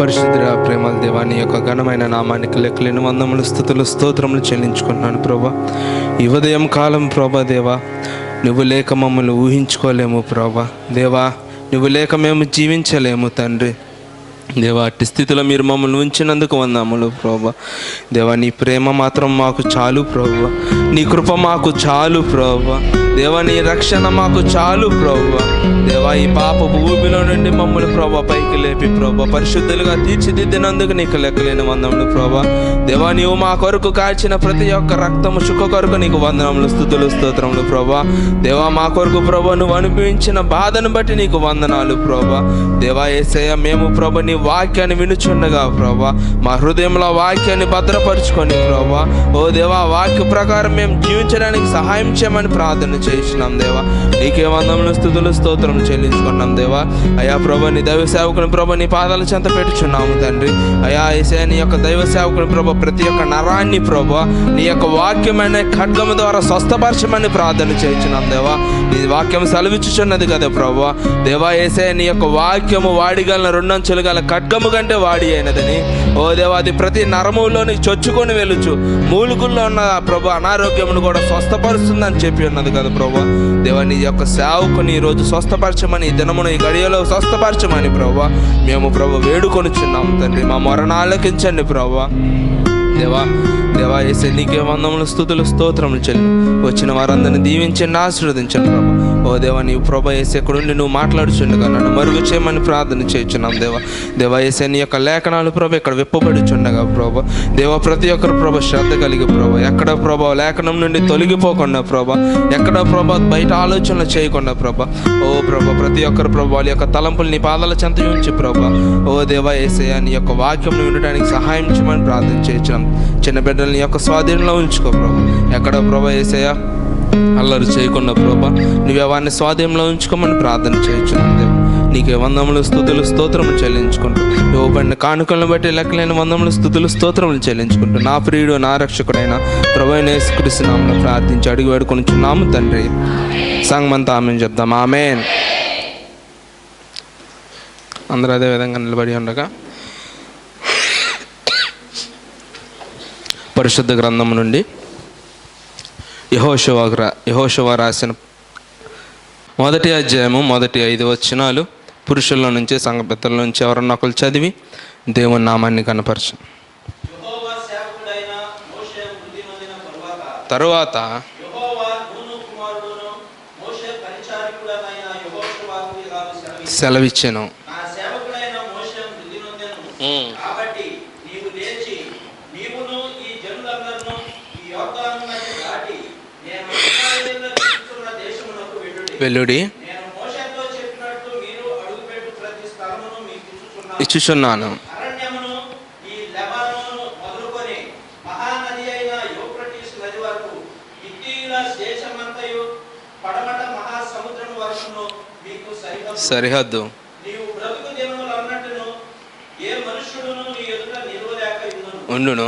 పరిశుద్ధుడా, ప్రేమల దేవా, నీ యొక్క ఘనమైన నామానికి లెక్కలేని వందములు, స్తుతులు, స్తోత్రములు చెల్లించుకుంటున్నాను ప్రభా. ఈ ఉదయం కాలం ప్రభా దేవా, నువ్వు లేక మమ్మల్ని ఊహించుకోలేము ప్రభా దేవా, నువ్వు లేక మేము జీవించలేము తండ్రి దేవా. అట్టి స్థితిలో మీరు మమ్మల్ని ఉంచినందుకు వందములు ప్రభా దేవా. నీ ప్రేమ మాత్రం మాకు చాలు ప్రభా, నీ కృప మాకు చాలు ప్రభా దేవా, నీ రక్షణ మాకు చాలు ప్రభా దేవా. ఈ పాపపు ఊబిలో నుండి మమ్మల్ని ప్రభా పైకి లేపి ప్రభా పరిశుద్ధులుగా తీర్చిదిద్దినందుకు నీకు లెక్కలేని వందములు ప్రభా దేవా. నీవు మా కొరకు కాల్చిన ప్రతి ఒక్క రక్తము చుక్క కొరకు నీకు వందనములు, స్తుతులు, స్తోత్రములు ప్రభా దేవా. మా కొరకు ప్రభా నువ్వు అనుభవించిన బాధను బట్టి నీకు వందనాలు ప్రభా దేవా. యేసయ్య, మేము ప్రభా నీ వాక్యాన్ని వినుచుండగా ప్రభా మా హృదయంలో వాక్యాన్ని భద్రపరుచుకొని ప్రభా ఓ దేవా, వాక్య ప్రకారం మేము జీవించడానికి సహాయం చేయమని ప్రార్థన చేసినాం దేవా. నీకే వందములు, స్తుతులు, స్తోత్రం చెల్లించుకున్నాం దేవా. అయా ప్రభా, నీ దైవ సేవకుని ప్రభా నీ పాదాల చెంత పెట్టుచున్నాము తండ్రి. అయా యేసయ్య, నీ యొక్క దైవ సేవకుని ప్రభా ప్రతి ఒక్క నరాన్ని ప్రభా నీ యొక్క వాక్యమైన ఖడ్గము ద్వారా స్వస్థపరచమని ప్రార్థన చేయించున్నాం దేవా. నీ వాక్యం సెలవిచ్చుచున్నది కదా ప్రభా దేవా. యేసయ్య, నీ యొక్క వాక్యము వాడిగల రెండంచులు గల ఖడ్గము కంటే వాడి అయినదని ఓ దేవా, అది ప్రతి నరములోని చొచ్చుకొని వెళ్ళుచు మూలుగుల్లో ఉన్న ప్రభా అనారోగ్యమును కూడా స్వస్థపరుస్తుందని చెప్పి ఉన్నది కదా ప్రభా దేవా. నీ యొక్క సేవకుని ఈరోజు స్వస్థపరచమని, ఈ దినమును ఈ గడియలో స్వస్థపరచమని ప్రభా మేము ప్రభా వేడుకొనిచున్నాము తండ్రి. మా మొరను ఆలకించండి ప్రభా దేవా దేవా. యేసయ్య, నీకే వందములు, స్తుతులు, స్తోత్రములు చెల్లి. వచ్చిన వారందరిని దీవించండి, ఆశీర్వదించండి ప్రభా ఓ దేవా. నీవు ప్రభా యేసయ్య ఎక్కడుండి నువ్వు మాట్లాడుచుండగా నన్ను మరుగు చేయమని ప్రార్థన చేయించున్నాం దేవా దేవా. యేసయ్య, నీ యొక్క లేఖనాలు ప్రభా ఇక్కడ విప్పబడుచుండగా ప్రభా దేవా ప్రతి ఒక్కరు ప్రభా శ్రద్ధ కలిగి ప్రభా ఎక్కడ ప్రభా లేఖనం నుండి తొలగిపోకుండా ప్రభా ఎక్కడ ప్రభా బయట ఆలోచనలు చేయకుండా ప్రభా ఓ ప్రభా ప్రతి ఒక్కరు ప్రభా వాళ్ళ యొక్క తలంపులు నీ పాదాల చెంత ఉంచి ప్రభా ఓ దేవా యేసయ్య, నీ యొక్క వాక్యం వినడానికి సహాయం చేయమని ప్రార్థన చేయించున్నాం. చిన్న బిడ్డలని యొక్క స్వాధీనంలో ఉంచుకో ప్రభా. ఎక్కడ ప్రభా యేసయ్య అల్లరి చేయకుండా ప్రభా నువ్వు వారిని స్వాధీనంలో ఉంచుకోమని ప్రార్థన చేయించున్నాం దేవా. నీకే వందములు, స్తుతులు, స్తోత్రములు చెల్లించుకుంటూ ఇవ్వబడిన కానుకలను బట్టి లెక్కలేని వందములు, స్తుతులు, స్తోత్రములు చెల్లించుకుంటూ నా ప్రియుడు నా రక్షకుడైన ప్రభువైన యేసుక్రీస్తు నామములో ప్రార్థించి అడిగి వేడుకొనుచున్నాము తండ్రి. సంగమంతా ఆమేన్ చెప్దాం. ఆమేన్. అందరూ అదే విధంగా నిలబడి ఉండగా పరిశుద్ధ గ్రంథం నుండి యెహోషువ రాసిన మొదటి అధ్యాయము మొదటి 5 వచనాలు పురుషుల నుంచి సంఘ పెద్దల నుంచి ఎవరన్నా ఒకరు చదివి దేవుని నామాన్ని కనపరచు. తరువాత సెలవిచ్చాను, వెల్లుడి ఇచ్చుచున్నాను. సరిహద్దు ఉండును.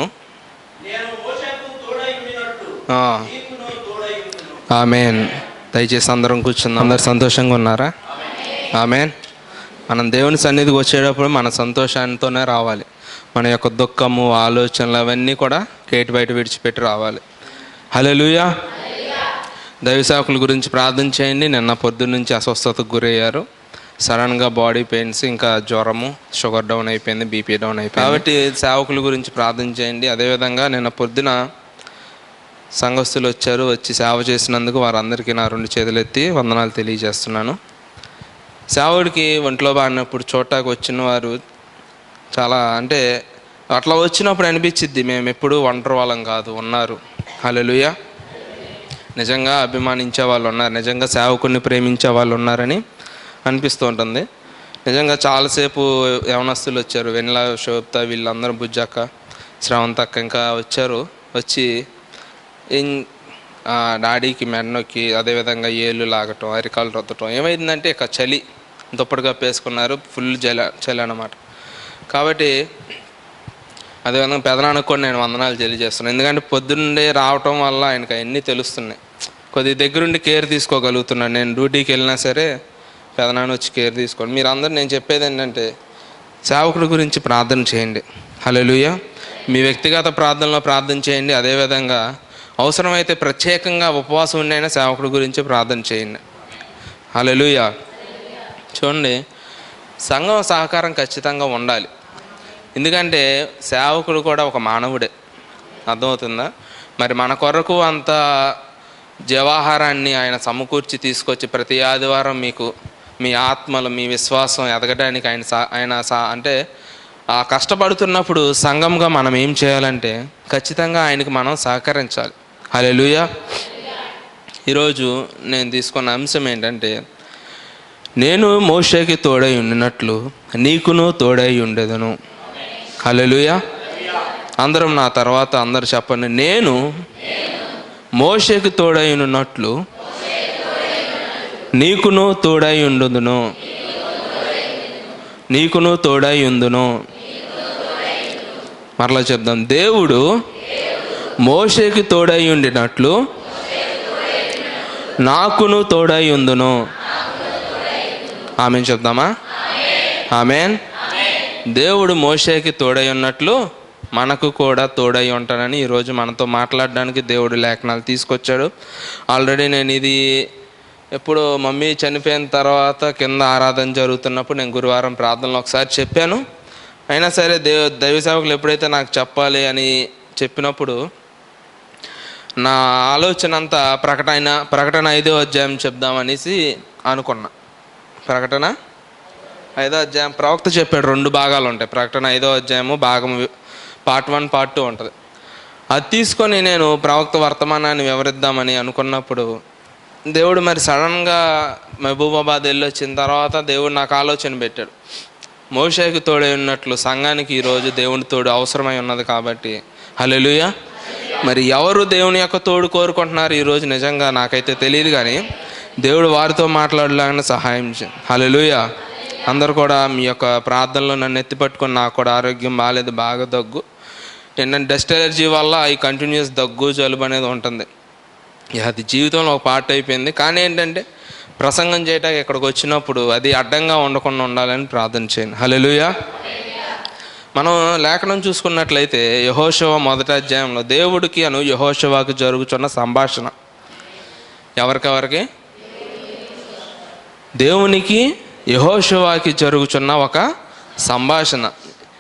ఆమేన్. దయచేసి అందరం కూర్చుందాం. అందరు సంతోషంగా ఉన్నారా? ఆమేన్. మనం దేవుని సన్నిధికి వచ్చేటప్పుడు మన సంతోషానితోనే రావాలి. మన యొక్క దుఃఖము, ఆలోచనలు అవన్నీ కూడా కేటు బయట విడిచిపెట్టి రావాలి. హల్లెలూయా. దైవ సేవకుల గురించి ప్రార్థన చేయండి. నిన్న పొద్దున్న నుంచి అస్వస్థతకు గురయ్యారు. సడన్గా బాడీ పెయిన్స్, ఇంకా జ్వరము, షుగర్ డౌన్ అయిపోయింది, బీపీ డౌన్ అయిపోయింది. కాబట్టి సేవకుల గురించి ప్రార్థన చేయండి. అదేవిధంగా నిన్న పొద్దున సంఘస్థులు వచ్చారు. వచ్చి సేవ చేసినందుకు వారందరికీ నా 2 చేతులెత్తి వందనాలు తెలియజేస్తున్నాను. సేవకుడికి ఒంట్లో బాడినప్పుడు చూడటానికి వచ్చిన వారు చాలా, అంటే అట్లా వచ్చినప్పుడు అనిపించిద్ది మేము ఎప్పుడు ఒంటరి వాళ్ళం కాదు, ఉన్నారు. హల్లెలూయా. నిజంగా అభిమానించే వాళ్ళు ఉన్నారు, నిజంగా సేవకుడిని ప్రేమించే వాళ్ళు ఉన్నారని అనిపిస్తూ ఉంటుంది. నిజంగా చాలాసేపు యవనస్తులు వచ్చారు. వెన్నెల, శోభత, వీళ్ళందరూ, బుజ్జక్క, శ్రవంతక్క ఇంకా వచ్చారు. వచ్చి డాడీకి మెడనొక్కి, అదేవిధంగా ఏళ్ళు లాగటం, అరికాలు రొద్దటం. ఏమైందంటే ఇక చలి దుప్పటి కప్పేసుకున్నారు. ఫుల్ చలి అన్నమాట. కాబట్టి అదేవిధంగా పెదనాన్నకు కూడా నేను వందనాలు తెలియజేస్తున్నాను. ఎందుకంటే పొద్దున్నే రావటం వల్ల ఆయనకు అవన్నీ తెలుస్తున్నాయి. కొద్ది దగ్గరుండి కేర్ తీసుకోగలుగుతున్నాను. నేను డ్యూటీకి వెళ్ళినా సరే పెదనాన్న వచ్చి కేర్ తీసుకోండి. మీరందరూ నేను చెప్పేది ఏంటంటే సేవకుడి గురించి ప్రార్థన చేయండి. హల్లెలూయా. మీ వ్యక్తిగత ప్రార్థనలో ప్రార్థన చేయండి. అదేవిధంగా అవసరమైతే ప్రత్యేకంగా ఉపవాసం ఉండైనా సేవకుడి గురించి ప్రార్థన చేయండి. హల్లెలూయా. చూడండి, సంఘం సహకారం ఖచ్చితంగా ఉండాలి. ఎందుకంటే సేవకుడు కూడా ఒక మానవుడే. అర్థమవుతుందా? మరి మన కొరకు అంత జీవాహారాన్ని ఆయన సమకూర్చి తీసుకొచ్చి ప్రతి ఆదివారం మీకు మీ ఆత్మలు, మీ విశ్వాసం ఎదగడానికి ఆయన అంటే ఆ కష్టపడుతున్నప్పుడు సంఘంగా మనం ఏం చేయాలంటే ఖచ్చితంగా ఆయనకి మనం సహకరించాలి. హల్లెలూయా. ఈరోజు నేను తీసుకున్న అంశం ఏంటంటే, నేను మోషేకి తోడై ఉండినట్లు నీకును తోడై ఉండెదను. హల్లెలూయా. అందరం నా తర్వాత అందరు చెప్పండి, నేను మోషేకి తోడై ఉన్నట్లు నీకును తోడై ఉండుదును. నీకును తోడై ఉందును. మరలా చెప్దాం, దేవుడు మోషేకి తోడై ఉండినట్లు నాకును తోడై ఉందును. ఆమేన్ చెప్దామా? ఆమేన్. దేవుడు మోషేకి తోడై ఉన్నట్లు మనకు కూడా తోడై ఉంటానని ఈరోజు మనతో మాట్లాడడానికి దేవుడు లేఖనాలు తీసుకొచ్చాడు. ఆల్రెడీ నేను ఇది ఎప్పుడు మమ్మీ చనిపోయిన తర్వాత కింద ఆరాధన జరుగుతున్నప్పుడు నేను గురువారం ప్రార్థనలో ఒకసారి చెప్పాను. అయినా సరే దైవ సేవకులు ఎప్పుడైతే నాకు చెప్పాలి అని చెప్పినప్పుడు నా ఆలోచన అంతా ప్రకటన 5వ అధ్యాయం చెప్దామనేసి అనుకున్నా. ప్రకటన 5వ అధ్యాయం ప్రవక్త చెప్పాడు, 2 భాగాలు ఉంటాయి. ప్రకటన 5వ అధ్యాయము భాగం పార్ట్ 1 పార్ట్ 2 ఉంటుంది. అది తీసుకొని నేను ప్రవక్త వర్తమానాన్ని వివరిద్దామని అనుకున్నప్పుడు దేవుడు మరి సడన్గా మహబూబాబాద్ వెళ్ళి వచ్చిన తర్వాత దేవుడు నాకు ఆలోచన పెట్టాడు, మోషేకి తోడై ఉన్నట్లు సంఘానికి ఈరోజు దేవుని తోడు అవసరమై ఉన్నది కాబట్టి. హల్లెలూయా. మరి ఎవరు దేవుని యొక్క తోడు కోరుకుంటున్నారు ఈరోజు నిజంగా నాకైతే తెలియదు, కానీ దేవుడు వారితో మాట్లాడలాగానే సహాయం చేయండి. హల్లెలూయా. అందరు కూడా మీ యొక్క ప్రార్థనలో నన్ను ఎత్తిపట్టుకొని, నాకు కూడా ఆరోగ్యం బాగాలేదు, బాగా దగ్గు, ఏంటంటే డస్ట్ ఎలర్జీ వల్ల ఈ కంటిన్యూస్ దగ్గు జలుబు అనేది ఉంటుంది. అది జీవితంలో ఒక పార్ట్ అయిపోయింది. కానీ ఏంటంటే ప్రసంగం చేయటానికి ఇక్కడికి వచ్చినప్పుడు అది అడ్డంగా ఉండకుండా ఉండాలని ప్రార్థన చేయండి. హల్లెలూయా. మనం లేఖనం చూసుకున్నట్లయితే యెహోషువ 1వ అధ్యాయంలో దేవుడికి యెహోషువకు జరుగుతున్న సంభాషణ. ఎవరికెవరికి? దేవునికి యెహోషువకి జరుగుతున్న ఒక సంభాషణ.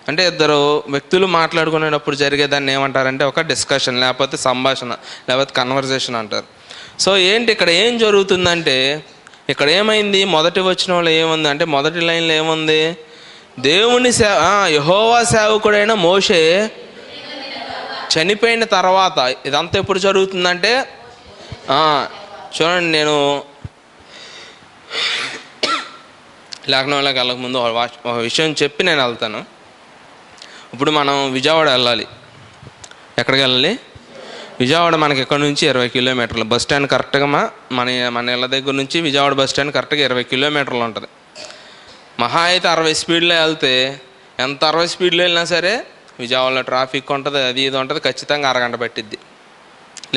అంటే ఇద్దరు వ్యక్తులు మాట్లాడుకునేటప్పుడు జరిగేదాన్ని ఏమంటారంటే ఒక డిస్కషన్, లేకపోతే సంభాషణ, లేకపోతే కన్వర్జేషన్ అంటారు. సో ఏంటి ఇక్కడ ఏం జరుగుతుందంటే, ఇక్కడ ఏమైంది, మొదటి వచనంలో ఏముంది అంటే, మొదటి లైన్లో ఏముంది, దేవుని యెహోవా సేవకుడైన మోషే చనిపోయిన తర్వాత. ఇదంతా ఎప్పుడు జరుగుతుందంటే, చూడండి, నేను లేఖనంలోకి వెళ్ళకముందు ఒక విషయం చెప్పి నేను వెళ్తాను. ఇప్పుడు మనం విజయవాడ వెళ్ళాలి. ఎక్కడికి వెళ్ళాలి? విజయవాడ మనకి ఎక్కడి నుంచి 20 కిలోమీటర్లు. బస్ స్టాండ్ కరెక్ట్గా మన ఇళ్ళ దగ్గర నుంచి విజయవాడ బస్ స్టాండ్ కరెక్ట్గా 20 కిలోమీటర్లు ఉంటుంది. మహా అయితే 60 స్పీడ్లో వెళ్తే, ఎంత 60 స్పీడ్లో వెళ్ళినా సరే విజయవాడలో ట్రాఫిక్ ఉంటుంది, అది ఇది ఉంటుంది, ఖచ్చితంగా అరగంట పట్టిద్ది,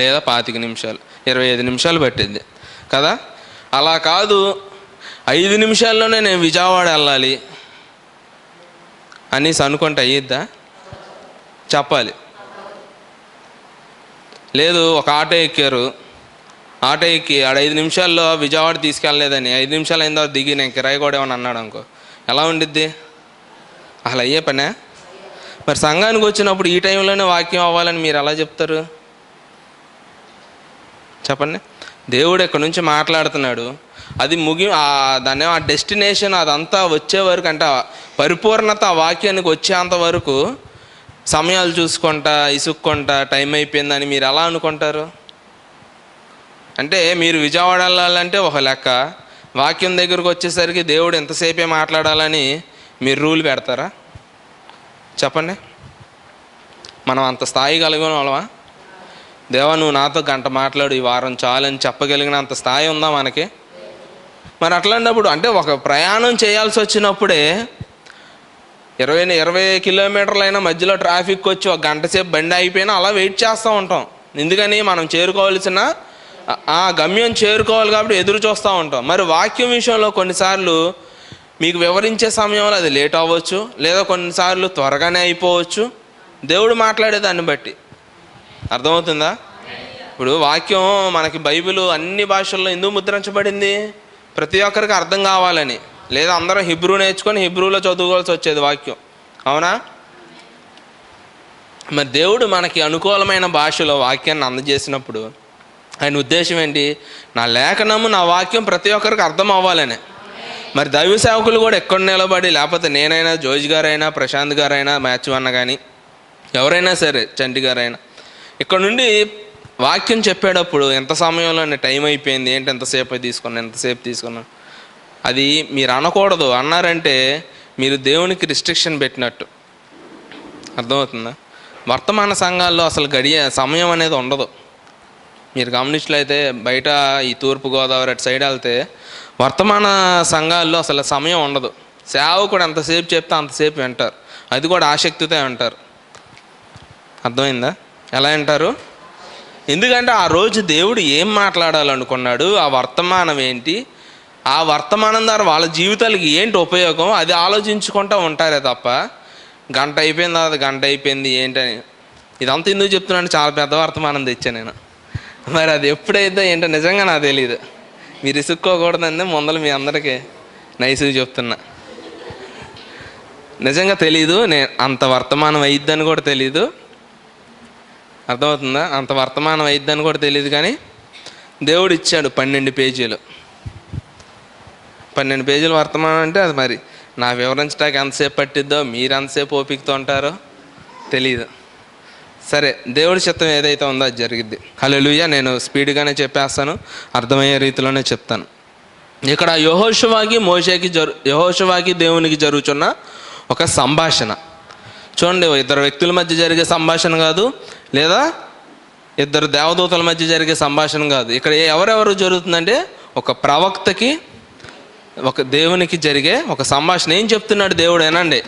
లేదా 25 నిమిషాలు, 25 నిమిషాలు పట్టిద్ది కదా. అలా కాదు, 5 నిమిషాల్లోనే నేను విజయవాడ వెళ్ళాలి అనేసి అనుకుంటే అయ్యిద్దా? చెప్పాలి. లేదు, ఒక ఆటో ఎక్కారు, ఆటో ఎక్కి 5 నిమిషాల్లో విజయవాడ తీసుకెళ్ళలేదని 5 నిమిషాలు అయిన తర్వాత దిగి నేను కిరాయి కూడా ఏమని అన్నాడు అనుకో, ఎలా ఉండిద్ది? అసలు అయ్యే పనే? మరి సంఘానికి వచ్చినప్పుడు ఈ టైంలోనే వాక్యం అవ్వాలని మీరు ఎలా చెప్తారు? చెప్పండి. దేవుడు ఎక్కడి నుంచి మాట్లాడుతున్నాడు, అది దాన్ని ఆ డెస్టినేషన్ అదంతా వచ్చే వరకు, అంటే పరిపూర్ణత ఆ వాక్యానికి వచ్చేంత వరకు సమయాలు చూసుకుంటా, ఇసుక్కుంటా, టైం అయిపోయిందని మీరు ఎలా అనుకుంటారు? అంటే మీరు విజయవాడ వెళ్ళాలంటే ఒక లెక్క, వాక్యం దగ్గరకు వచ్చేసరికి దేవుడు ఎంతసేపే మాట్లాడాలని మీరు రూల్ పెడతారా? చెప్పండి. మనం అంత స్థాయి కలిగిన వాళ్ళమా? దేవా నువ్వు నాతో గంట మాట్లాడు, ఈ వారం చాలని చెప్పగలిగిన అంత స్థాయి ఉందా మనకి? మరి అట్లాంటప్పుడు అంటే ఒక ప్రయాణం చేయాల్సి వచ్చినప్పుడే 20 కిలోమీటర్లు అయినా మధ్యలో ట్రాఫిక్ వచ్చి ఒక గంట సేపు బండి అయిపోయినా అలా వెయిట్ చేస్తూ ఉంటాం. ఎందుకని? మనం చేరుకోవాల్సిన గమ్యం చేరుకోవాలి కాబట్టి ఎదురు చూస్తూ ఉంటాం. మరి వాక్యం విషయంలో కొన్నిసార్లు మీకు వివరించే సమయంలో అది లేట్ అవ్వచ్చు, లేదా కొన్నిసార్లు త్వరగానే అయిపోవచ్చు, దేవుడు మాట్లాడేదాన్ని బట్టి. అర్థమవుతుందా? ఇప్పుడు వాక్యం మనకి బైబిల్ అన్ని భాషల్లో ఎందుకు ముద్రించబడింది? ప్రతి ఒక్కరికి అర్థం కావాలని. లేదా అందరం హిబ్రూ నేర్చుకొని హిబ్రూలో చదువుకోవాల్సి వచ్చేది వాక్యం, అవునా? మరి దేవుడు మనకి అనుకూలమైన భాషలో వాక్యాన్ని అందజేసినప్పుడు ఆయన ఉద్దేశం ఏంటి? నా లేఖనము, నా వాక్యం ప్రతి ఒక్కరికి అర్థం అవ్వాలని. మరి దైవ సేవకులు కూడా ఎక్కడ నిలబడి, లేకపోతే నేనైనా, జోజ్ గారైనా, ప్రశాంత్ గారైనా, మ్యాచ్ అన్న కానీ ఎవరైనా సరే, చంటి గారైనా, ఇక్కడ నుండి వాక్యం చెప్పేటప్పుడు ఎంత సమయంలో టైం అయిపోయింది, ఏంటి ఎంతసేపు తీసుకున్నాను అది మీరు అనకూడదు. అన్నారంటే మీరు దేవునికి రిస్ట్రిక్షన్ పెట్టినట్టు. అర్థమవుతుందా? వర్తమాన సంఘాల్లో అసలు సమయం అనేది ఉండదు. మీరు గమనించినట్లయితే బయట ఈ తూర్పుగోదావరి అటు సైడ్ వెళ్తే వర్తమాన సంఘాల్లో అసలు సమయం ఉండదు. సేవకుడు ఎంతసేపు చెప్తే అంతసేపు వింటారు, అది కూడా ఆసక్తితో వింటారు. అర్థమైందా? ఎలా వింటారు? ఎందుకంటే ఆ రోజు దేవుడు ఏం మాట్లాడాలనుకున్నాడు, ఆ వర్తమానం ఏంటి, ఆ వర్తమానం ద్వారా వాళ్ళ జీవితాలకి ఏంటి ఉపయోగం, అది ఆలోచించుకుంటూ ఉంటారే తప్ప గంట అయిపోయింది అది గంట అయిపోయింది ఏంటని. ఇదంతా ఎందుకు చెప్తున్నాను? చాలా పెద్ద వర్తమానం తెచ్చాను నేను. మరి అది ఎప్పుడైతే ఏంటో నిజంగా నాకు తెలియదు. మీరు ఇసుక్కోకూడదండి, ముందర మీ అందరికీ నైస్గా చెప్తున్నా. నిజంగా తెలీదు, నేను అంత వర్తమానం అయిద్దని కూడా తెలీదు. అర్థమవుతుందా? అంత వర్తమానం అయిద్దని కూడా తెలియదు. కానీ దేవుడు ఇచ్చాడు 12 పేజీలు. 12 పేజీలు వర్తమానం అంటే అది మరి నా వివరించడానికి ఎంతసేపు పట్టిద్దో, మీరు ఎంతసేపు ఓపికతో ఉంటారో తెలియదు. సరే, దేవుడి చిత్తం ఏదైతే ఉందో అది జరిగిద్ది. హల్లెలూయా. నేను స్పీడ్గానే చెప్పేస్తాను, అర్థమయ్యే రీతిలోనే చెప్తాను. ఇక్కడ యెహోషువకి దేవునికి జరుగుతున్న ఒక సంభాషణ చూడండి. ఇద్దరు వ్యక్తుల మధ్య జరిగే సంభాషణ కాదు, లేదా ఇద్దరు దేవదూతల మధ్య జరిగే సంభాషణ కాదు. ఇక్కడ ఎవరెవరు జరుగుతుందంటే ఒక ప్రవక్తకి, ఒక దేవునికి జరిగే ఒక సంభాషణ. ఏం చెప్తున్నాడు దేవుడు? ఏనండి,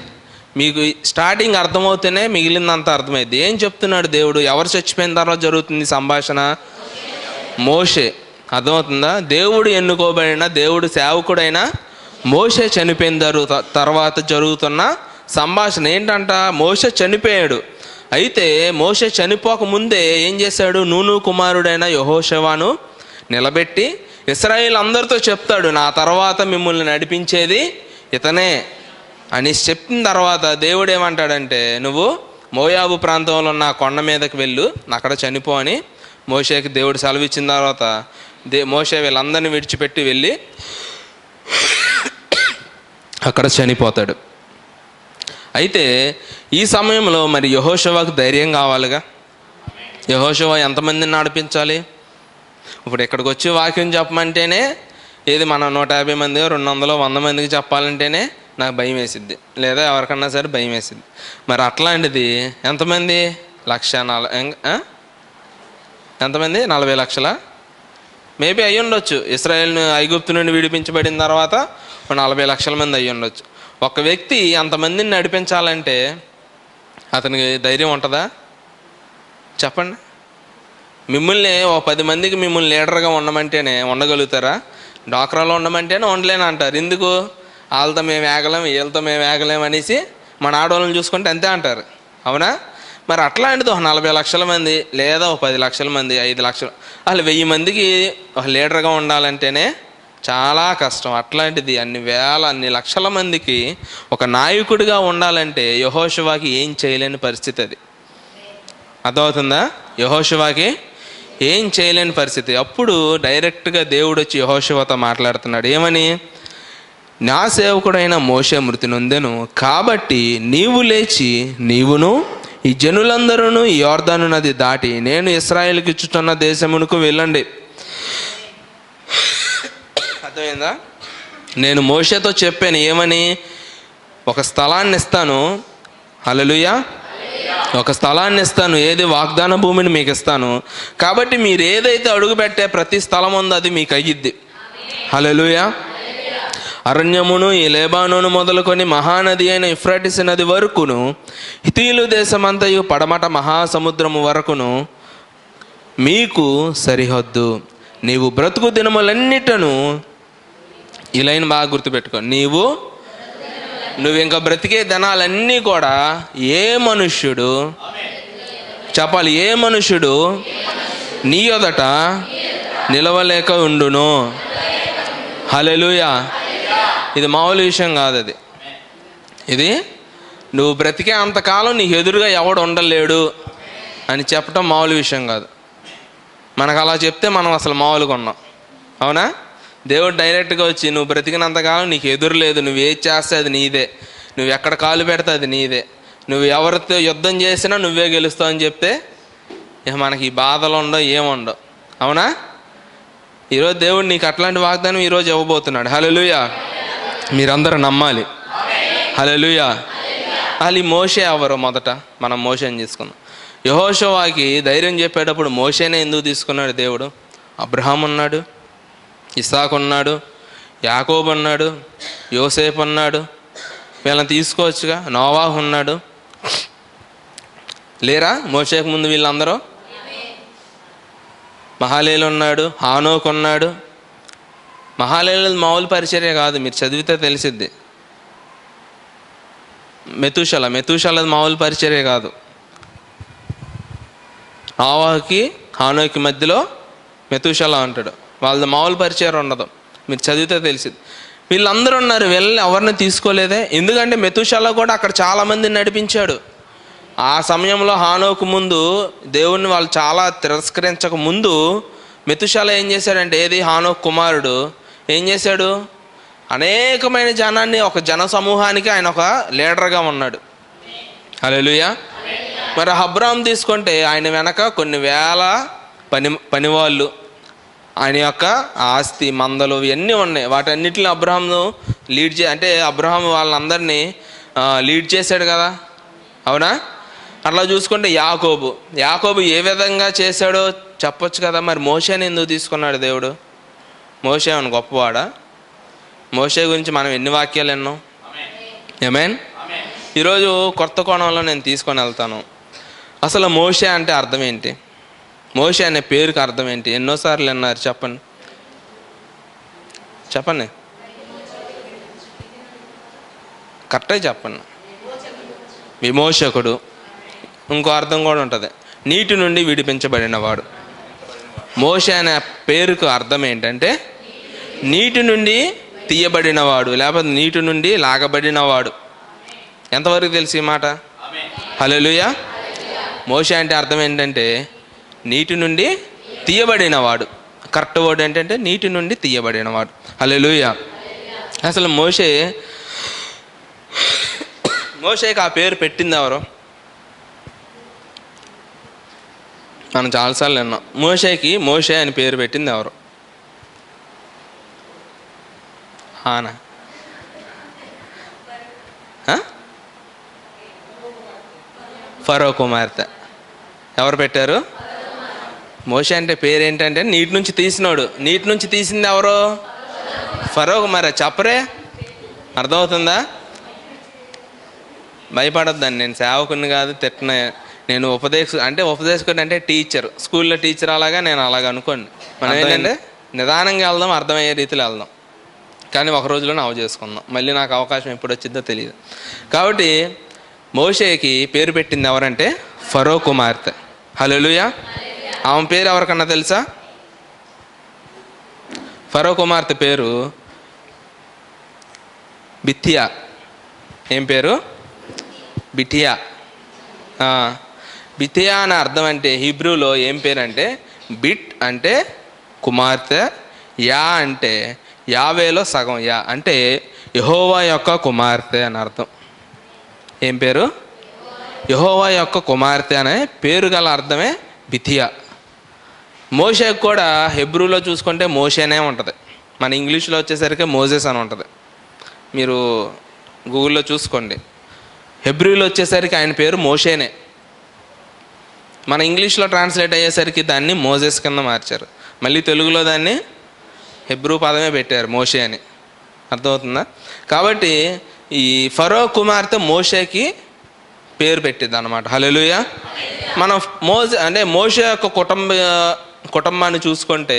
మీకు స్టార్టింగ్ అర్థమవుతేనే మిగిలిందంతా అర్థమైంది. ఏం చెప్తున్నాడు దేవుడు? ఎవరు చచ్చిపోయిన తర్వాత జరుగుతుంది సంభాషణ? మోషే. అర్థమవుతుందా? దేవుడు ఎన్నుకోబడిన, దేవుడు సేవకుడైన మోషే చనిపోయిన తర్వాత జరుగుతున్న సంభాషణ ఏంటంట? మోషే చనిపోయాడు. అయితే మోషే చనిపోకముందే ఏం చేశాడు? నూను కుమారుడైన యెహోషువను నిలబెట్టి ఇశ్రాయేలు అందరితో చెప్తాడు, నా తర్వాత మిమ్మల్ని నడిపించేది ఇతనే అని చెప్పిన తర్వాత దేవుడు ఏమంటాడంటే, నువ్వు మోయాబు ప్రాంతంలో ఉన్న కొండ మీదకి వెళ్ళు, అక్కడ చనిపో అని మోషేకి దేవుడు సెలవు ఇచ్చిన తర్వాత మోషే వీళ్ళందరినీ విడిచిపెట్టి వెళ్ళి అక్కడ చనిపోతాడు. అయితే ఈ సమయంలో మరి యెహోషువకు ధైర్యం కావాలిగా. యెహోషువ ఎంతమందిని నడిపించాలి? ఇప్పుడు ఇక్కడికి వచ్చి వాక్యం చెప్పమంటేనే ఏది మనం 150 మంది 200 100 మందికి చెప్పాలంటేనే నాకు భయం వేసిద్ది, లేదా ఎవరికన్నా సరే భయం వేసిద్ది. మరి అట్లాంటిది ఎంతమంది? 1,40,000 ఎంతమంది? 40 లక్షల మేబీ అయ్యి ఉండొచ్చు. ఇశ్రాయేల్ని ఐగుప్తు నుండి విడిపించబడిన తర్వాత 40 లక్షల మంది అయ్యి ఉండొచ్చు. ఒక వ్యక్తి అంతమందిని నడిపించాలంటే అతనికి ధైర్యం ఉంటుందా? చెప్పండి. మిమ్మల్ని 10 మందికి మిమ్మల్ని లీడర్గా ఉండమంటేనే ఉండగలుగుతారా? డాక్రాలో ఉండమంటేనే ఉండలేని అంటారు. ఎందుకు? వాళ్ళతో మేము ఏగలేం, వీళ్ళతో మేము ఏగలేం అనేసి మన ఆడవాళ్ళని చూసుకుంటే అంతే అంటారు, అవునా? మరి అట్లాంటిది 40 లక్షల మంది, లేదా 10 లక్షల మంది, 5 లక్షలు, అసలు 1000 మందికి లీడర్గా ఉండాలంటేనే చాలా కష్టం. అట్లాంటిది అన్ని లక్షల మందికి ఒక నాయకుడిగా ఉండాలంటే యెహోషువకి ఏం చేయలేని పరిస్థితి అది. అర్థమవుతుందా? యెహోషువకి ఏం చేయలేని పరిస్థితి. అప్పుడు డైరెక్ట్గా దేవుడు వచ్చి యెహోషువతో మాట్లాడుతున్నాడు. ఏమని? నా సేవకుడైన మోషే మృతి నొందెను, కాబట్టి నీవు లేచి నీవును ఈ జనులందరూ ఈ యోర్దాను నది దాటి నేను ఇశ్రాయేలుకి ఇచ్చుతున్న దేశమునకు వెళ్ళండి. అర్థమైందా? నేను మోషేతో చెప్పాను ఏమని? ఒక స్థలాన్ని ఇస్తాను. హల్లెలూయా. ఒక స్థలాన్ని ఇస్తాను. ఏది? వాగ్దాన భూమిని మీకు ఇస్తాను. కాబట్టి మీరు ఏదైతే అడుగు పెట్టే ప్రతి స్థలం ఉందో అది మీకు అయ్యిద్ది. హల్లెలూయా. అరణ్యమును ఈ లెబానోను మొదలుకొని మహానది అయిన యూఫ్రటీసు నది వరకును, హిత్తీయుల దేశమంతయు పడమట మహాసముద్రము వరకును మీకు సరిహద్దు. నీవు బ్రతుకు దినములన్నిటను, ఈ లైన్ బాగా గుర్తుపెట్టుకో, నీవు నువ్వు ఇంకా బ్రతికే దినాలన్నీ కూడా ఏ మనుష్యుడు, చెప్పాలి, ఏ మనుష్యుడు నీ యొదట నిలవలేక ఉండును. హల్లెలూయా. ఇది మామూలు విషయం కాదు. ఇది నువ్వు బ్రతికే అంతకాలం నీకు ఎదురుగా ఎవడు ఉండలేడు అని చెప్పటం మామూలు విషయం కాదు. మనకు అలా చెప్తే మనం అసలు మామూలుగా ఉన్నాం, అవునా? దేవుడు డైరెక్ట్గా వచ్చి నువ్వు బ్రతికినంతకాలం నీకు ఎదురు లేదు, నువ్వు ఏది చేస్తే అది నీదే, నువ్వు ఎక్కడ కాలు పెడితే అది నీదే, నువ్వు ఎవరితో యుద్ధం చేసినా నువ్వే గెలుస్తావు అని చెప్తే ఇక మనకి ఈ బాధలు ఉండవు, ఏముండవు, అవునా? ఈరోజు దేవుడు నీకు అట్లాంటి వాగ్దానం ఈరోజు ఇవ్వబోతున్నాడు. హల్లెలూయా. మీరందరూ నమ్మాలి. హల్లెలూయా. అసలు ఈ మోషే ఎవరు? మొదట మనం మోషేని తీసుకుందాం. యెహోషువకి ధైర్యం చెప్పేటప్పుడు మోషేనే ఎందుకు తీసుకున్నాడు దేవుడు? అబ్రహాం ఉన్నాడు, ఇస్సాకు ఉన్నాడు, యాకోబు ఉన్నాడు, యోసేపు ఉన్నాడు, వీళ్ళని తీసుకోవచ్చుగా. నోవాహు ఉన్నాడు, లేరా మోషేకు ముందు వీళ్ళందరూ? మహాలేలు ఉన్నాడు, హానోకు ఉన్నాడు. మహాలేలు మామూలు పరిచర్య కాదు, మీరు చదివితే తెలిసిద్ది. మెతూషలది మామూలు పరిచర్య కాదు. నోవాహుకి హానోకి మధ్యలో మెతూషల అంటాడు, వాళ్ళది మామూలు పరిచయం ఉండదు, మీరు చదివితే తెలిసింది. వీళ్ళందరూ ఉన్నారు, వీళ్ళని ఎవరిని తీసుకోలేదే. ఎందుకంటే మెతూషల కూడా అక్కడ చాలామందిని నడిపించాడు. ఆ సమయంలో హానోకు ముందు దేవుణ్ణి వాళ్ళు చాలా తిరస్కరించక ముందు మెతూషల ఏం చేశాడంటే, ఏది హానోకు కుమారుడు ఏం చేశాడు? అనేకమైన జనాన్ని, ఒక జన సమూహానికి ఆయన ఒక లీడర్గా ఉన్నాడు. హల్లెలూయా. మరి అబ్రాహాం తీసుకుంటే ఆయన వెనక కొన్ని వేల పనివాళ్ళు, ఆయన యొక్క ఆస్తి మందలు ఇవన్నీ ఉన్నాయి. వాటన్నిటిని అబ్రహాంను అంటే అబ్రహాం వాళ్ళందరినీ లీడ్ చేశాడు కదా, అవునా? అట్లా చూసుకుంటే యాకోబు ఏ విధంగా చేశాడో చెప్పొచ్చు కదా. మరి మోషేని ఎందుకు తీసుకున్నాడు దేవుడు? మోషే అని గొప్పవాడా? మోషే గురించి మనం ఎన్ని వాక్యాలు విన్నాం. ఆమేన్. ఈరోజు కొత్త కోణంలో నేను తీసుకొని వెళ్తాను. అసలు మోషే అంటే అర్థం ఏంటి? మోషే అనే పేరుకి అర్థం ఏంటి? ఎన్నోసార్లు విన్నారు, చెప్పండి. కరెక్ట్గా చెప్పండి. విమోచకుడు. ఇంకో అర్థం కూడా ఉంటుంది, నీటి నుండి విడిపించబడినవాడు. మోషే అనే పేరుకు అర్థం ఏంటంటే నీటి నుండి తీయబడినవాడు, లేకపోతే నీటి నుండి లాగబడినవాడు. ఎంతవరకు తెలిసి ఈ మాట? హల్లెలూయా. మోషే అంటే అర్థం ఏంటంటే నీటి నుండి తీయబడినవాడు. కరెక్ట్ వర్డ్ ఏంటంటే నీటి నుండి తీయబడినవాడు. హల్లెలూయా. అసలు మోషేకి ఆ పేరు పెట్టింది ఎవరు? మనం చాలాసార్లు విన్నాం. మోషేకి మోషే అని పేరు పెట్టింది ఎవరు? హానా? ఫరో కుమార్తె. ఎవరు పెట్టారు? మోషే అంటే పేరు ఏంటంటే నీటి నుంచి తీసినోడు. నీటి నుంచి తీసింది ఎవరు? ఫరో. మరి చెప్పరే, అర్థమవుతుందా? భయపడొద్దండి, నేను సేవకుని కాదు, నేను ఉపదేశకుడు అంటే టీచర్, స్కూల్లో టీచర్ అలాగా నేను అలాగ అనుకోండి. మనం ఏంటంటే నిదానంగా వెళ్దాం, అర్థమయ్యే రీతిలో వెళ్దాం, కానీ ఒక రోజులో నవ్వు చేసుకుందాం. మళ్ళీ నాకు అవకాశం ఎప్పుడు వచ్చిందో తెలియదు. కాబట్టి మోషేకి పేరు పెట్టింది ఎవరంటే ఫరో కుమార్తె. హల్లెలూయా. ఆమె పేరు ఎవరికన్నా తెలుసా? ఫరో కుమార్తె పేరు బిథియా. ఏం పేరు? బిథియా. బిథియా అనే అర్థం అంటే హీబ్రూలో ఏం పేరు అంటే, బిట్ అంటే కుమార్తె, యా అంటే యావేలో సగం యా అంటే యెహోవా యొక్క కుమార్తె అని అర్థం. ఏం పేరు? యెహోవా యొక్క కుమార్తె అనే పేరు గల అర్థమే బిథియా. మోషేకి కూడా హెబ్రూలో చూసుకుంటే మోషేనే ఉంటుంది, మన ఇంగ్లీష్లో వచ్చేసరికి మోజెస్ అని ఉంటుంది. మీరు గూగుల్లో చూసుకోండి. హెబ్రూలో వచ్చేసరికి ఆయన పేరు మోషేనే. మన ఇంగ్లీష్లో ట్రాన్స్లేట్ అయ్యేసరికి దాన్ని మోజెస్ కింద మార్చారు. మళ్ళీ తెలుగులో దాన్ని హెబ్రూ పదమే పెట్టారు, మోషే అని. అర్థమవుతుందా? కాబట్టి ఈ ఫరో కుమార్తె మోషేకి పేరు పెట్టింది అన్నమాట. హల్లెలూయా. మనం మోషే యొక్క కుటుంబాన్ని చూసుకుంటే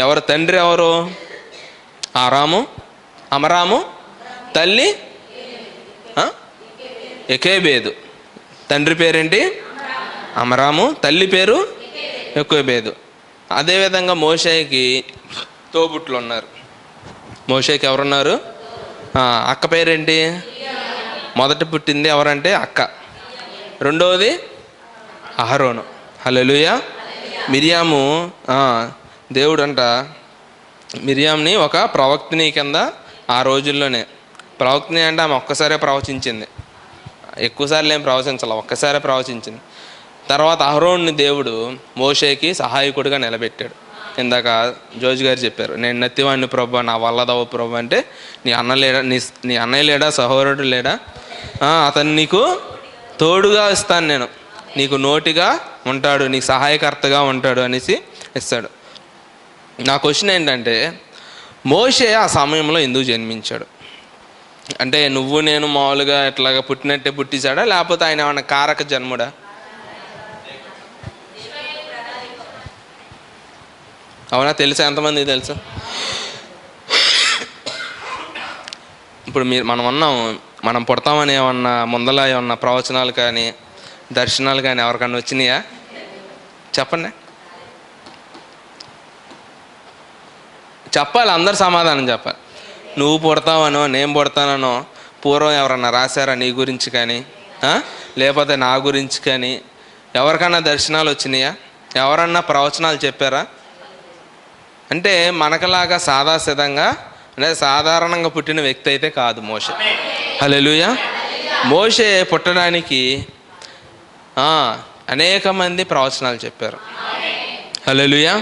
ఎవరు తండ్రి? ఎవరు? అమరాము, తల్లి ఎకేబేదు. తండ్రి పేరేంటి? అమరాము. తల్లి పేరు ఎకోబేదు. అదేవిధంగా మోషేకి తోబుట్లు ఉన్నారు. మోషేకి ఎవరున్నారు? అక్క పేరేంటి? మొదట పుట్టింది ఎవరంటే అక్క. రెండవది అహరోను. హల్లెలూయా. మిరియాము, దేవుడు అంట మిరియామ్ని ఒక ప్రవక్తిని కింద ఆ రోజుల్లోనే. ప్రవక్తిని అంటే ఆమె ఒక్కసారే ప్రవచించింది, ఎక్కువసార్లు ఏం ప్రవచించాల, ఒక్కసారే ప్రవచించింది. తర్వాత అహరోన్ని దేవుడు మోషేకి సహాయకుడిగా నిలబెట్టాడు. ఇందాక జోజు గారు చెప్పారు, నేను నత్తివాణ్ణి ప్రభు, నా వల్లదవ ప్రభు అంటే, నీ అన్న లేడా, నీ అన్నయ్య లేడా, సహోదరుడు లేడా, అతను నీకు తోడుగా ఇస్తాను, నేను నీకు నోటిగా ఉంటాడు, నీకు సహాయకర్తగా ఉంటాడు అనేసి ఇస్తాడు. నా క్వశ్చన్ ఏంటంటే, మోషే ఆ సమయంలో ఎందుకు జన్మించాడు? అంటే నువ్వు నేను మామూలుగా ఎట్లాగా పుట్టినట్టే పుట్టించాడా, లేకపోతే ఆయన ఏమన్నా కారక జన్ముడా? అవునా? తెలుసా? ఎంతమందికి తెలుసు? ఇప్పుడు మనం పుడతామని ఏమన్నా ముందల ఏమన్నా ప్రవచనాలు కానీ దర్శనాలు కానీ ఎవరికన్నా వచ్చినాయా? చెప్పండి. చెప్పాలి, అందరు సమాధానం చెప్పాలి. నువ్వు పుడతావనో నేను పుడతానో పూర్వం ఎవరన్నా రాశారా నీ గురించి కానీ, లేకపోతే నా గురించి కానీ ఎవరికన్నా దర్శనాలు వచ్చినాయా? ఎవరన్నా ప్రవచనాలు చెప్పారా? అంటే మనకలాగా సాదాసిధంగా అంటే సాధారణంగా పుట్టిన వ్యక్తి అయితే కాదు మోషే. హల్లెలూయా. మోషే పుట్టడానికి అనేక మంది ప్రవచనాలు చెప్పారు. హల్లెలూయా.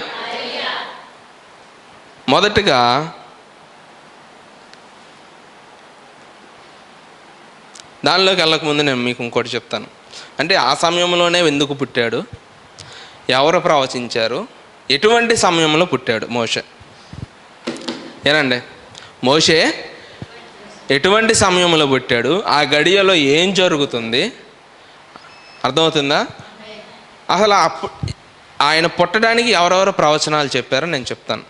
మొదటగా దానిలోకి వెళ్ళకముందు నేను మీకు ఇంకోటి చెప్తాను. అంటే ఆ సమయంలోనే ఎందుకు పుట్టాడు, ఎవరు ప్రవచించారు, ఎటువంటి సమయంలో పుట్టాడు మోషే? ఏనండి, మోషే ఎటువంటి సమయంలో పుట్టాడు, ఆ గడియలో ఏం జరుగుతుంది, అర్థమవుతుందా? అసలు ఆయన పుట్టడానికి ఎవరెవరు ప్రవచనాలు చెప్పారో నేను చెప్తాను.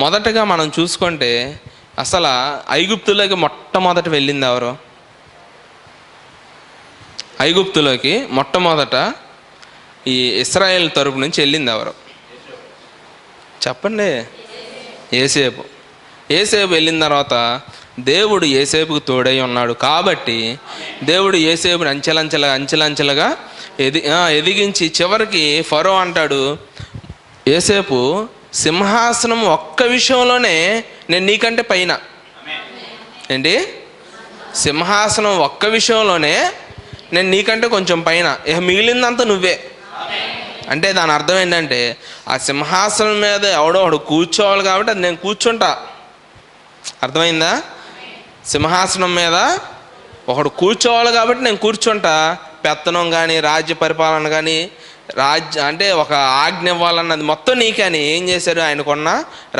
మొదటగా మనం చూసుకుంటే అసలు ఐగుప్తులోకి మొట్టమొదట వెళ్ళింది ఎవరు? ఐగుప్తులోకి మొట్టమొదట ఈ ఇశ్రాయేల్ తరపు నుంచి వెళ్ళింది ఎవరు? చెప్పండి. యోసేపు. యోసేపు వెళ్ళిన తర్వాత దేవుడు యోసేపుకు తోడై ఉన్నాడు కాబట్టి దేవుడు యోసేపుని అంచెలంచెలుగా ఎదిగించి చివరికి ఫరో అంటాడు, యోసేపు సింహాసనం ఒక్క విషయంలోనే నేను నీకంటే పైన. ఏంటి? సింహాసనం ఒక్క విషయంలోనే నేను నీకంటే కొంచెం పైన, ఇక మిగిలిందంతా నువ్వే. అంటే దాని అర్థం ఏంటంటే ఆ సింహాసనం మీద ఎవడో ఒకడు కూర్చోవాలి కాబట్టి అది నేను కూర్చుంటా. అర్థమైందా? సింహాసనం మీద ఒకడు కూర్చోవాలి కాబట్టి నేను కూర్చుంటా. పెత్తనం కానీ రాజ్య పరిపాలన కానీ అంటే ఒక ఆజ్ఞ ఇవ్వాలన్నది మొత్తం నీకని ఏం చేశాడు, ఆయనకున్న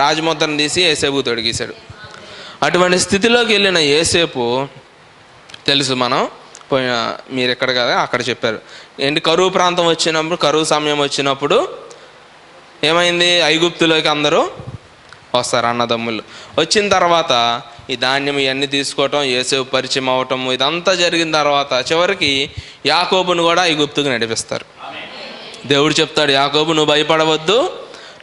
రాజముద్రను తీసి యోసేపుకు తొడిగేశాడు. అటువంటి స్థితిలోకి వెళ్ళిన యోసేపు తెలుసు, మనం మీరు ఎక్కడ కదా అక్కడ చెప్పారు ఏంటి, కరువు ప్రాంతం వచ్చినప్పుడు, కరువు సమయం వచ్చినప్పుడు ఏమైంది, ఐగుప్తులోకి అందరూ వస్తారు అన్నదమ్ములు. వచ్చిన తర్వాత ఈ ధాన్యం ఇవన్నీ తీసుకోవటం, యోసేపు పరిచయం అవటం, ఇదంతా జరిగిన తర్వాత చివరికి యాకోబును కూడా ఐగుప్తుకు నడిపిస్తారు. దేవుడు చెప్తాడు, యాకోబు నువ్వు భయపడవద్దు,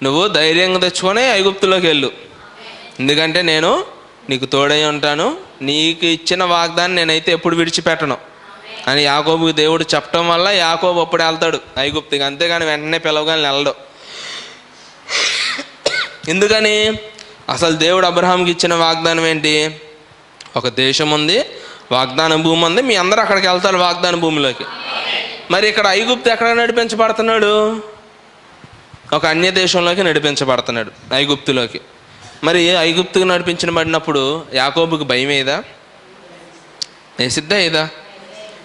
నువ్వు ధైర్యంగా తెచ్చుకొని ఐగుప్తులోకి వెళ్ళు, ఎందుకంటే నేను నీకు తోడై ఉంటాను, నీకు ఇచ్చిన వాగ్దాన్ని నేనైతే ఎప్పుడు విడిచిపెట్టను అని యాకోబుకి దేవుడు చెప్పడం వల్ల యాకోబు అప్పుడు వెళ్తాడు ఐగుప్తుకి. అంతేగాని వెంటనే పిలవగానే వెళ్ళడు. ఎందుకని? అసలు దేవుడు అబ్రహాంకి ఇచ్చిన వాగ్దానం ఏంటి? ఒక దేశం ఉంది, వాగ్దాన భూమి ఉంది, మీ అందరూ అక్కడికి వెళ్తారు వాగ్దాన భూమిలోకి. మరి ఇక్కడ ఐగుప్తు ఎక్కడ నడిపించబడుతున్నాడు? ఒక అన్య దేశంలోకి నడిపించబడుతున్నాడు, ఐగుప్తులోకి. మరి ఐగుప్తుకు నడిపించబడినప్పుడు యాకోబుకి భయం ఏదా?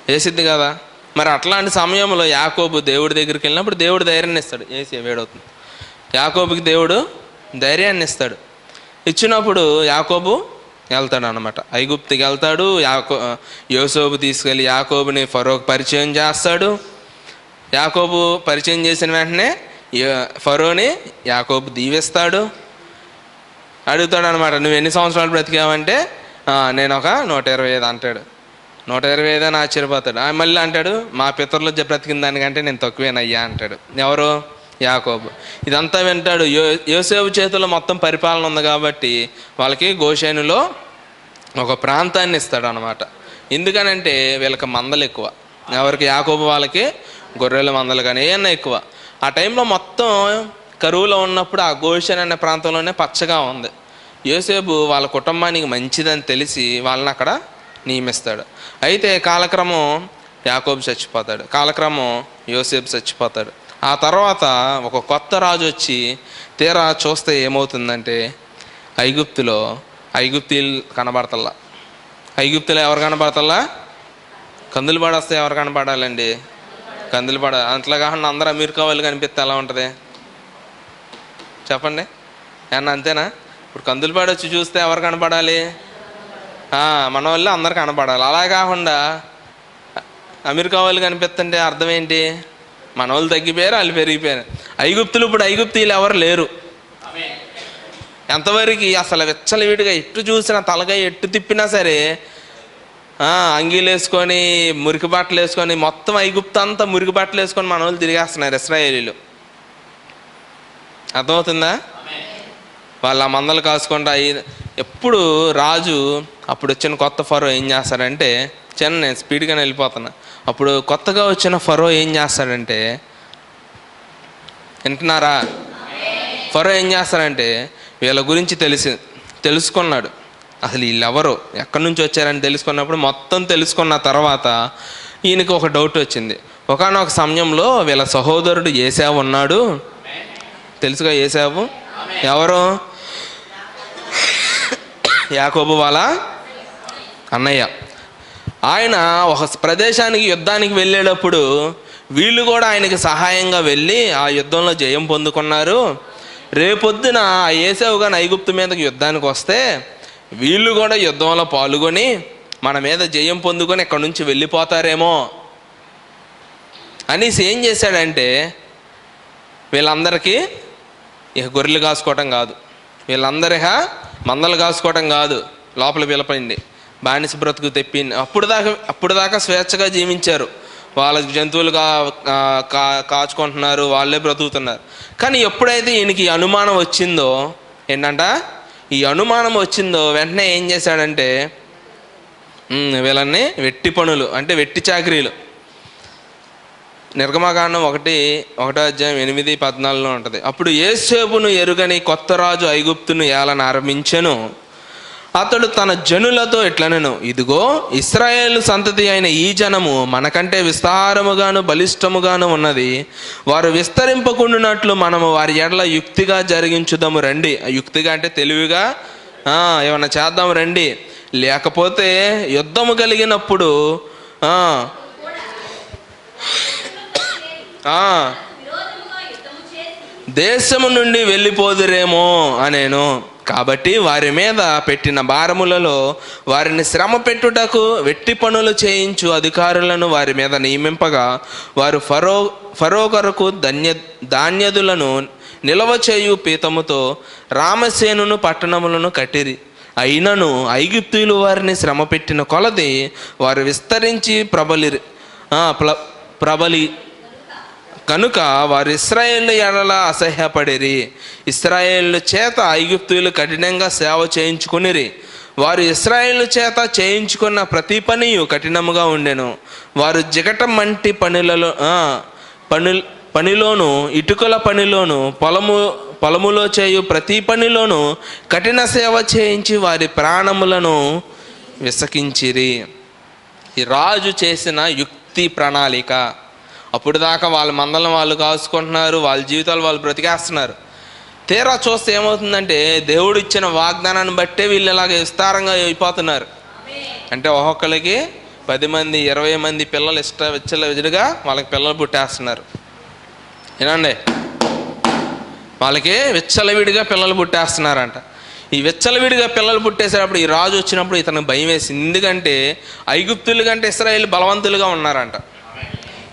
వేసిద్దా కదా. మరి అట్లాంటి సమయంలో యాకోబు దేవుడి దగ్గరికి వెళ్ళినప్పుడు దేవుడు ధైర్యాన్ని ఇస్తాడు. వేడవుతుంది. యాకోబుకి దేవుడు ధైర్యాన్ని ఇస్తాడు. ఇచ్చినప్పుడు యాకోబు వెళ్తాడు అన్నమాట, ఐగుప్తుకి వెళ్తాడు. యోసేపు తీసుకెళ్ళి యాకోబుని ఫరోకి పరిచయం చేస్తాడు. యాకోబు పరిచయం చేసిన వెంటనే ఫరోని యాకోబు దీవిస్తాడు. అడుగుతాడు అనమాట, నువ్వు ఎన్ని సంవత్సరాలు బ్రతికావంటే నేను ఒక 125 అంటాడు. 125 ఆశ్చర్యపోతాడు. మళ్ళీ అంటాడు, మా పితరులు బ్రతికిన దానికంటే నేను తక్కువేనయ్యా అంటాడు. ఎవరు? యాకోబు. ఇదంతా వింటాడు. యోసేపు చేతిలో మొత్తం పరిపాలన ఉంది కాబట్టి వాళ్ళకి గోషేనులో ఒక ప్రాంతాన్ని ఇస్తాడు అనమాట. ఎందుకనంటే వీళ్ళకి మందలు ఎక్కువ. ఎవరికి? యాకోబు వాళ్ళకి గొర్రెల మందలు కానీ ఏమన్నా ఎక్కువ. ఆ టైంలో మొత్తం కరువులో ఉన్నప్పుడు ఆ గోషేన్ అనే ప్రాంతంలోనే పచ్చగా ఉంది. యోసేపు వాళ్ళ కుటుంబానికి మంచిదని తెలిసి వాళ్ళని అక్కడ నియమిస్తాడు. అయితే కాలక్రమం యాకోబు చచ్చిపోతాడు, కాలక్రమం యోసేపు చచ్చిపోతాడు. ఆ తర్వాత ఒక కొత్త రాజు వచ్చి తీరా చూస్తే ఏమవుతుందంటే ఐగుప్తీలు కనబడతల్లా. ఐగుప్తులో ఎవరు కనబడతల్లా? కందులు పడేస్తే ఎవరు కనపడాలండి? కందులు పడ. అంతలా కాకుండా అందరూ అమెరికా వాళ్ళు కనిపిస్తే ఎలా ఉంటుంది చెప్పండి? ఏమన్నా అంతేనా? ఇప్పుడు కందులు పడొచ్చి చూస్తే ఎవరు కనపడాలి? మన వాళ్ళు అందరు కనపడాలి. అలా కాకుండా అమెరికా వాళ్ళు కనిపిస్తుంటే అర్థం ఏంటి? మన వాళ్ళు తగ్గిపోయారు, వాళ్ళు పెరిగిపోయారు. ఇప్పుడు ఐగుప్తీలు ఎవరు లేరు. ఎంతవరకు అసలు విచ్చలవిడిగా ఎట్టు చూసినా తలగా ఎట్టు తిప్పినా సరే అంగీలు వేసుకొని మురికి బట్టలు వేసుకొని మొత్తం ఐగుప్తు అంతా మురికి బట్టలు వేసుకొని మన వాళ్ళు తిరిగేస్తున్నారు ఇశ్రాయేలీలు. అర్థమవుతుందా? వాళ్ళు ఆ మందలు కాసుకుంటా. ఎప్పుడు రాజు అప్పుడు వచ్చిన కొత్త ఫరో ఏం చేస్తాడంటే, నేను స్పీడ్గానే వెళ్ళిపోతున్నా. అప్పుడు కొత్తగా వచ్చిన ఫరో ఏం చేస్తాడంటే, వింటున్నారా? ఫరో ఏం చేస్తాడంటే వీళ్ళ గురించి తెలుసుకున్నాడు. అసలు వీళ్ళెవరు, ఎక్కడి నుంచి వచ్చారని తెలుసుకున్నప్పుడు మొత్తం తెలుసుకున్న తర్వాత ఈయనకి ఒక డౌట్ వచ్చింది. ఒకానొక సమయంలో వీళ్ళ సహోదరుడు ఏశావు ఉన్నాడు. తెలుసుగా ఏశావు ఎవరు? యాకోబు వాళ్ళ అన్నయ్య. ఆయన ఒక ప్రదేశానికి యుద్ధానికి వెళ్ళేటప్పుడు వీళ్ళు కూడా ఆయనకి సహాయంగా వెళ్ళి ఆ యుద్ధంలో జయం పొందుకున్నారు. రేపొద్దున ఆ ఏశావు గాని ఐగుప్తు మీదకి యుద్ధానికి వస్తే వీళ్ళు కూడా యుద్ధంలో పాల్గొని మన మీద జయం పొందుకొని ఇక్కడి నుంచి వెళ్ళిపోతారేమో అనేసి ఏం చేశాడంటే, వీళ్ళందరికీ ఇక గొర్రెలు కాసుకోవటం కాదు, వీళ్ళందరి మందలు కాసుకోవటం కాదు, లోపల పిలపండి బానిస బ్రతుకు తెప్పింది. అప్పుడు దాకా స్వేచ్ఛగా జీవించారు. వాళ్ళ జంతువులు కాచుకుంటున్నారు, వాళ్ళే బ్రతుకుతున్నారు. కానీ ఎప్పుడైతే ఈయనకి అనుమానం వచ్చిందో ఏంటంట, ఈ అనుమానం వచ్చిందో వెంటనే ఏం చేశాడంటే వీళ్ళని వెట్టి పనులు అంటే వెట్టి చాకరీలు. నిర్గమకాండం 1:8-14 ఉంటుంది. అప్పుడు యోసేపును ఎరుగని కొత్త రాజు ఐగుప్తును ఏలన ఆరంభించెను. అతడు తన జనులతో ఇట్లనెను, ఇదిగో ఇశ్రాయేలు సంతతి అయిన ఈ జనము మనకంటే విస్తారముగాను బలిష్టముగాను ఉన్నది. వారు విస్తరింపకుండానట్లు మనము వారి ఎడల యుక్తిగా జరిగించుదాము రండి. యుక్తిగా అంటే తెలివిగా ఏమన్నా చేద్దాము రండి. లేకపోతే యుద్ధము కలిగినప్పుడు దేశము నుండి వెళ్ళిపోదురేమో అనేను. కాబట్టి వారి మీద పెట్టిన భారములలో వారిని శ్రమ పెట్టుటకు వెట్టి పనులు చేయించు అధికారులను వారి మీద నియమింపగా వారు ఫరో కొరకు ధాన్యదులను నిల్వ చేయు పీతముతో రామసేనును పట్టణములను కట్టిరి. అయినను ఐగుప్తీయులు వారిని శ్రమ పెట్టిన కొలది వారు విస్తరించి ప్రబలి కనుక వారు ఇశ్రాయేలు ఎడల అసహ్యపడిరి. ఇశ్రాయేలు చేత ఐగుప్తీయులు కఠినంగా సేవ చేయించుకునిరి. వారు ఇశ్రాయేలు చేత చేయించుకున్న ప్రతి పనియు కఠినముగా ఉండెను. వారు జిగట మంటి పనిలోను ఇటుకల పనిలోను పొలములో చేయు ప్రతి పనిలోను కఠిన సేవ చేయించి వారి ప్రాణములను విసకించిరి. ఈ రాజు చేసిన యుక్తి ప్రణాళిక. అప్పుడు దాకా వాళ్ళ మందలను వాళ్ళు కాసుకుంటున్నారు, వాళ్ళ జీవితాలు వాళ్ళు బ్రతికేస్తున్నారు. తీరా చూస్తే ఏమవుతుందంటే దేవుడు ఇచ్చిన వాగ్దానాన్ని బట్టే వీళ్ళు ఇలాగ విస్తారంగా అయిపోతున్నారు. అంటే ఒక్కొక్కరికి 10 మంది 20 మంది పిల్లలు విచ్చలవిడిగా వాళ్ళకి పిల్లలు పుట్టేస్తున్నారు. ఏనండి, వాళ్ళకి విచ్చలవిడిగా పిల్లలు పుట్టేస్తున్నారంట. ఈ విచ్చలవిడిగా పిల్లలు పుట్టేసేటప్పుడు ఈ రాజు వచ్చినప్పుడు ఇతనికి భయం వేసింది. ఎందుకంటే ఐగుప్తుల కంటే ఇశ్రాయేలు బలవంతులుగా ఉన్నారంట.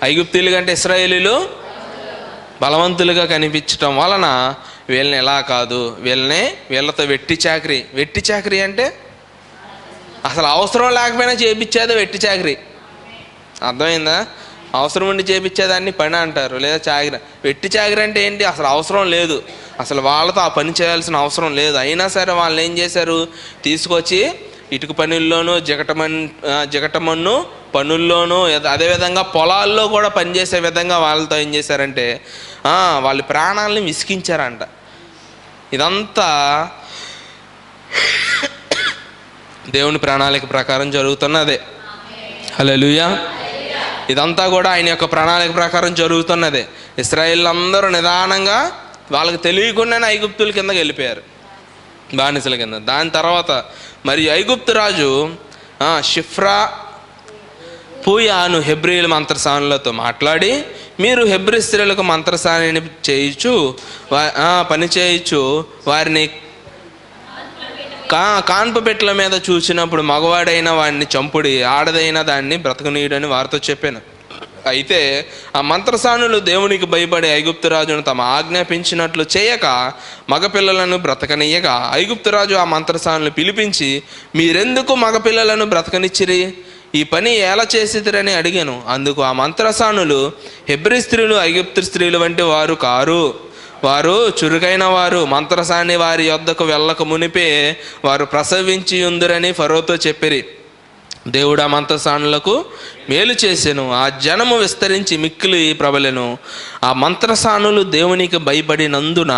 ఐగుప్తీయుల కంటే ఇశ్రాయేలీలు బలవంతులుగా కనిపించటం వలన వీళ్ళని ఎలా కాదు, వీళ్ళతో వెట్టి చాకరీ అంటే అసలు అవసరం లేకపోయినా చేపించేది వెట్టి చాకరీ. అర్థమైందా? అవసరం ఉండి చేపించేదాన్ని పని అంటారు, లేదా చాకరీ. వెట్టి చాకరీ అంటే ఏంటి? అసలు అవసరం లేదు, అసలు వాళ్ళతో ఆ పని చేయాల్సిన అవసరం లేదు. అయినా సరే వాళ్ళు ఏం చేశారు, తీసుకొచ్చి ఇటుక పనుల్లోనూ జిగటమన్ను పనుల్లోనూ, అదేవిధంగా పొలాల్లో కూడా పనిచేసే విధంగా వాళ్ళతో ఏం చేశారంటే వాళ్ళ ప్రాణాలని విసిగించారంట. ఇదంతా దేవుని ప్రణాళిక ప్రకారం జరుగుతున్నదే. హల్లెలూయా. ఇదంతా కూడా ఆయన యొక్క ప్రణాళిక ప్రకారం జరుగుతున్నదే. ఇశ్రాయేలు అందరూ నిదానంగా వాళ్ళకి తెలియకుండానే ఐగుప్తుల కిందకి వెళ్ళిపోయారు, బానిసల కింద. దాని తర్వాత మరి ఐగుప్తు రాజు షిఫ్రా పూయాను హెబ్రీల మంత్రసానులతో మాట్లాడి, మీరు హెబ్రీ స్త్రీలకు మంత్రసానిని చేయించు పని చేయించు వారిని కాన్పు పెట్టెల మీద చూసినప్పుడు మగవాడైన వాడిని చంపుడి, ఆడదైన దాన్ని బ్రతకనీయుడని వారితో చెప్పాను. అయితే ఆ మంత్రసానులు దేవునికి భయపడి ఐగుప్తు రాజును తమ ఆజ్ఞాపించినట్లు చేయక మగపిల్లలను బ్రతకనియ్యగా, ఐగుప్తు రాజు ఆ మంత్రసానులు పిలిపించి, మీరెందుకు మగపిల్లలను బ్రతకనిచ్చిరి? ఈ పని ఎలా చేసిరని అడిగాను. అందుకు ఆ మంత్రసానులు, హెబ్రీ స్త్రీలు ఐగుప్తు స్త్రీలు వంటి వారు కారు, వారు చురుకైన వారు. మంత్రసాని వారి యొద్దకు వెళ్ళక మునిపే వారు ప్రసవించి ఉందిరని ఫరోతో చెప్పిరి. దేవుడు ఆ మంత్రసానులకు మేలు చేసెను, ఆ జనము విస్తరించి మిక్కిలి ప్రబలెను. ఆ మంత్రసానులు దేవునికి భయపడినందున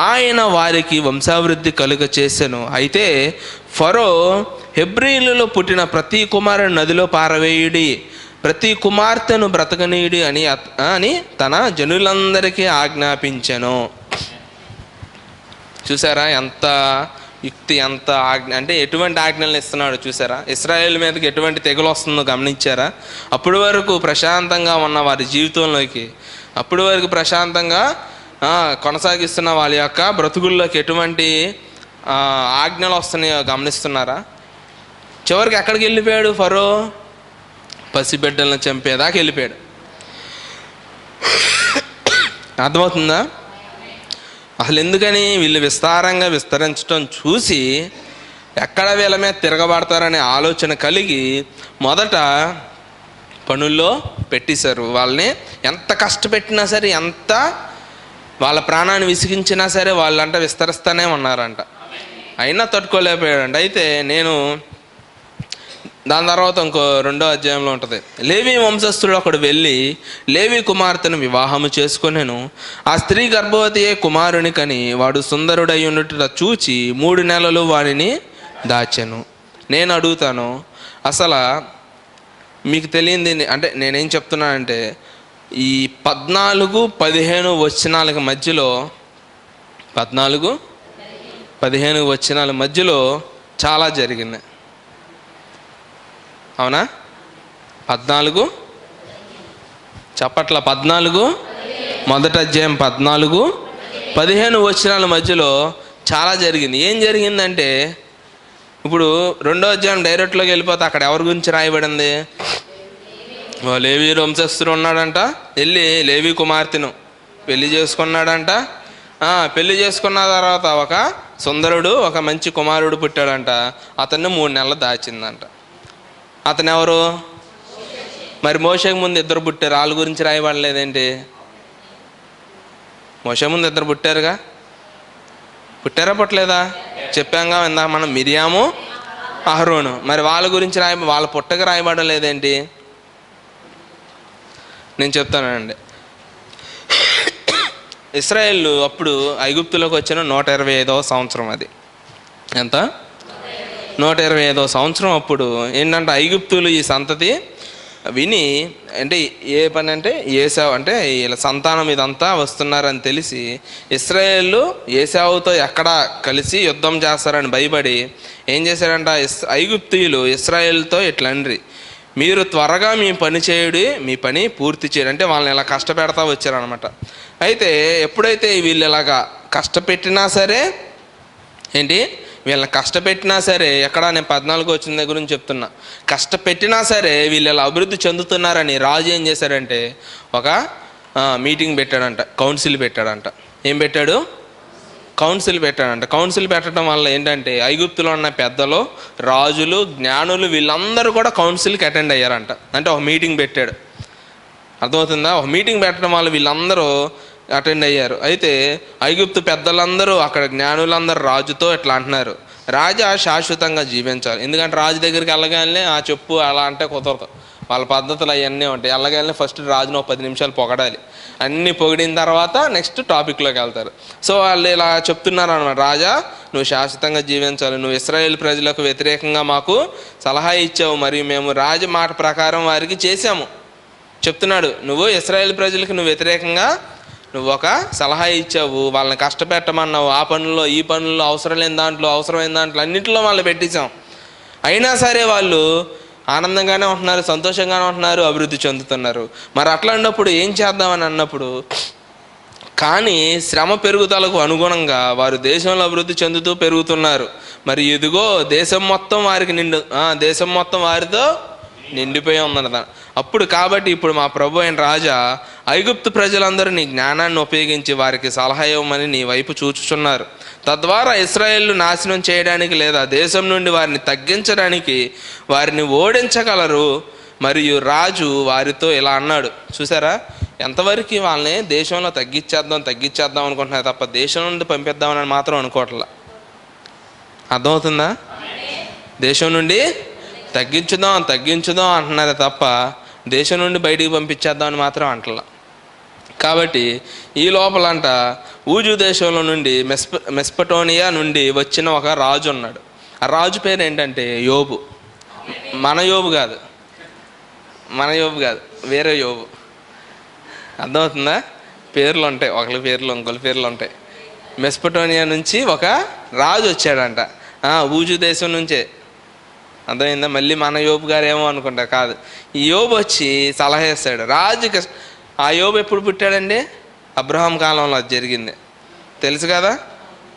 ఆయన వారికి వంశాభివృద్ధి కలుగ చేసెను. అయితే ఫరో, హెబ్రీలలో పుట్టిన ప్రతి కుమారుని నదిలో పారవేయుడి, ప్రతి కుమార్తెను బ్రతకనీయుడి అని తన జనులందరికీ ఆజ్ఞాపించెను. చూసారా ఎంత యుక్తి, ఎంత ఆజ్ఞ అంటే ఎటువంటి ఆజ్ఞలను ఇస్తున్నాడు చూసారా? ఇశ్రాయేల్ మీదకి ఎటువంటి తెగులు వస్తుందో గమనించారా? అప్పటి వరకు ప్రశాంతంగా ఉన్న వారి జీవితంలోకి, అప్పటి వరకు ప్రశాంతంగా కొనసాగిస్తున్న వాళ్ళ యొక్క బ్రతుకుల్లోకి ఎటువంటి ఆజ్ఞలు వస్తున్నాయో గమనిస్తున్నారా? చివరికి ఎక్కడికి వెళ్ళిపోయాడు ఫరో? పసిబిడ్డలను చంపేదాకా వెళ్ళిపోయాడు. అర్థమవుతుందా? అసలు ఎందుకని? వీళ్ళు విస్తారంగా విస్తరించడం చూసి ఎక్కడ వీళ్ళ మీద తిరగబడతారనే ఆలోచన కలిగి మొదట పనుల్లో పెట్టేశారు. వాళ్ళని ఎంత కష్టపెట్టినా సరే, ఎంత వాళ్ళ ప్రాణాన్ని విసిగించినా సరే వాళ్ళంట విస్తరిస్తూనే ఉన్నారంట. అయినా తట్టుకోలేకపోయాడంట. అయితే నేను దాని తర్వాత ఇంకో 2వ అధ్యాయంలో ఉంటుంది, లేవి వంశస్థుడు ఒకడు వెళ్ళి లేవి కుమార్తెను వివాహము చేసుకొనెను. ఆ స్త్రీ గర్భవతియే కుమారుని కని వాడు సుందరుడై ఉన్నట్టు చూచి 3 నెలలు వాడిని దాచెను. నేను అడుగుతాను, అసలు మీకు తెలియంది అంటే నేనేం చెప్తున్నానంటే, ఈ 14-15 వచనాలకు మధ్యలో 14-15 వచనాల మధ్యలో చాలా జరిగింది. అవునా? 14 చప్పట్ల 14 మొదటి అధ్యాయం 14-15 వచనాల మధ్యలో చాలా జరిగింది. ఏం జరిగిందంటే, ఇప్పుడు 2వ అధ్యాయం డైరెక్ట్లోకి వెళ్ళిపోతే అక్కడ ఎవరి గురించి రాయబడింది? లేవి వంశస్థుడు ఉన్నాడంట, వెళ్ళి లేవి కుమార్తెను పెళ్లి చేసుకున్నాడంట. పెళ్లి చేసుకున్న తర్వాత ఒక సుందరుడు, ఒక మంచి కుమారుడు పుట్టాడంట. అతన్ని 3 నెలలు దాచిందంట. అతను ఎవరు? మరి మోషేకి ముందు 2 పుట్టారు, వాళ్ళ గురించి రాయబడలేదేంటి? మోషే ముందు 2 పుట్టారుగా, పుట్టారా పుట్టలేదా? చెప్పాంగా ఇందాక మనం, మిరియాము అహరోను. మరి వాళ్ళ గురించి వాళ్ళ పుట్టక రాయబడలేదేంటి? నేను చెప్తానండి. ఇశ్రాయేలు అప్పుడు ఐగుప్తులోకి వచ్చిన 125వ సంవత్సరం. అది ఎంత? 125వ సంవత్సరం. అప్పుడు ఏంటంటే ఐగుప్తులు ఈ సంతతి విని, అంటే ఏ పని అంటే ఏసావు అంటే వీళ్ళ సంతానం ఇదంతా వస్తున్నారని తెలిసి ఇశ్రాయేలు ఏసావుతో ఎక్కడ కలిసి యుద్ధం చేస్తారని భయపడి ఏం చేశారంట, ఐగుప్తీయులు ఇశ్రాయేలుతో ఇట్లండ్రి, మీరు త్వరగా మీ పని చేయుడి, మీ పని పూర్తి చేయండి అంటే వాళ్ళని ఇలా కష్టపెడతా వచ్చారనమాట. అయితే ఎప్పుడైతే వీళ్ళు ఇలాగా కష్టపెట్టినా సరే, ఏంటి వీళ్ళని కష్టపెట్టినా సరే, ఎక్కడ నేను 14 వచ్చిన దగ్గర గురించి చెప్తున్నా, కష్టపెట్టినా సరే వీళ్ళు ఇలా అభివృద్ధి చెందుతున్నారని రాజు ఏం చేశాడంటే ఒక మీటింగ్ పెట్టాడంట, కౌన్సిల్ పెట్టాడంట. ఏం పెట్టాడు? కౌన్సిల్ పెట్టాడంట. కౌన్సిల్ పెట్టడం వల్ల ఏంటంటే ఐగుప్తులో ఉన్న పెద్దలు, రాజులు, జ్ఞానులు వీళ్ళందరూ కూడా కౌన్సిల్కి అటెండ్ అయ్యారంట. అంటే ఒక మీటింగ్ పెట్టాడు, అర్థమవుతుందా? ఒక మీటింగ్ పెట్టడం వల్ల వీళ్ళందరూ అటెండ్ అయ్యారు. అయితే ఐగుప్తు పెద్దలందరూ, అక్కడ జ్ఞానులందరూ రాజుతో ఇట్లా అంటున్నారు, రాజా శాశ్వతంగా జీవించాలి. ఎందుకంటే రాజు దగ్గరికి వెళ్ళగానే ఆ చెప్పు అలా అంటే కుదరదు, వాళ్ళ పద్ధతులు అవన్నీ ఉంటాయి. వెళ్ళగానే ఫస్ట్ రాజును 10 నిమిషాలు పొగడాలి, అన్నీ పొగిడిన తర్వాత నెక్స్ట్ టాపిక్లోకి వెళ్తారు. సో వాళ్ళు ఇలా చెప్తున్నారు అనమాట, రాజా నువ్వు శాశ్వతంగా జీవించాలి, నువ్వు ఇశ్రాయేల్ ప్రజలకు వ్యతిరేకంగా మాకు సలహా ఇచ్చావు, మరియు మేము రాజు మాట ప్రకారం వారికి చేశాము. చెప్తున్నాడు, నువ్వు ఇశ్రాయేల్ ప్రజలకు నువ్వు వ్యతిరేకంగా నువ్వు ఒక సలహా ఇచ్చావు, వాళ్ళని కష్టపెట్టమన్నావు, ఆ పనుల్లో ఈ పనుల్లో అవసరమైన దాంట్లో అన్నింటిలో వాళ్ళు పెట్టించాం. అయినా సరే వాళ్ళు ఆనందంగానే ఉంటున్నారు, సంతోషంగానే ఉంటున్నారు, అభివృద్ధి చెందుతున్నారు. మరి అట్లాంటప్పుడు ఏం చేద్దామని అన్నప్పుడు, కానీ శ్రమ పెరుగుదలకు అనుగుణంగా వారు దేశంలో అభివృద్ధి చెందుతూ పెరుగుతున్నారు. మరి ఇదిగో దేశం మొత్తం వారితో నిండిపోయి ఉందన్నదా. అప్పుడు కాబట్టి ఇప్పుడు మా ప్రభు అయిన రాజా, ఐగుప్తు ప్రజలందరూ నీ జ్ఞానాన్ని ఉపయోగించి వారికి సలహా ఇవ్వమని నీ వైపు చూచుచున్నారు. తద్వారా ఇశ్రాయేలు నాశనం చేయడానికి లేదా దేశం నుండి వారిని తగ్గించడానికి వారిని ఓడించగలరు. మరియు రాజు వారితో ఇలా అన్నాడు. చూసారా, ఎంతవరకు వాళ్ళని దేశంలో తగ్గించేద్దాం అనుకుంటున్నారు తప్ప దేశం నుండి పంపిద్దామని మాత్రం అనుకోవట్లా. అర్థమవుతుందా? దేశం నుండి తగ్గించుదాం అంటున్నారే తప్ప దేశం నుండి బయటికి పంపించేద్దామని మాత్రం అంటలా. కాబట్టి ఈ లోపలంట ఊజు దేశంలో నుండి మెస్పటోనియా నుండి వచ్చిన ఒక రాజు ఉన్నాడు. ఆ రాజు పేరు ఏంటంటే యోబు. మన యోబు కాదు, వేరే యోబు. అర్థమవుతుందా? పేర్లు ఉంటాయి, ఒకరి పేర్లు ఇంకొకరి పేర్లు ఉంటాయి. మెస్పటోనియా నుంచి ఒక రాజు వచ్చాడంట, ఊజు దేశం నుంచే. అర్థమైందా? మళ్ళీ మన యోబు గారు ఏమో అనుకుంటా, కాదు. ఈ యోబు వచ్చి సలహా ఇస్తాడు రాజుకి. ఆ యోబు ఎప్పుడు పుట్టాడండి? అబ్రహాం కాలంలో అది జరిగింది, తెలుసు కదా.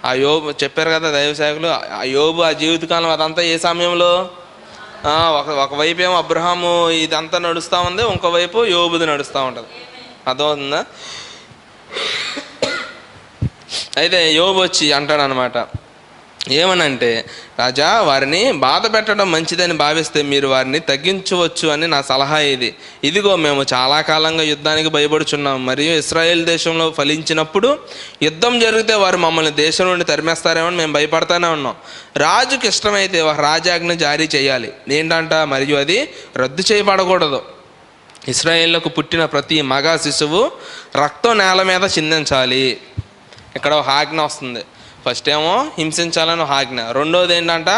ఆ యోబు చెప్పారు కదా దైవ సేవకులు, ఆ యోబు ఆ జీవితకాలం అదంతా ఏ సమయంలో? ఒకవైపు ఏమో అబ్రహాము ఇదంతా నడుస్తూ ఉంది, ఇంకోవైపు యోబుది నడుస్తూ ఉంటుంది. అర్థమవుతుందా? అయితే యోబు వచ్చి అంటాడు అనమాట, ఏమనంటే, రాజా వారిని బాధ పెట్టడం మంచిదని భావిస్తే మీరు వారిని తగ్గించవచ్చు అని నా సలహా ఇది. ఇదిగో మేము చాలా కాలంగా యుద్ధానికి భయపడుచున్నాం, మరియు ఇశ్రాయేల్ దేశంలో ఫలించినప్పుడు యుద్ధం జరిగితే వారు మమ్మల్ని దేశం నుండి తరిమేస్తారేమో మేము భయపడతానే ఉన్నాం. రాజుకి ఇష్టమైతే ఒక రాజాజ్ఞ జారీ చేయాలి ఏంటంట, మరియు అది రద్దు చేయబడకూడదు. ఇశ్రాయేళ్లకు పుట్టిన ప్రతి మగ శిశువు రక్తం నేల మీద చిందించాలి. ఇక్కడ ఒక ఆజ్ఞ వస్తుంది. ఫస్ట్ ఏమో హింసించాలని ఒక ఆజ్ఞ, రెండోది ఏంటంట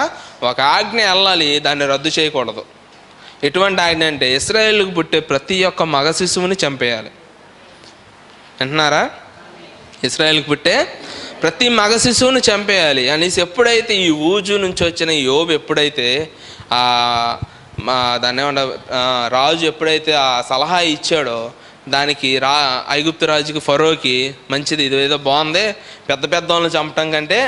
ఒక ఆజ్ఞ వెళ్ళాలి, దాన్ని రద్దు చేయకూడదు. ఎటువంటి ఆజ్ఞ అంటే ఇశ్రాయేలుకు పుట్టే ప్రతి ఒక్క మగ శిశువుని చంపేయాలి. అంటున్నారా? ఇశ్రాయేలుకు పుట్టే ప్రతి మగ శిశువుని చంపేయాలి అనేసి ఎప్పుడైతే ఈ ఊజు నుంచి వచ్చిన యోబు ఎప్పుడైతే దాన్ని ఏమంటారు రాజు ఎప్పుడైతే ఆ సలహా ఇచ్చాడో, దానికి ఐగుప్తు రాజుకి ఫరోకి మంచిది, ఇది ఏదో బాగుంది, పెద్ద వాళ్ళని చంపటం కంటే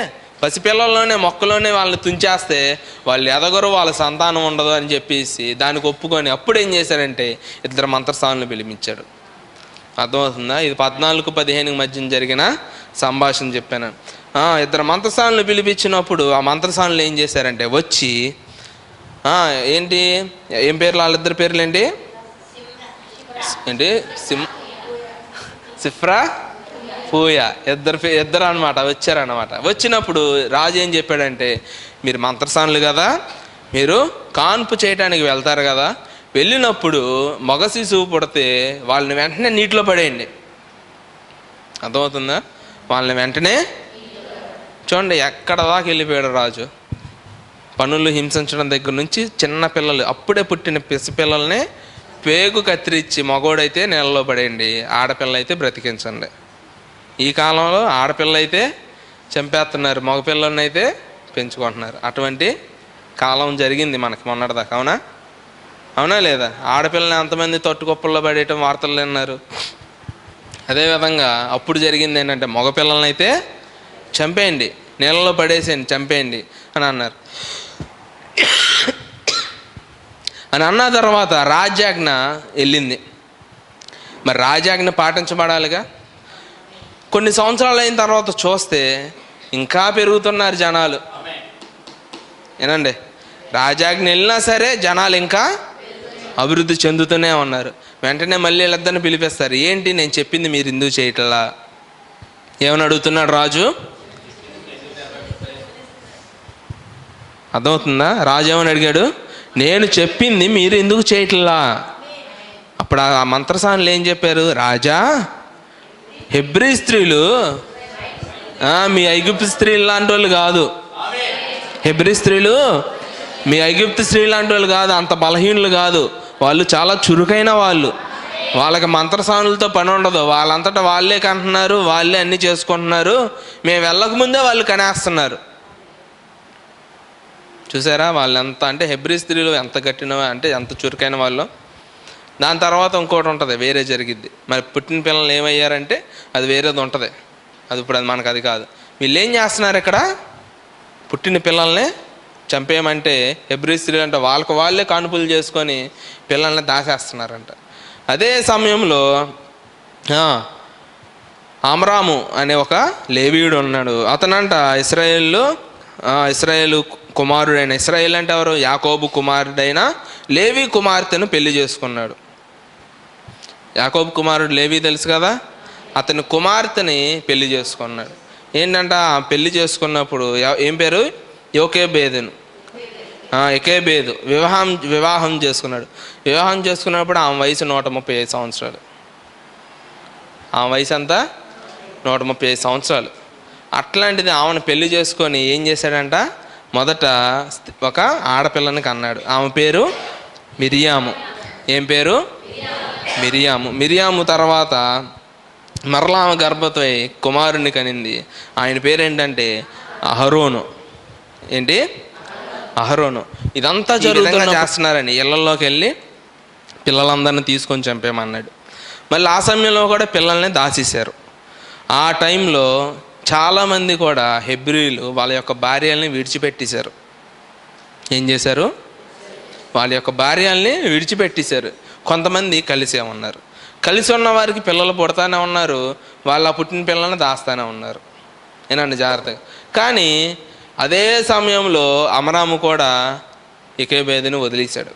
పసిపిల్లల్లోనే మొక్కలోనే వాళ్ళని తుంచేస్తే వాళ్ళు ఎదగరు, వాళ్ళ సంతానం ఉండదు అని చెప్పేసి దానికి ఒప్పుకొని అప్పుడు ఏం చేశారంటే 2 మంత్రస్థానులు పిలిపించాడు. అర్థమవుతుందా? ఇది 14-15 మధ్య జరిగిన సంభాషణ చెప్పాను. 2 మంత్రస్థానులు పిలిపించినప్పుడు ఆ మంత్రస్థానులు ఏం చేశారంటే వచ్చి ఏం పేర్లు, వాళ్ళిద్దరి పేర్లు ఏంటి సిఫ్రా పూయా, ఇద్దరు అనమాట వచ్చారనమాట. వచ్చినప్పుడు రాజు ఏం చెప్పాడంటే, మీరు మంత్రసానులు కదా, మీరు కాన్పు చేయడానికి వెళ్తారు కదా, వెళ్ళినప్పుడు మగ శిశువు పుడితే వాళ్ళని వెంటనే నీటిలో పడేయండి. అర్థమవుతుందా? వాళ్ళని వెంటనే చూడండి ఎక్కడ దాకా వెళ్ళిపోయాడు రాజు. పనులు హింసించడం దగ్గర నుంచి చిన్న పిల్లలు, అప్పుడే పుట్టిన పిల్లల్ని పేగు కత్తిరించి మగోడైతే నీళ్ళలో పడేయండి, ఆడపిల్ల అయితే బ్రతికించండి. ఈ కాలంలో ఆడపిల్ల అయితే చంపేస్తున్నారు, మగపిల్లల్ని అయితే పెంచుకుంటున్నారు. అటువంటి కాలం జరిగింది మనకి మొన్నటిదాకా. అవునా లేదా? ఆడపిల్లని ఎంతమంది తొట్టుకొప్పల్లో పడేయటం వార్తలు విన్నారు. అదేవిధంగా అప్పుడు జరిగింది ఏంటంటే మగపిల్లల్ని అయితే చంపేయండి, నీళ్ళలో పడేసేయండి, చంపేయండి అని అన్నారు. అని అన్న తర్వాత రాజ్యాజ్ఞ వెళ్ళింది. మరి రాజ్యాజ్ఞ పాటించబడాలిగా. కొన్ని సంవత్సరాలు అయిన తర్వాత చూస్తే ఇంకా పెరుగుతున్నారు జనాలు. ఏనండి, రాజాజ్ఞ వెళ్ళినా సరే జనాలు ఇంకా అభివృద్ధి చెందుతూనే ఉన్నారు. వెంటనే మళ్ళీ వీళ్ళిద్దరిని పిలిపిస్తారు. ఏంటి నేను చెప్పింది మీరు ఎందుకు చేయట్లా? ఏమని అడుగుతున్నాడు రాజు? అర్థమవుతుందా? రాజు ఏమని అడిగాడు? నేను చెప్పింది మీరు ఎందుకు చేయట్లా? అప్పుడు ఆ మంత్రసానులు ఏం చెప్పారు? రాజా, హెబ్రీ స్త్రీలు మీ ఐగుప్తు స్త్రీలు లాంటి వాళ్ళు కాదు. హెబ్రీ స్త్రీలు మీ ఐగుప్తు స్త్రీలు లాంటి వాళ్ళు కాదు, అంత బలహీనులు కాదు. వాళ్ళు చాలా చురుకైన వాళ్ళు. వాళ్ళకి మంత్రసానులతో పని ఉండదు. వాళ్ళంతటా వాళ్ళే కంటున్నారు, వాళ్ళే అన్నీ చేసుకుంటున్నారు. మేము వెళ్ళకముందే వాళ్ళు కనేస్తున్నారు. చూసారా వాళ్ళు ఎంత అంటే హెబ్రీ స్త్రీలు ఎంత కట్టిన అంటే ఎంత చురుకైన వాళ్ళు. దాని తర్వాత ఇంకోటి ఉంటుంది, వేరే జరిగిద్ది. మరి పుట్టిన పిల్లలు ఏమయ్యారంటే అది వేరేది ఉంటుంది. అది ఇప్పుడు అది మనకు అది కాదు. వీళ్ళు ఏం చేస్తున్నారు? ఇక్కడ పుట్టిన పిల్లల్ని చంపేయమంటే హెబ్రీ స్త్రీలు అంటే వాళ్ళే కానుపులు చేసుకొని పిల్లల్ని దాచేస్తున్నారంట. అదే సమయంలో అమ్రాము అనే ఒక లేవీయుడు ఉన్నాడు. అతనంట ఇశ్రాయేలు కుమారుడైన, ఇశ్రాయేల్ అంటే ఎవరు? యాకోబు కుమారుడైన లేవి కుమార్తెను పెళ్లి చేసుకున్నాడు. యాకోబు కుమారుడు లేవి తెలుసు కదా, అతని కుమార్తెని పెళ్లి చేసుకున్నాడు. ఏంటంట పెళ్లి చేసుకున్నప్పుడు ఏం పేరు? యోకేబేదును, ఎకేబేదు వివాహం చేసుకున్నాడు. వివాహం చేసుకున్నప్పుడు ఆమె వయసు 135 సంవత్సరాలు. ఆమె వయసు అంతా 135 సంవత్సరాలు. అట్లాంటిది ఆమెను పెళ్లి చేసుకొని ఏం చేశాడంట? మొదట ఒక ఆడపిల్లని కన్నాడు. ఆమె పేరు మిరియాము. ఏం పేరు? మిరియాము తర్వాత మరలా ఆమె గర్భవతి కుమారుణ్ణి కనింది. ఆయన పేరు ఏంటంటే అహరోను. ఏంటి? అహరోను. ఇదంతా జరుగుతున్నా చేస్తున్నారని ఇళ్లలోకి వెళ్ళి పిల్లలందరినీ తీసుకొని చంపేమన్నాడు. మళ్ళీ ఆ సమయంలో కూడా పిల్లల్ని దాచేశారు. ఆ టైంలో చాలామంది కూడా హెబ్రీలు వాళ్ళ యొక్క భార్యల్ని విడిచిపెట్టేశారు. ఏం చేశారు? వాళ్ళ యొక్క భార్యల్ని విడిచిపెట్టేశారు. కొంతమంది కలిసే ఉన్నారు. కలిసి ఉన్న వారికి పిల్లలు పుడతానే ఉన్నారు, వాళ్ళ పుట్టిన పిల్లల్ని దాస్తానే ఉన్నారు. ఏనండి జాగ్రత్తగా. కానీ అదే సమయంలో అమరాము కూడా ఎకేబేదుని వదిలేశాడు.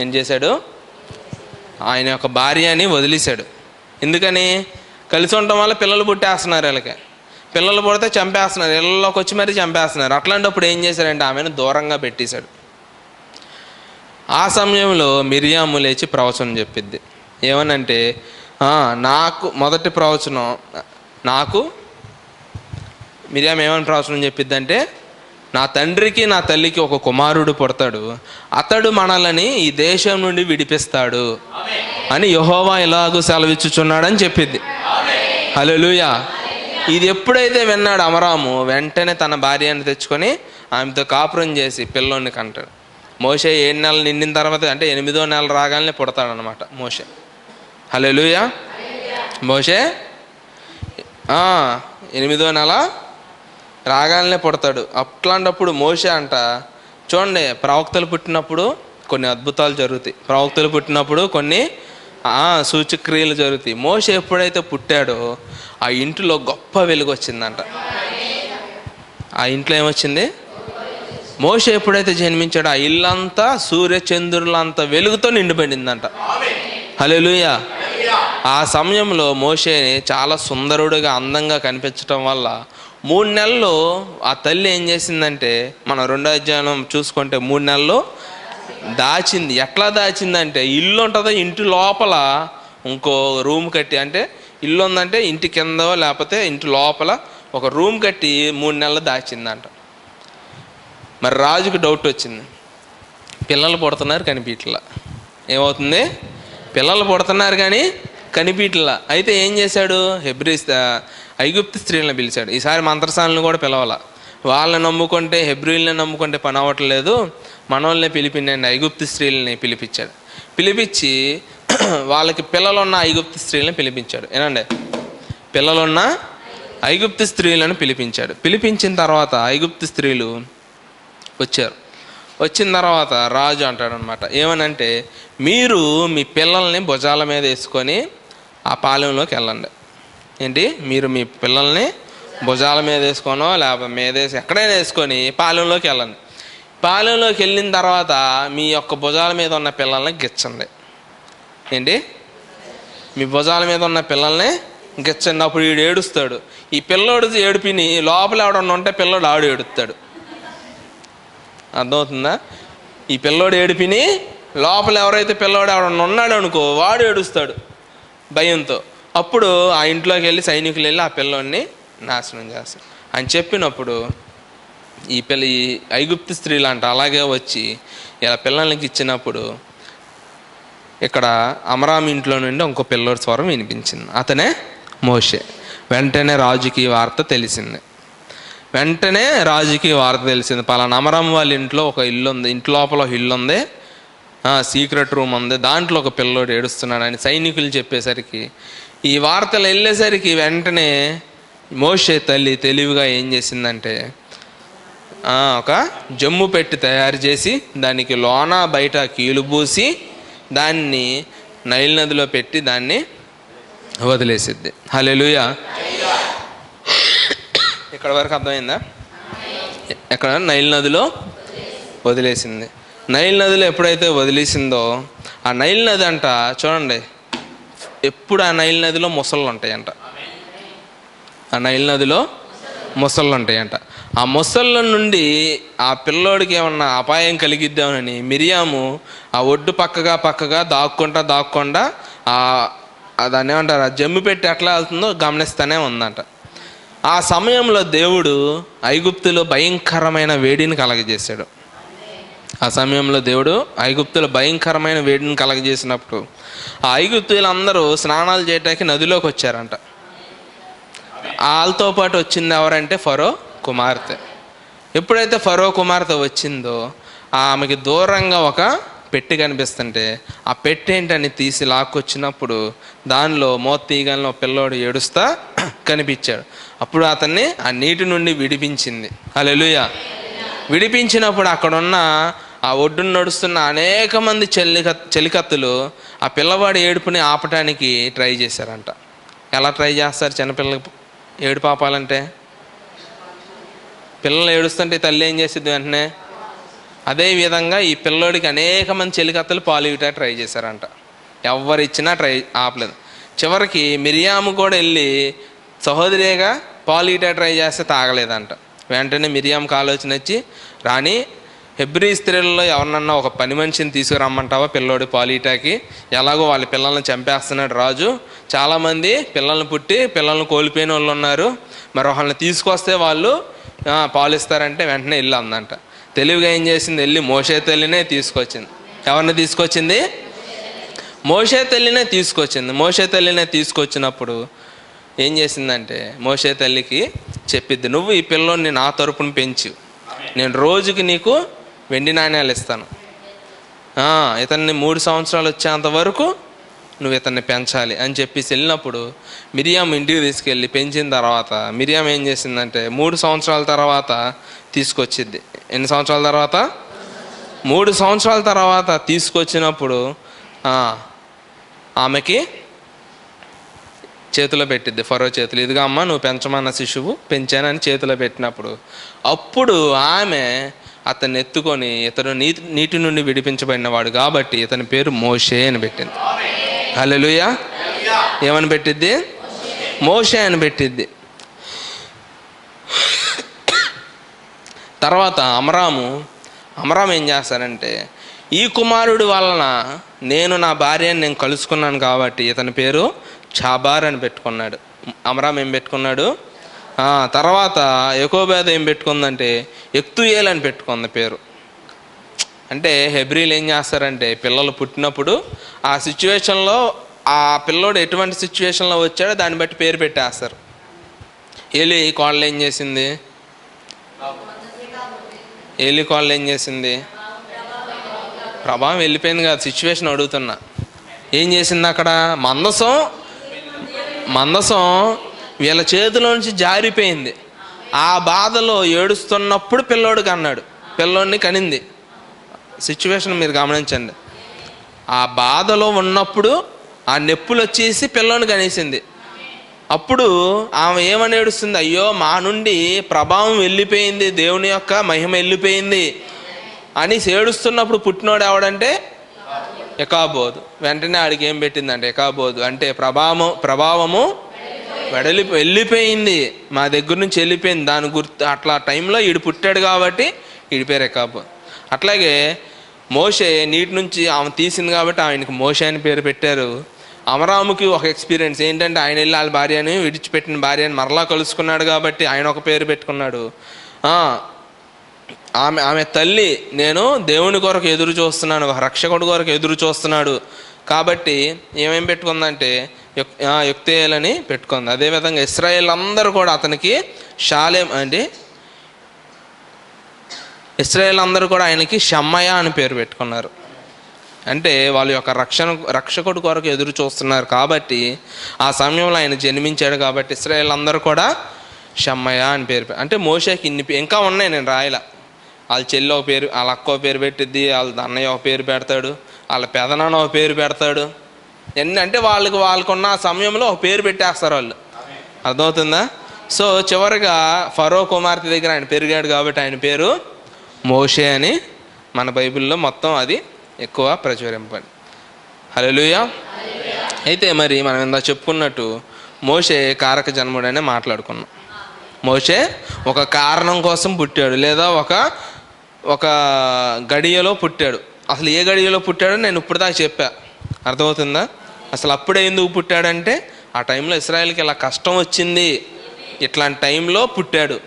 ఏం చేశాడు? ఆయన యొక్క భార్యని వదిలేశాడు. ఎందుకని? కలిసి ఉండటం వల్ల పిల్లలు పుట్టేస్తున్నారు. వీళ్ళకి పిల్లలు పుడితే చంపేస్తున్నారు, ఇళ్ళలోకి వచ్చి మరీ చంపేస్తున్నారు. అట్లాంటప్పుడు ఏం చేశాడంటే ఆమెను దూరంగా పెట్టేశాడు. ఆ సమయంలో మిరియాము లేచి ప్రవచనం చెప్పిద్ది. ఏమనంటే నాకు మొదటి ప్రవచనం మిరియాము ఏమని ప్రవచనం చెప్పిద్దంటే, నా తండ్రికి నా తల్లికి ఒక కుమారుడు పుడతాడు, అతడు మనల్ని ఈ దేశం నుండి విడిపిస్తాడు అని యెహోవా ఇలాగూ సెలవిచ్చుచున్నాడని చెప్పిద్ది. హల్లెలూయా. ఇది ఎప్పుడైతే విన్నాడు అమరాము, వెంటనే తన భార్యను తెచ్చుకొని ఆమెతో కాపురం చేసి పిల్లోని కంటాడు. మోషే 7 నెలలు నిండిన తర్వాత అంటే 8వ నెల రాగానే పుడతాడనమాట మోషే. హల్లెలూయా. మోషే 8వ నెల రాగానే పుడతాడు. అట్లాంటప్పుడు మోషే అంట చూడండి, ప్రవక్తలు పుట్టినప్పుడు కొన్ని అద్భుతాలు జరుగుతాయి, ప్రవక్తలు పుట్టినప్పుడు కొన్ని సూచక్రియలు జరుగుతాయి. మోషే ఎప్పుడైతే పుట్టాడో ఆ ఇంటిలో గొప్ప వెలుగు వచ్చిందంట. ఆ ఇంట్లో ఏమొచ్చింది? మోషే ఎప్పుడైతే జన్మించాడో ఆ ఇల్లంతా సూర్యచంద్రులంత వెలుగుతో నిండిపోయిందంట. హల్లెలూయా. ఆ సమయంలో మోషే చాలా సుందరుడిగా అందంగా కనిపించడం వల్ల 3 నెలలు ఆ తల్లి ఏం చేసిందంటే, మనం 2వ అధ్యాయం చూసుకుంటే 3 నెలలు దాచింది. ఎట్లా దాచిందంటే, ఇల్లు ఉంటుందో ఇంటి లోపల ఇంకో రూమ్ కట్టి, అంటే ఇల్లు ఉందంటే ఇంటి కిందో లేకపోతే ఇంటి లోపల ఒక రూమ్ కట్టి 3 నెలలు దాచిందంట. మరి రాజుకు డౌట్ వచ్చింది, పిల్లలు పుడుతున్నారు కనిపించట్లా. ఏమవుతుంది? పిల్లలు పుడుతున్నారు కానీ కనిపించట్లా. అయితే ఏం చేశాడు? ఐగుప్తు స్త్రీలను పిలిచాడు. ఈసారి మంత్రసాలను కూడా పిలవాల. వాళ్ళని నమ్ముకుంటే, హెబ్రీల్ని నమ్ముకుంటే పని అవ్వట్లేదు, మనోళ్ళని పిలిపిండండి. ఐగుప్తు స్త్రీలని పిలిపించాడు. పిలిపించి వాళ్ళకి పిల్లలున్న ఐగుప్తు స్త్రీలను పిలిపించాడు. ఏనండి, పిల్లలున్న ఐగుప్తు స్త్రీలను పిలిపించాడు. పిలిపించిన తర్వాత ఐగుప్తు స్త్రీలు వచ్చారు. వచ్చిన తర్వాత రాజు అంటాడనమాట, ఏమనంటే, మీరు మీ పిల్లల్ని భుజాల మీద వేసుకొని ఆ పాలెంలోకి వెళ్ళండి. ఏంటి? మీరు మీ పిల్లల్ని భుజాల మీద వేసుకోనో లేకపోతే మీద వేసి ఎక్కడైనా వేసుకొని పాలెంలోకి వెళ్ళండి. పాలెంలోకి వెళ్ళిన తర్వాత మీ యొక్క భుజాల మీద ఉన్న పిల్లల్ని గిచ్చండి. ఏంటి? మీ భుజాల మీద ఉన్న పిల్లల్ని గిచ్చండి. అప్పుడు వీడు ఏడుస్తాడు. ఈ పిల్లోడు ఏడిపిని లోపల ఎవడన్నా ఉంటే పిల్లోడు ఆడు ఏడుస్తాడు. అర్థమవుతుందా? ఈ పిల్లోడు ఏడిపిని లోపల ఎవరైతే పిల్లోడు ఎవడన్నా ఉన్నాడు అనుకో వాడు ఏడుస్తాడు భయంతో. అప్పుడు ఆ ఇంట్లోకి వెళ్ళి సైనికులు వెళ్ళి ఆ పిల్లోడిని నాశనం చేస్తారు అని చెప్పినప్పుడు ఈ ఐగుప్తు స్త్రీలు అంట అలాగే వచ్చి ఇలా పిల్లలకి ఇచ్చినప్పుడు ఇక్కడ అమరాం ఇంట్లో నుండి ఇంకో పిల్లోడి స్వరం వినిపించింది. అతనే మోషే. వెంటనే రాజుకి వార్త తెలిసింది. పలానా అమరాం వాళ్ళ ఇంట్లో ఒక ఇల్లు ఉంది, ఇంటి లోపల ఒక ఇల్లు ఉంది, సీక్రెట్ రూమ్ ఉంది, దాంట్లో ఒక పిల్లోడు ఏడుస్తున్నాడని సైనికులు చెప్పేసరికి ఈ వార్తలు వెళ్ళేసరికి వెంటనే మోషే తల్లి తెలివిగా ఏం చేసిందంటే ఒక జమ్ము పెట్టి తయారు చేసి దానికి లోన బయట కీలు పూసి దాన్ని నైల్ నదిలో పెట్టి దాన్ని వదిలేసిద్ది. హల్లెలూయా. ఇక్కడ వరకు అర్థమైందా? ఎక్కడ? నైల్ నదిలో వదిలేసింది. నైల్ నదిలో ఎప్పుడైతే వదిలేసిందో ఆ నైల్ నది అంట చూడండి, ఎప్పుడు ఆ నైల్ నదిలో మొసళ్ళు ఉంటాయంట. ఆ నైల్ నదిలో మొసళ్ళు ఉంటాయంట. ఆ మొసళ్ళ నుండి ఆ పిల్లోడికి ఏమన్నా అపాయం కలిగిద్దామని మిరియాము ఆ ఒడ్డు పక్కగా దాక్కుండా దాన్ని ఏమంటారు, ఆ జమ్ము పెట్టి ఎట్లా వెళ్తుందో గమనిస్తూనే ఉందంట. ఆ సమయంలో దేవుడు ఐగుప్తులో భయంకరమైన వేడిని కలగజేశాడు. కలగజేసినప్పుడు ఆ ఐగుప్తులందరూ స్నానాలు చేయడానికి నదిలోకి వచ్చారంట. వాళ్ళతో పాటు వచ్చింది ఎవరంటే ఫరో కుమార్తె. ఎప్పుడైతే ఫరో కుమార్తె వచ్చిందో ఆమెకి దూరంగా ఒక పెట్టి కనిపిస్తుంటే ఆ పెట్టి ఏంటని తీసి లాక్కొచ్చినప్పుడు దానిలో మోతీగలను పిల్లోడు ఏడుస్తా కనిపించాడు. అప్పుడు అతన్ని ఆ నీటి నుండి విడిపించింది. హల్లెలూయా. విడిపించినప్పుడు అక్కడున్న ఆ ఒడ్డును నడుస్తున్న అనేక మంది చెలికత్తులు ఆ పిల్లవాడి ఏడుపుని ఆపటానికి ట్రై చేశారంట. ఎలా ట్రై చేస్తారు? చిన్నపిల్లలకి ఏడుపు ఆపాలంటే పిల్లలు ఏడుస్తుంటే తల్లి ఏం చేసిద్ది వెంటనే? అదేవిధంగా ఈ పిల్లోడికి అనేక మంది చెలికత్తలు పాలు ఇవ్వటా ట్రై చేశారంట. ఎవరిచ్చినా ఆపలేదు. చివరికి మిరియాము కూడా వెళ్ళి సహోదరిగా పాలు ఇవ్వటా ట్రై చేస్తే తాగలేదంట. వెంటనే మిరియాముకి ఆలోచన వచ్చి, రాణి, హెబ్రీ స్త్రీలలో ఎవరినన్నా ఒక పని మనిషిని తీసుకురమ్మంటావా పిల్లోడి పాలీటాకి? ఎలాగో వాళ్ళ పిల్లల్ని చంపేస్తున్నాడు రాజు, చాలామంది పిల్లల్ని పుట్టి పిల్లల్ని కోల్పోయిన వాళ్ళు ఉన్నారు, మరి వాళ్ళని తీసుకొస్తే వాళ్ళు పాలిస్తారంటే వెంటనే వెళ్ళి అందంట. తెలివిగా ఏం చేసింది? వెళ్ళి మోషే తల్లినే తీసుకొచ్చింది. ఎవరిని తీసుకొచ్చింది? మోషే తల్లినే తీసుకొచ్చినప్పుడు ఏం చేసిందంటే మోషే తల్లికి చెప్పిద్ది, నువ్వు ఈ పిల్లోడిని నా తరపున పెంచు, నేను రోజుకి నీకు వెండి నాణ్యాలు ఇస్తాను, ఇతన్ని 3 సంవత్సరాలు వచ్చేంత వరకు నువ్వు ఇతన్ని పెంచాలి అని చెప్పేసి వెళ్ళినప్పుడు మిరియాం ఇంటికి తీసుకెళ్ళి పెంచిన తర్వాత మిరియాం ఏం చేసిందంటే 3 సంవత్సరాల తర్వాత తీసుకొచ్చిద్ది. ఎన్ని సంవత్సరాల తర్వాత? 3 సంవత్సరాల తర్వాత తీసుకొచ్చినప్పుడు ఆమెకి చేతిలో పెట్టిద్ది, ఫరో చేతులు. ఇదిగా అమ్మ నువ్వు పెంచమన్న శిశువు, పెంచానని చేతిలో పెట్టినప్పుడు అప్పుడు ఆమె అతన్ని ఎత్తుకొని, ఇతను నీటి నుండి విడిపించబడినవాడు కాబట్టి ఇతని పేరు మోషే అని పెట్టింది. హల్లెలూయా. ఏమని పెట్టిద్ది? మోషే అని పెట్టిద్ది. తర్వాత అమరాము ఏం చేస్తారంటే, ఈ కుమారుడు వలన నేను నా భార్యని నేను కలుసుకున్నాను కాబట్టి ఇతని పేరు చాబార్ అని పెట్టుకున్నాడు. అమరాం ఏం పెట్టుకున్నాడు? తర్వాత యకోబేద ఏం పెట్టుకుందంటే ఎక్తుయేల్ అని పెట్టుకుంది పేరు. అంటే హెబ్రీలు ఏం చేస్తారంటే పిల్లలు పుట్టినప్పుడు ఆ సిచ్యువేషన్లో ఆ పిల్లోడు ఎటువంటి సిచ్యువేషన్లో వచ్చాడో దాన్ని బట్టి పేరు పెట్టేస్తారు. ఏలి కోళ్ళు ఏం చేసింది? ప్రభావం వెళ్ళిపోయింది కదా, సిచ్యువేషన్ అడుగుతున్నా. ఏం చేసింది అక్కడ? మందసం వీళ్ళ చేతిలో నుంచి జారిపోయింది. ఆ బాధలో ఏడుస్తున్నప్పుడు పిల్లోడిని కనింది. సిచ్యువేషన్ మీరు గమనించండి. ఆ బాధలో ఉన్నప్పుడు ఆ నొప్పులు వచ్చేసి పిల్లోని కనేసింది. అప్పుడు ఆమె ఏమని ఏడుస్తుంది, అయ్యో మా నుండి ప్రభావం వెళ్ళిపోయింది, దేవుని యొక్క మహిమ వెళ్ళిపోయింది అని ఏడుస్తున్నప్పుడు పుట్టినోడు ఎవడంటే ఎకాబోదు. వెంటనే ఆడికి ఏం పెట్టిందంటే ఎకాబోదు అంటే ప్రభావము వెళ్ళిపోయింది, మా దగ్గర నుంచి వెళ్ళిపోయింది, దాని గుర్తు. అట్లా టైంలో ఈడు పుట్టాడు కాబట్టి ఈడి పేరు ఎకాబోదు. అట్లాగే మోషే నీటి నుంచి ఆమె తీసింది కాబట్టి ఆయనకి మోషే అని పేరు పెట్టారు. అమరాముకి ఒక ఎక్స్పీరియన్స్ ఏంటంటే ఆయన వెళ్ళి వాళ్ళ భార్యని విడిచిపెట్టిన భార్యని మరలా కలుసుకున్నాడు కాబట్టి ఆయన ఒక పేరు పెట్టుకున్నాడు. ఆమె తల్లి నేను దేవుని కొరకు ఎదురు చూస్తున్నాను, ఒక రక్షకుడి కొరకు ఎదురు చూస్తున్నాడు కాబట్టి ఏమేం పెట్టుకుందంటే యొక్తేయేలని పెట్టుకుంది. అదేవిధంగా ఇశ్రాయేల్ అందరూ కూడా అతనికి షాలేం అంటే ఇశ్రాయేల్ అందరూ కూడా ఆయనకి షమ్మయ అని పేరు పెట్టుకున్నారు. అంటే వాళ్ళ యొక్క రక్షకుడి కొరకు ఎదురు చూస్తున్నారు కాబట్టి ఆ సమయంలో ఆయన జన్మించాడు కాబట్టి ఇశ్రాయేల్ అందరూ కూడా షమ్మయ అని పేరు. అంటే మోషేకి ఇంకా ఉన్నాయి, నేను రాయలా. వాళ్ళ చెల్లి ఒక పేరు, వాళ్ళ అక్క ఒక పేరు పెట్టిద్ది, వాళ్ళ అన్నయ్య ఒక పేరు పెడతాడు, వాళ్ళ పెదనాన్న ఒక పేరు పెడతాడు. అంటే వాళ్ళకున్న ఆ సమయంలో ఒక పేరు పెట్టేస్తారు వాళ్ళు. అర్థమవుతుందా? సో చివరిగా ఫరో కుమార్తె దగ్గర ఆయన పెరిగాడు కాబట్టి ఆయన పేరు మోషే అని మన బైబిల్లో మొత్తం అది ఎక్కువ ప్రచురింపండి. హల్లెలూయా. అయితే మరి మనం ఇందా చెప్పుకున్నట్టు మోషే కారక జన్ముడనే మాట్లాడుకున్నాం. మోషే ఒక కారణం కోసం పుట్టాడు, లేదా ఒక గడియలో పుట్టాడు. అసలు ఏ గడియలో పుట్టాడో నేను ఇప్పుడు దాకా చెప్పా. అర్థమవుతుందా? అసలు అప్పుడే ఎందుకు పుట్టాడంటే ఆ టైంలో ఇశ్రాయేల్కి ఇలా కష్టం వచ్చింది, ఇట్లాంటి టైంలో పుట్టాడు.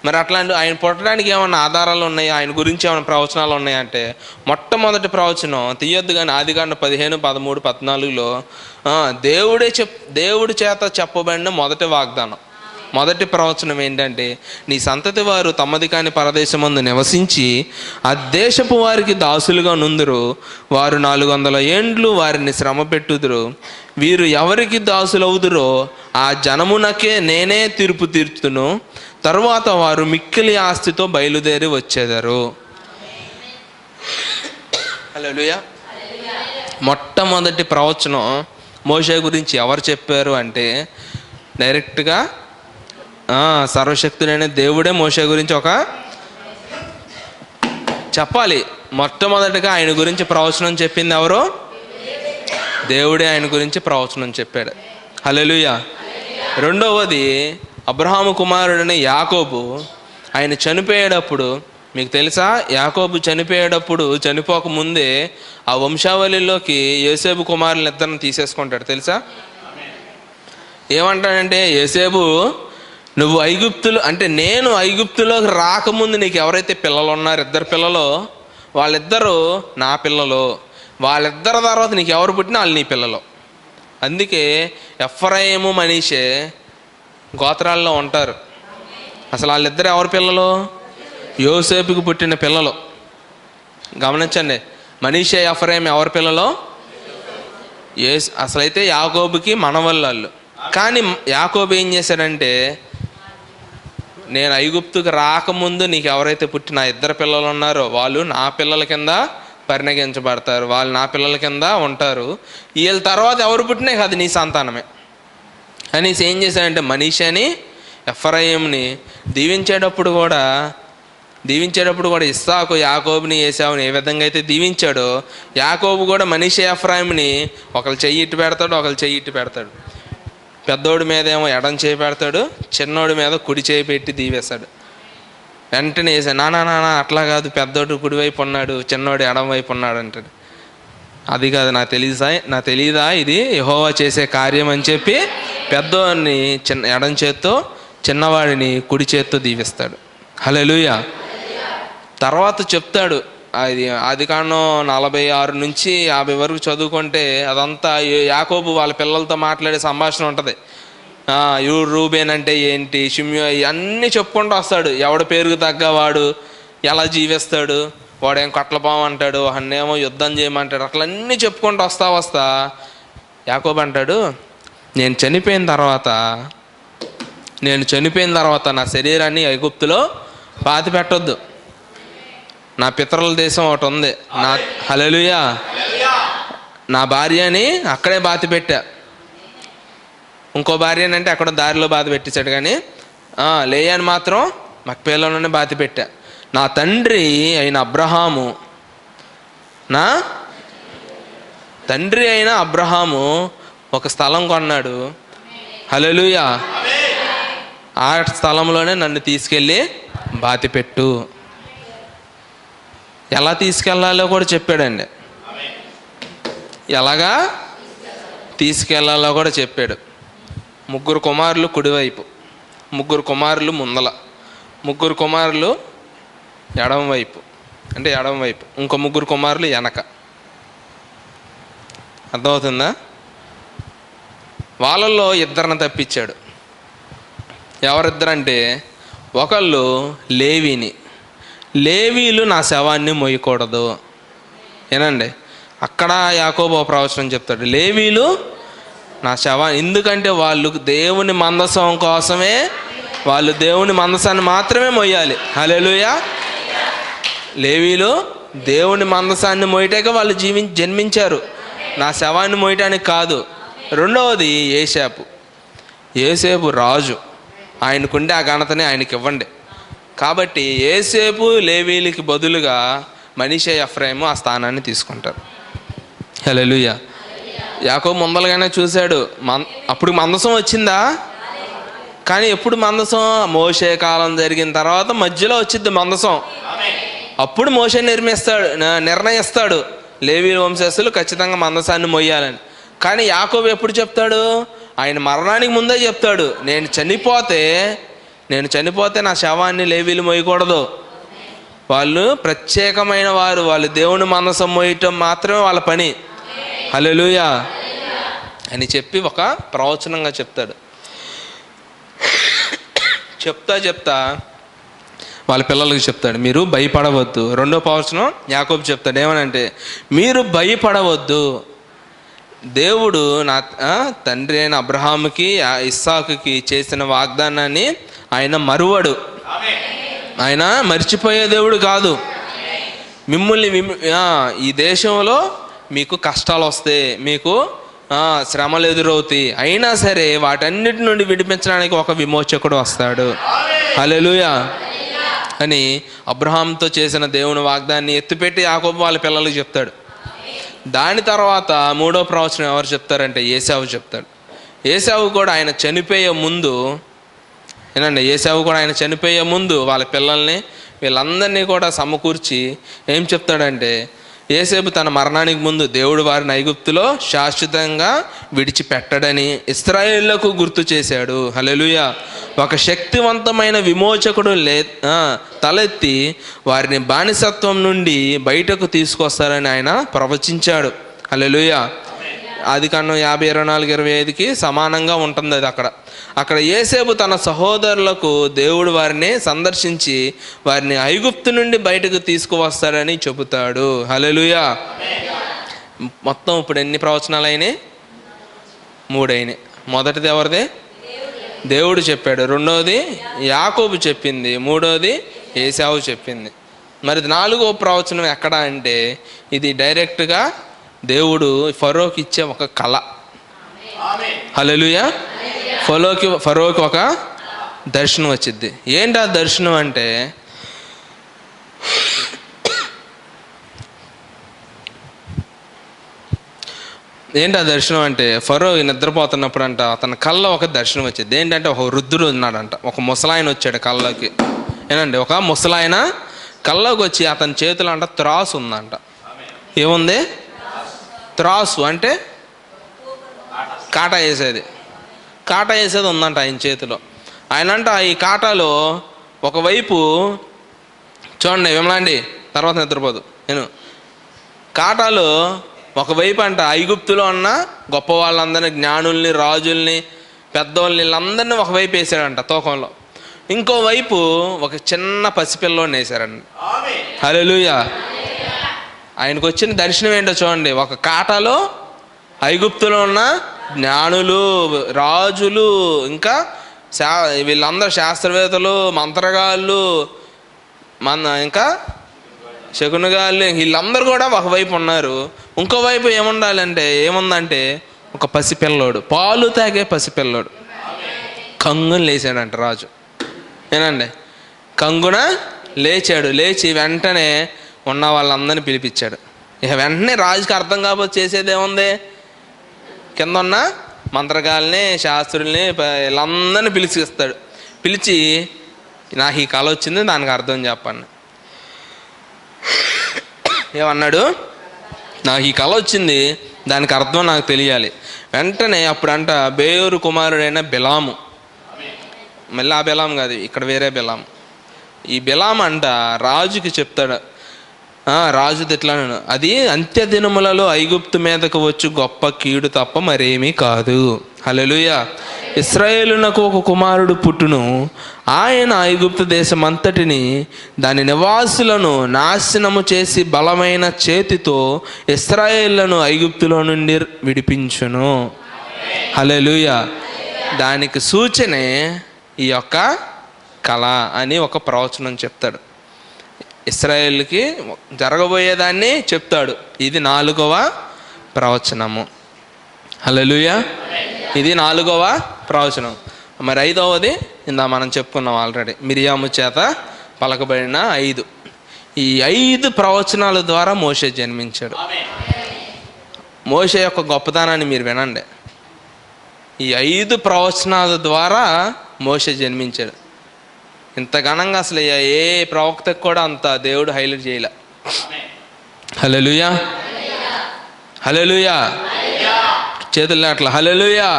మరి అట్లాంటి ఆయన పుట్టడానికి ఏమన్నా ఆధారాలు ఉన్నాయి, ఆయన గురించి ఏమైనా ప్రవచనాలు ఉన్నాయంటే మొట్టమొదటి ప్రవచనం తీయొద్దు కానీ ఆదికాండం 15, 13, 14లో దేవుడి చేత చెప్పబడిన మొదటి వాగ్దానం, మొదటి ప్రవచనం ఏంటంటే నీ సంతతి వారు తమది కాని పరదేశమందు నివసించి ఆ దేశపు వారికి దాసులుగా నుందురు, వారు 400 ఏండ్లు వారిని శ్రమ పెట్టుదురు, వీరు ఎవరికి దాసులవుదురో ఆ జనమునకే నేనే తీర్పు తీర్చును, తరువాత వారు మిక్కిలి ఆస్తితో బయలుదేరి వచ్చేదారు. హల్లెలూయా. మొట్టమొదటి ప్రవచనం మోషే గురించి ఎవరు చెప్పారు అంటే డైరెక్ట్గా సర్వశక్తుడైన దేవుడే మోషే గురించి ఒక చెప్పాలి. మొట్టమొదటిగా ఆయన గురించి ప్రవచనం చెప్పింది ఎవరు? దేవుడే ఆయన గురించి ప్రవచనం చెప్పాడు. హల్లెలూయా. రెండవది అబ్రహాము కుమారుడైన యాకోబు. ఆయన చనిపోయేటప్పుడు మీకు తెలుసా, యాకోబు చనిపోకముందే ఆ వంశావళిలోకి యోసేపు కుమారులను ఇద్దరిని తీసేసుకుంటాడు. తెలుసా? ఏమంటాడంటే యోసేపు నువ్వు నేను ఐగుప్తులోకి రాకముందు నీకు ఎవరైతే పిల్లలు ఉన్నారు, 2 పిల్లలు, వాళ్ళిద్దరూ నా పిల్లలు, వాళ్ళిద్దరి తర్వాత నీకు ఎవరు పుట్టినా వాళ్ళు నీ పిల్లలు. అందుకే ఎఫ్రాయిము మనీషే గోత్రాల్లో ఉంటారు. అసలు వాళ్ళిద్దరు ఎవరి పిల్లలు? యోసేపుకి పుట్టిన పిల్లలు. గమనించండి, మనీషే ఎఫ్రాయిము ఎవరి పిల్లలు? అసలైతే యాకోబుకి మనవళ్ళు. కానీ యాకోబు ఏం చేశాడంటే నేను ఐగుప్తుకి రాకముందు నీకు ఎవరైతే పుట్టిన 2 పిల్లలు ఉన్నారో వాళ్ళు నా పిల్లల కింద పరిణగించబడతారు, వాళ్ళు నా పిల్లల కింద ఉంటారు, వీళ్ళ తర్వాత ఎవరు పుట్టినా అది నీ సంతానమే అనేసి ఏం చేశాడంటే మనీషాని ఎఫ్రాయిముని దీవించేటప్పుడు కూడా ఇస్సాకు యాకోబుని ఏశావుని ఏ విధంగా అయితే దీవించాడో యాకోబు కూడా మనీషా ఎఫ్రాయిముని ఒకళ్ళు చెయ్యి ఇటు పెడతాడు, ఒకళ్ళు చెయ్యి ఇటు పెడతాడు. పెద్దోడి మీద ఏమో ఎడం చేయి పెడతాడు, చిన్నోడి మీద కుడి చేయి పెట్టి దీవేశాడు. వెంటనే వేసాడు, నానా అట్లా కాదు, పెద్దోడు కుడివైపు ఉన్నాడు, చిన్నోడు ఎడం వైపు ఉన్నాడు అంటాడు. అది కాదు, నాకు తెలీదా ఇది యెహోవా చేసే కార్యం అని చెప్పి పెద్దోడిని ఎడం చేత్తో, చిన్నవాడిని కుడి చేత్తో దీవిస్తాడు. హల్లెలూయా. తర్వాత చెప్తాడు, అది ఆదికాండం 46 నుంచి 50 వరకు చదువుకుంటే అదంతా యాకోబు వాళ్ళ పిల్లలతో మాట్లాడే సంభాషణ ఉంటుంది. రూబేన్ అంటే ఏంటి, షిమ్యో, ఇవన్నీ చెప్పుకుంటూ వస్తాడు. ఎవడు పేరుకు తగ్గవాడు ఎలా జీవిస్తాడు, వాడేం కట్లపాము అంటాడు, అన్నేమో యుద్ధం చేయమంటాడు, అట్లన్నీ చెప్పుకుంటూ వస్తా యాకోబు అంటాడు, నేను చనిపోయిన తర్వాత నా శరీరాన్ని ఐగుప్తులో పాతి పెట్టొద్దు, నా పితరుల దేశం ఒకటి ఉంది, హల్లెలూయా, నా భార్యని అక్కడే బాతి పెట్టా, ఇంకో భార్య అంటే అక్కడ దారిలో బాధ పెట్టించాడు, కానీ లేయాని మాత్రం మక్పేలోనే బాధ పెట్టా. నా తండ్రి అయిన అబ్రహాము ఒక స్థలం కొన్నాడు. హల్లెలూయా. ఆ స్థలంలోనే నన్ను తీసుకెళ్ళి బాతి పెట్టు. ఎలా తీసుకెళ్లాలో కూడా చెప్పాడండి. ఎలాగా తీసుకెళ్లాలో కూడా చెప్పాడు. 3 కుమారులు కుడివైపు, 3 కుమారులు ముందల, 3 కుమారులు ఎడమవైపు, ఇంకో 3 కుమారులు వెనక. అర్థమవుతుందా? వాళ్ళల్లో 2 తప్పించాడు. ఎవరిద్దరంటే, ఒకళ్ళు లేవీలు నా శవాన్ని మొయ్యకూడదు. ఏనండి, అక్కడ యాకోబు ప్రవచనం చెప్తాడు, లేవీలు నా శవాన్ని, ఎందుకంటే వాళ్ళు దేవుని మందసం కోసమే, వాళ్ళు దేవుని మందసాన్ని మాత్రమే మొయ్యాలి. హల్లెలూయా. లేవీలు దేవుని మందసాన్ని మోయటాక వాళ్ళు జన్మించారు, నా శవాన్ని మోయటానికి కాదు. రెండవది యోసేపు రాజు, ఆయనకుండే ఆ ఘనతని ఆయనకి ఇవ్వండి. కాబట్టి యోసేపు లేవీలకి బదులుగా మనీషా ఎఫ్రాయిము ఆ స్థానాన్ని తీసుకుంటారు. హల్లెలూయా. యాకోబు ముందలుగానే చూశాడు. అప్పుడు మందసం వచ్చిందా? కానీ ఎప్పుడు మందసం? మోషే కాలం జరిగిన తర్వాత మధ్యలో వచ్చింది మందసం. అప్పుడు మోషే నిర్ణయిస్తాడు లేవీ వంశస్థులు ఖచ్చితంగా మందసాన్ని మొయ్యాలని. కానీ యాకోబు ఎప్పుడు చెప్తాడు? ఆయన మరణానికి ముందే చెప్తాడు, నేను చనిపోతే నా శవాన్ని లేవీలు మొయ్యకూడదు. వాళ్ళు ప్రత్యేకమైన వారు, వాళ్ళు దేవుని మందసం మోయటం మాత్రమే వాళ్ళ పని. హల్లెలూయా అని చెప్పి ఒక ప్రవచనంగా చెప్తాడు. చెప్తా వాళ్ళ పిల్లలకు చెప్తాడు, మీరు భయపడవద్దు. రెండో ప్రవచనం యాకోబు చెప్తాడు, ఏమనంటే, మీరు భయపడవద్దు. దేవుడు నా తండ్రి అయిన అబ్రహాముకి ఇస్సాకుకి చేసిన వాగ్దానాన్ని ఆయన మరువడు. ఆయన మర్చిపోయే దేవుడు కాదు. మిమ్మల్ని ఈ దేశంలో మీకు కష్టాలు వస్తాయి, మీకు శ్రమలు ఎదురవుతాయి, అయినా సరే వాటన్నిటి నుండి విడిపించడానికి ఒక విమోచకుడు వస్తాడు. హల్లెలూయా అని అబ్రహాంతో చేసిన దేవుని వాగ్దాన్ని ఎత్తిపెట్టి యాకోబు వాళ్ళ పిల్లలకు చెప్తాడు. దాని తర్వాత 3వ ప్రవచనం ఎవరు చెప్తారంటే ఏశావు చెప్తాడు. ఏశావు కూడా ఆయన చనిపోయే ముందు వాళ్ళ పిల్లల్ని వీళ్ళందరినీ కూడా సమకూర్చి ఏం చెప్తాడంటే, యోసేపు తన మరణానికి ముందు దేవుడు వారిని ఐగుప్తులో శాశ్వతంగా విడిచిపెట్టడని ఇశ్రాయేలులకు గుర్తు చేశాడు. హల్లెలూయా. ఒక శక్తివంతమైన విమోచకుడు తలెత్తి వారిని బానిసత్వం నుండి బయటకు తీసుకొస్తారని ఆయన ప్రవచించాడు. హల్లెలూయా. ఆదికాండం 50:24-25కి సమానంగా ఉంటుంది అది. అక్కడ యోసేపు తన సహోదరులకు దేవుడు వారిని సందర్శించి వారిని ఐగుప్తు నుండి బయటకు తీసుకువస్తాడని చెబుతాడు. హల్లెలూయా. మొత్తం ఇప్పుడు ఎన్ని ప్రవచనాలు అయినాయి? 3 అయినాయి. మొదటిది ఎవరిది? దేవుడు చెప్పాడు. రెండవది యాకోబు చెప్పింది. మూడవది ఏశావు చెప్పింది. మరి 4వ ప్రవచనం ఎక్కడ అంటే, ఇది డైరెక్ట్గా దేవుడు ఫరోకి ఇచ్చే ఒక కళ. హల్లెలూయా. ఫరోకి ఒక దర్శనం వచ్చింది. ఏంటి ఆ దర్శనం అంటే, ఫరో నిద్రపోతున్నప్పుడు అంట అతని కళ్ళ ఒక దర్శనం వచ్చింది. ఏంటంటే ఒక వృద్ధుడు ఉన్నాడంట, ఒక ముసలాయన వచ్చాడు కళ్ళకి. ఒక ముసలాయన కళ్ళకి వచ్చి అతని చేతిలో అంట త్రాసు ఉందంట. ఏముంది? త్రాసు అంటే కాటా వేసేది ఉందంట ఆయన చేతిలో. ఆయన అంట ఈ కాటాలో ఒకవైపు చూడండి, విమలాండి తర్వాత నిద్రపోదు నేను, కాటాలో ఒకవైపు అంట ఐగుప్తులో ఉన్న గొప్ప వాళ్ళందరినీ, జ్ఞానుల్ని, రాజుల్ని, పెద్దోళ్ళని, వీళ్ళందరినీ ఒకవైపు వేసాడంట తూకంలో. ఇంకోవైపు ఒక చిన్న పసిపిల్లోని వేశారండి. హల్లెలూయా. ఆయనకు వచ్చిన దర్శనం ఏంటో చూడండి. ఒక కాటాలో ఐగుప్తులో ఉన్న జ్ఞానులు, రాజులు, ఇంకా వీళ్ళందరూ శాస్త్రవేత్తలు, మంత్రగాళ్ళు, ఇంకా శకునగాళ్ళు, వీళ్ళందరూ కూడా ఒకవైపు ఉన్నారు. ఇంకోవైపు ఏముందంటే ఒక పసిపిల్లోడు, పాలు తాగే పసిపిల్లోడు కంగున లేచాడంట రాజు. ఏనండి, కంగున లేచాడు. లేచి వెంటనే ఉన్న వాళ్ళందరినీ పిలిపించాడు. ఇక వెంటనే రాజుకి అర్థం కాకపోతే చేసేదేముంది, కింద ఉన్న మంత్రగాల్ని, శాస్త్రుల్ని, వీళ్ళందరినీ పిలిచిస్తాడు. పిలిచి నాకు ఈ కళ వచ్చింది, దానికి అర్థం చెప్పండి. ఏమన్నాడు, నాకు ఈ కళ వచ్చింది, దానికి అర్థం నాకు తెలియాలి. వెంటనే అప్పుడంట బేయోరు కుమారుడైన బిలాము, మళ్ళీ ఆ బిలాం కాదు, ఇక్కడ వేరే బిలాం. ఈ బిలాం అంట రాజుకి చెప్తాడు. రాజు ఇట్లాను, అది అంత్య దినములలో ఐగుప్తు మీదకు వచ్చి గొప్ప కీడు తప్ప మరేమీ కాదు. హల్లెలూయా. ఇశ్రాయేలునకు ఒక కుమారుడు పుట్టును, ఆయన ఐగుప్తు దేశమంతటిని దాని నివాసులను నాశనము చేసి బలమైన చేతితో ఇశ్రాయేలును ఐగుప్తులో నుండి విడిపించును. హల్లెలూయా. దానికి సూచనే ఈ యొక్క కళ అని ఒక ప్రవచనం చెప్తాడు. ఇశ్రాయేలుకి జరగబోయేదాన్ని చెప్తాడు. ఇది 4వ ప్రవచనము. హల్లెలూయా. ఇది 4వ ప్రవచనం. మరి 5వది మనం చెప్పుకున్నాం ఆల్రెడీ, మిరియాము చేత పలకబడిన 5. ఈ 5 ప్రవచనాల ద్వారా మోషే జన్మించాడు. మోషే యొక్క గొప్పతనాన్ని మీరు వినండి. ఈ 5 ప్రవచనాల ద్వారా మోషే జన్మించాడు. ఇంత ఘనంగా అసలు ఏ ప్రవక్తకు కూడా అంత దేవుడు హైలైట్ చేయలే. హల్లెలూయా, హల్లెలూయా. చేతుల్లో అట్లా హల్లెలూయా.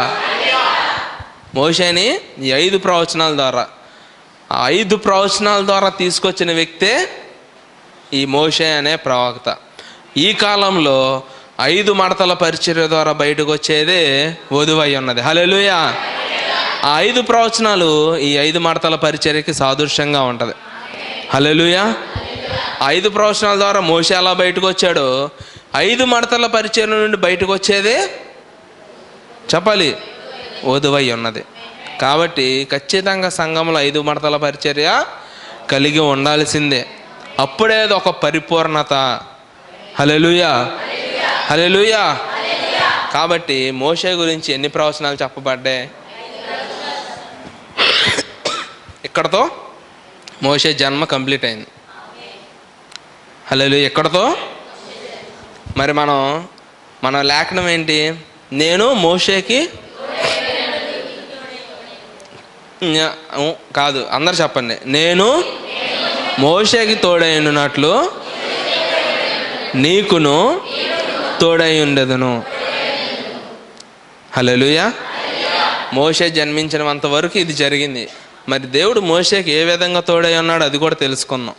మోషేని ఈ 5 ప్రవచనాల ద్వారా, ఆ 5 ప్రవచనాల ద్వారా తీసుకొచ్చిన వ్యక్తే ఈ మోషే అనే ప్రవక్త. ఈ కాలంలో 5 మడతల పరిచర్య ద్వారా బయటకు వచ్చేదే వధువై ఉన్నది. హల్లెలూయా. ఆ 5 ప్రవచనాలు ఈ 5 మడతల పరిచర్యకి సాదృశ్యంగా ఉంటుంది. హల్లెలూయా. 5 ప్రవచనాల ద్వారా మోషే ఎలా బయటకు వచ్చాడో 5 మడతల పరిచర్య నుండి బయటకు వచ్చేదే చెప్పాలి వధువై ఉన్నది. కాబట్టి ఖచ్చితంగా సంఘంలో 5 మడతల పరిచర్య కలిగి ఉండాల్సిందే. అప్పుడే ఒక పరిపూర్ణత. హల్లెలూయా, హల్లెలూయా. కాబట్టి మోషే గురించి ఎన్ని ప్రవచనాలు చెప్పబడ్డాయి? ఇక్కడతో మోషే జన్మ కంప్లీట్ అయింది. హల్లెలూయా. ఎక్కడతో మరి మన లేఖనం ఏంటి? నేను మోషేకి కాదు, అందరు చెప్పండి. నేను మోషేకి తోడైనట్లు నీకును తోడై ఉండెదను. హల్లెలూయా. మోషే జన్మించినంత వరకు ఇది జరిగింది. మరి దేవుడు మోషేకి ఏ విధంగా తోడై ఉన్నాడు అది కూడా తెలుసుకుందాం.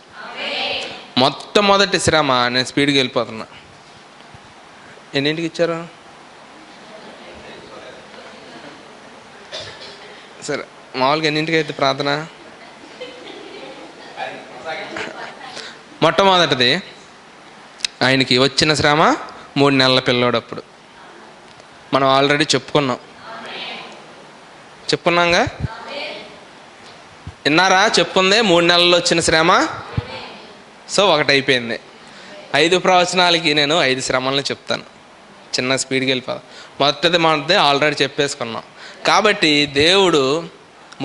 మొట్టమొదటి శ్రమ, నేను స్పీడ్కి వెళ్ళిపోతున్నా. ఎన్నింటికి ఇచ్చారు? సరే, మామూలుగా ఎన్నింటికి అయితే ప్రార్థన? మొట్టమొదటిది ఆయనకి వచ్చిన శ్రమ 3 నెలల పిల్లోడప్పుడు. మనం ఆల్రెడీ చెప్పుకున్నాంగా. విన్నారా? చెప్పుకుందే 3 నెలల్లో వచ్చిన శ్రమ. సో ఒకటి అయిపోయింది. 5 ప్రవచనాలకి నేను 5 శ్రమలను చెప్తాను. చిన్న స్పీడ్కి వెళ్ళిపోతాను. మొదటిది ఆల్రెడీ చెప్పేసుకున్నాం. కాబట్టి దేవుడు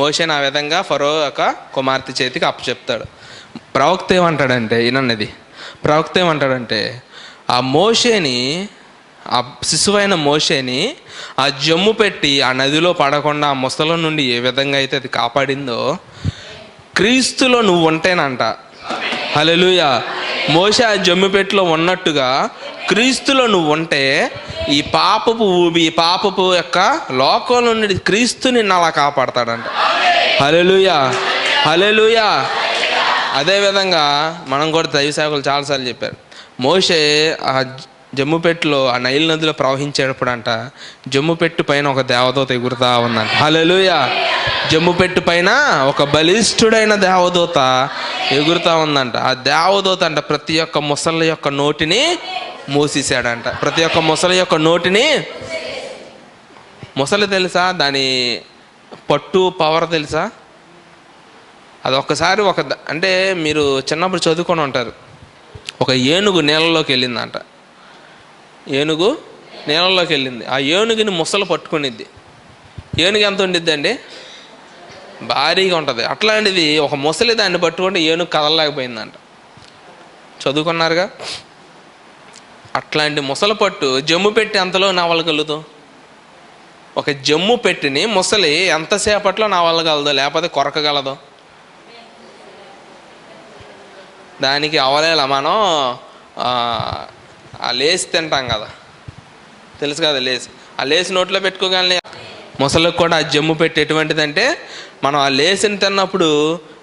మోషేని ఆ విధంగా ఫరో యొక్క కుమార్తె చేతికి అప్పచెప్తాడు. ప్రవక్త ఏమంటాడంటే, ఈయనన్నది ప్రవక్త ఏమంటాడంటే, ఆ మోషేని, ఆ శిశువైన మోషేని ఆ జమ్ము పెట్టి ఆ నదిలో పడకుండా ఆ ముసల నుండి ఏ విధంగా అయితే అది కాపాడిందో, క్రీస్తులో నువ్వు ఉంటేనంట. హల్లెలూయా. మోషే ఆ జమ్ము పెట్టిలో ఉన్నట్టుగా క్రీస్తులో నువ్వు ఉంటే ఈ పాపపు యొక్క లోకంలో నుండి క్రీస్తు నిన్ను అలా కాపాడతాడంట. హల్లెలూయా, హల్లెలూయా. అదేవిధంగా మనం కూడా దైవ సేవకులు చాలాసార్లు చెప్పారు, మోషే ఆ జమ్ముపెట్టులో ఆ నైల్ నదిలో ప్రవహించేటప్పుడు అంట జమ్ముపెట్టు పైన ఒక దేవదూత ఎగురుతా ఉందంట. హల్లెలూయా. జమ్ముపెట్టు పైన ఒక బలిష్ఠుడైన దేవదూత ఎగురుతా ఉందంట. ఆ దేవదూత అంట ప్రతి ఒక్క ముసలి యొక్క నోటిని మూసేశాడంట. ప్రతి ఒక్క ముసలి యొక్క నోటిని, ముసలి తెలుసా దాని పట్టు పవర్ తెలుసా? అది ఒక్కసారి అంటే మీరు చిన్నప్పుడు చదువుకొని ఉంటారు, ఒక ఏనుగు నీళ్ళలోకి వెళ్ళిందంట. ఏనుగు నీళ్ళలోకి వెళ్ళింది. ఆ ఏనుగుని ముసలు పట్టుకునిద్ది. ఏనుగు ఎంత ఉండిద్ది అండి? భారీగా ఉంటుంది. అట్లాంటిది ఒక ముసలి దాన్ని పట్టుకుంటే ఏనుగు కదలలేకపోయిందంట. చదువుకున్నారుగా. అట్లాంటి ముసలి పట్టు జమ్ము పెట్టి ఎంతలో నవలగలదు? ఒక జమ్ము పెట్టిని ముసలి ఎంతసేపట్లో నవలగలదు, లేకపోతే కొరకగలదు? దానికి అవలేలా మనం ఆ లేసి తింటాం కదా, తెలుసు కదా లేసి. ఆ లేసి నోట్లో పెట్టుకోగలని ముసలికి కూడా ఆ జమ్ము పెట్టి ఎటువంటిదంటే, మనం ఆ లేసిని తిన్నప్పుడు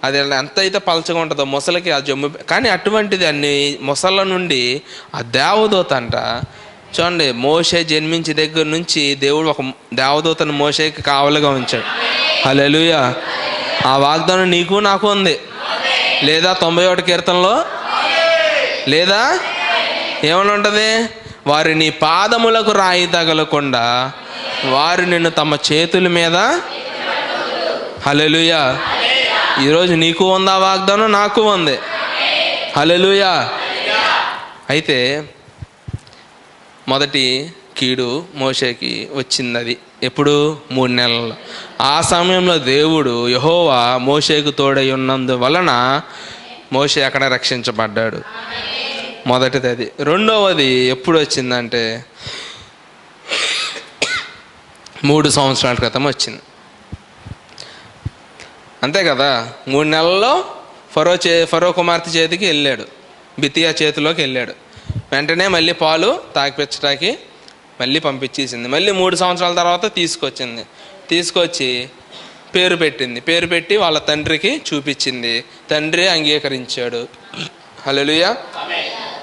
అది ఎంత అయితే పలచగా ఉంటుందో ముసలికి ఆ జమ్ము. కానీ అటువంటిది అన్ని ముసళ్ళ నుండి ఆ దేవదూత అంట. చూడండి, మోషే జన్మించి దగ్గర నుంచి దేవుడు ఒక దేవదూతను మోషేకి కావలిగా ఉంచాడు. హల్లెలూయా. ఆ వాగ్దానం నీకు నాకు ఉంది. లేదా 91 కీర్తనలో లేదా ఏమని ఉంటుంది? వారి నీ పాదములకు రాయి తగలకుండా వారు నిన్ను తమ చేతుల మీద. హల్లెలూయా. ఈరోజు నీకు ఉందా వాగ్దానం? నాకు ఉంది. హల్లెలూయా. అయితే మొదటి కీడు మోషేకి వచ్చింది. అది ఎప్పుడు? 3 నెలలు. ఆ సమయంలో దేవుడు యెహోవా మోషేకు తోడై ఉన్నందువలన మోషే అక్కడ రక్షించబడ్డాడు. మొదటిది అది. రెండవది ఎప్పుడు వచ్చిందంటే 3 సంవత్సరాల క్రితం వచ్చింది. అంతే కదా. 3 నెలల్లో ఫరో కుమార్తె చేతికి వెళ్ళాడు, బితియా చేతిలోకి వెళ్ళాడు. వెంటనే మళ్ళీ పాలు తాగిపించడానికి మళ్ళీ పంపించేసింది. మళ్ళీ 3 సంవత్సరాల తర్వాత తీసుకొచ్చి పేరు పెట్టింది. పేరు పెట్టి వాళ్ళ తండ్రికి చూపించింది. తండ్రి అంగీకరించాడు. హల్లెలూయా.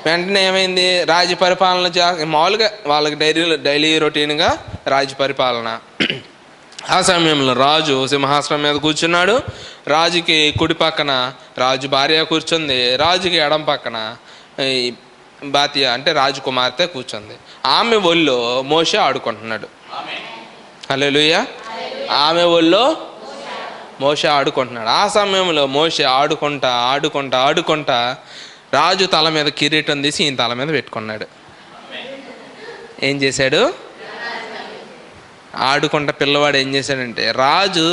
వెంటనే ఏమైంది? రాజ్య పరిపాలన మామూలుగా వాళ్ళకి డైలీ రొటీన్గా రాజ్య పరిపాలన. ఆ సమయంలో రాజు సింహాసనం మీద కూర్చున్నాడు. రాజుకి కుడి పక్కన రాజు భార్య కూర్చుంది. రాజుకి ఎడం పక్కన బాతియా అంటే రాజకుమార్తె కూర్చుంది. ఆమె ఒళ్ళో మోషే ఆడుకుంటున్నాడు. హల్లెలూయా. ఆమె ఒళ్ళో మోషే ఆడుకుంటున్నాడు. ఆ సమయంలో మోషే ఆడుకుంటా రాజు తల మీద కిరీటం తీసి ఈయన తల మీద పెట్టుకున్నాడు. ఏం చేశాడు? ఆడుకుంటా పిల్లవాడు ఏం చేశాడంటే రాజు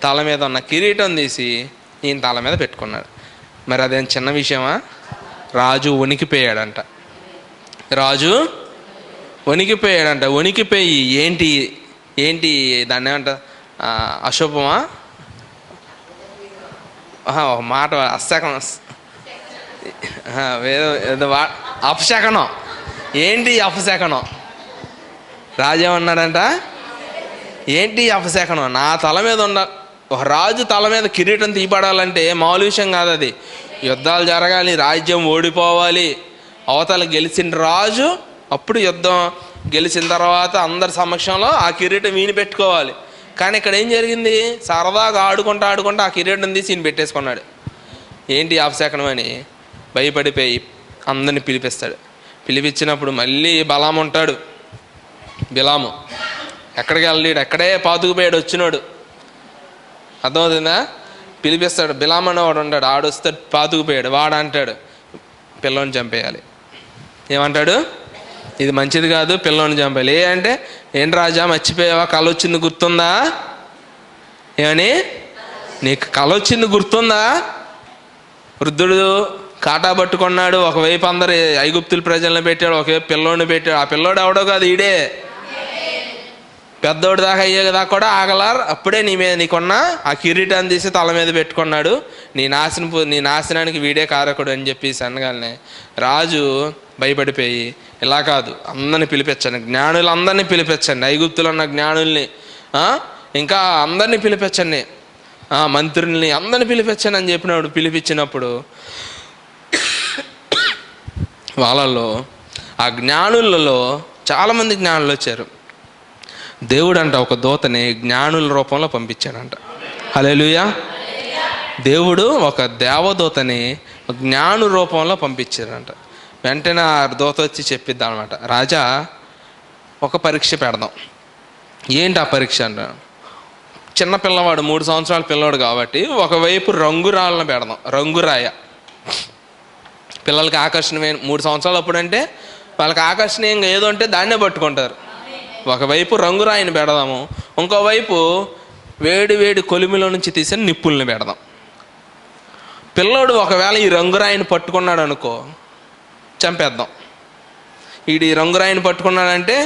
తల మీద ఉన్న కిరీటం తీసి ఈయన తల మీద పెట్టుకున్నాడు. మరి అదేం చిన్న విషయమా? రాజు వణికిపోయాడంట. వణికిపోయి ఏంటి దాన్ని ఏమంట? అశుభమా? ఒక మాట అశకనం, ఏదో అపశకనం. ఏంటి అపశకనం? రాజు ఏమన్నాడంట? ఏంటి అపశకనం? నా తల మీద ఒక రాజు తల మీద కిరీటం తీపడాలంటే మామూలు విషయం కాదు. అది యుద్ధాలు జరగాలి, రాజ్యం ఓడిపోవాలి, అవతల గెలిచిన రాజు అప్పుడు యుద్ధం గెలిచిన తర్వాత అందరి సమక్షంలో ఆ కిరీటం ఈయన పెట్టుకోవాలి. కానీ ఇక్కడ ఏం జరిగింది? సరదాగా ఆడుకుంటా ఆ కిరీటం తీసి ఈయన పెట్టేసుకున్నాడు. ఏంటి అపశకనం అని భయపడిపోయి అందరిని పిలిపిస్తాడు. పిలిపించినప్పుడు మళ్ళీ బలాము ఉంటాడు. బిలాము ఎక్కడికి వెళ్ళాడు? ఎక్కడే పాతుకుపోయాడు వచ్చినాడు. అర్థమవుతుందా? పిలిపిస్తాడు. బిలాము అనేవాడు ఉంటాడు. ఆడొస్తాడు, పాతుకుపోయాడు. వాడు అంటాడు పిల్లోని చంపేయాలి. ఏమంటాడు? ఇది మంచిది కాదు, పిల్లోని చంపేయాలి. అంటే ఏంటి రాజా మర్చిపోయావా? కళ వచ్చింది గుర్తుందా? ఏమని? నీకు కళ వచ్చింది గుర్తుందా? వృద్ధుడు కాటా పట్టుకున్నాడు. ఒకవైపు అందరు ఐగుప్తుల ప్రజలను పెట్టాడు, ఒకవైపు పిల్లోని పెట్టాడు. ఆ పిల్లోడు ఎవడో కాదు, ఈడే. పెద్దోడు దాకా అయ్యేదాకా కూడా ఆగలారు. అప్పుడే నీకున్న ఆ కిరీటాన్ని తీసి తల మీద పెట్టుకున్నాడు. నీ నాశనానికి వీడే కారకుడు అని చెప్పేసి అనగానే రాజు భయపడిపోయి, ఇలా కాదు, అందరిని పిలిపించండి, జ్ఞానులందరినీ పిలిపించండి, ఐగుప్తులు ఉన్న జ్ఞానుల్ని, ఇంకా అందరినీ పిలిపించండి, మంత్రుల్ని అందరిని పిలిపించండి అని చెప్పినప్పుడు పిలిపించినప్పుడు వాళ్ళల్లో ఆ జ్ఞానులలో చాలామంది జ్ఞానులు వచ్చారు. దేవుడు అంట ఒక దూతని జ్ఞానుల రూపంలో పంపించాడంట. హల్లెలూయా. దేవుడు ఒక దేవదూతని జ్ఞాను రూపంలో పంపించాడంట. వెంటనే ఆ దూత వచ్చి చెప్పిద్దాం అనమాట, రాజా ఒక పరీక్ష పెడదాం. ఏంటి ఆ పరీక్ష అంట? చిన్న పిల్లవాడు 3 సంవత్సరాల పిల్లవాడు కాబట్టి ఒకవైపు రంగురాళ్ళను పెడదాం. రంగురాయ పిల్లలకి ఆకర్షణమైన 3 సంవత్సరాలు అప్పుడంటే వాళ్ళకి ఆకర్షణీయంగా ఏదో ఉంటే దాన్నే పట్టుకుంటారు. ఒకవైపు రంగురాయిని పెడదాము, ఇంకోవైపు వేడి వేడి కొలిమిలో నుంచి తీసిన నిప్పుల్ని పెడదాం. పిల్లోడు ఒకవేళ ఈ రంగురాయిని పట్టుకున్నాడు అనుకో, చంపేద్దాం. వీడు ఈ రంగురాయిని పట్టుకున్నాడంటే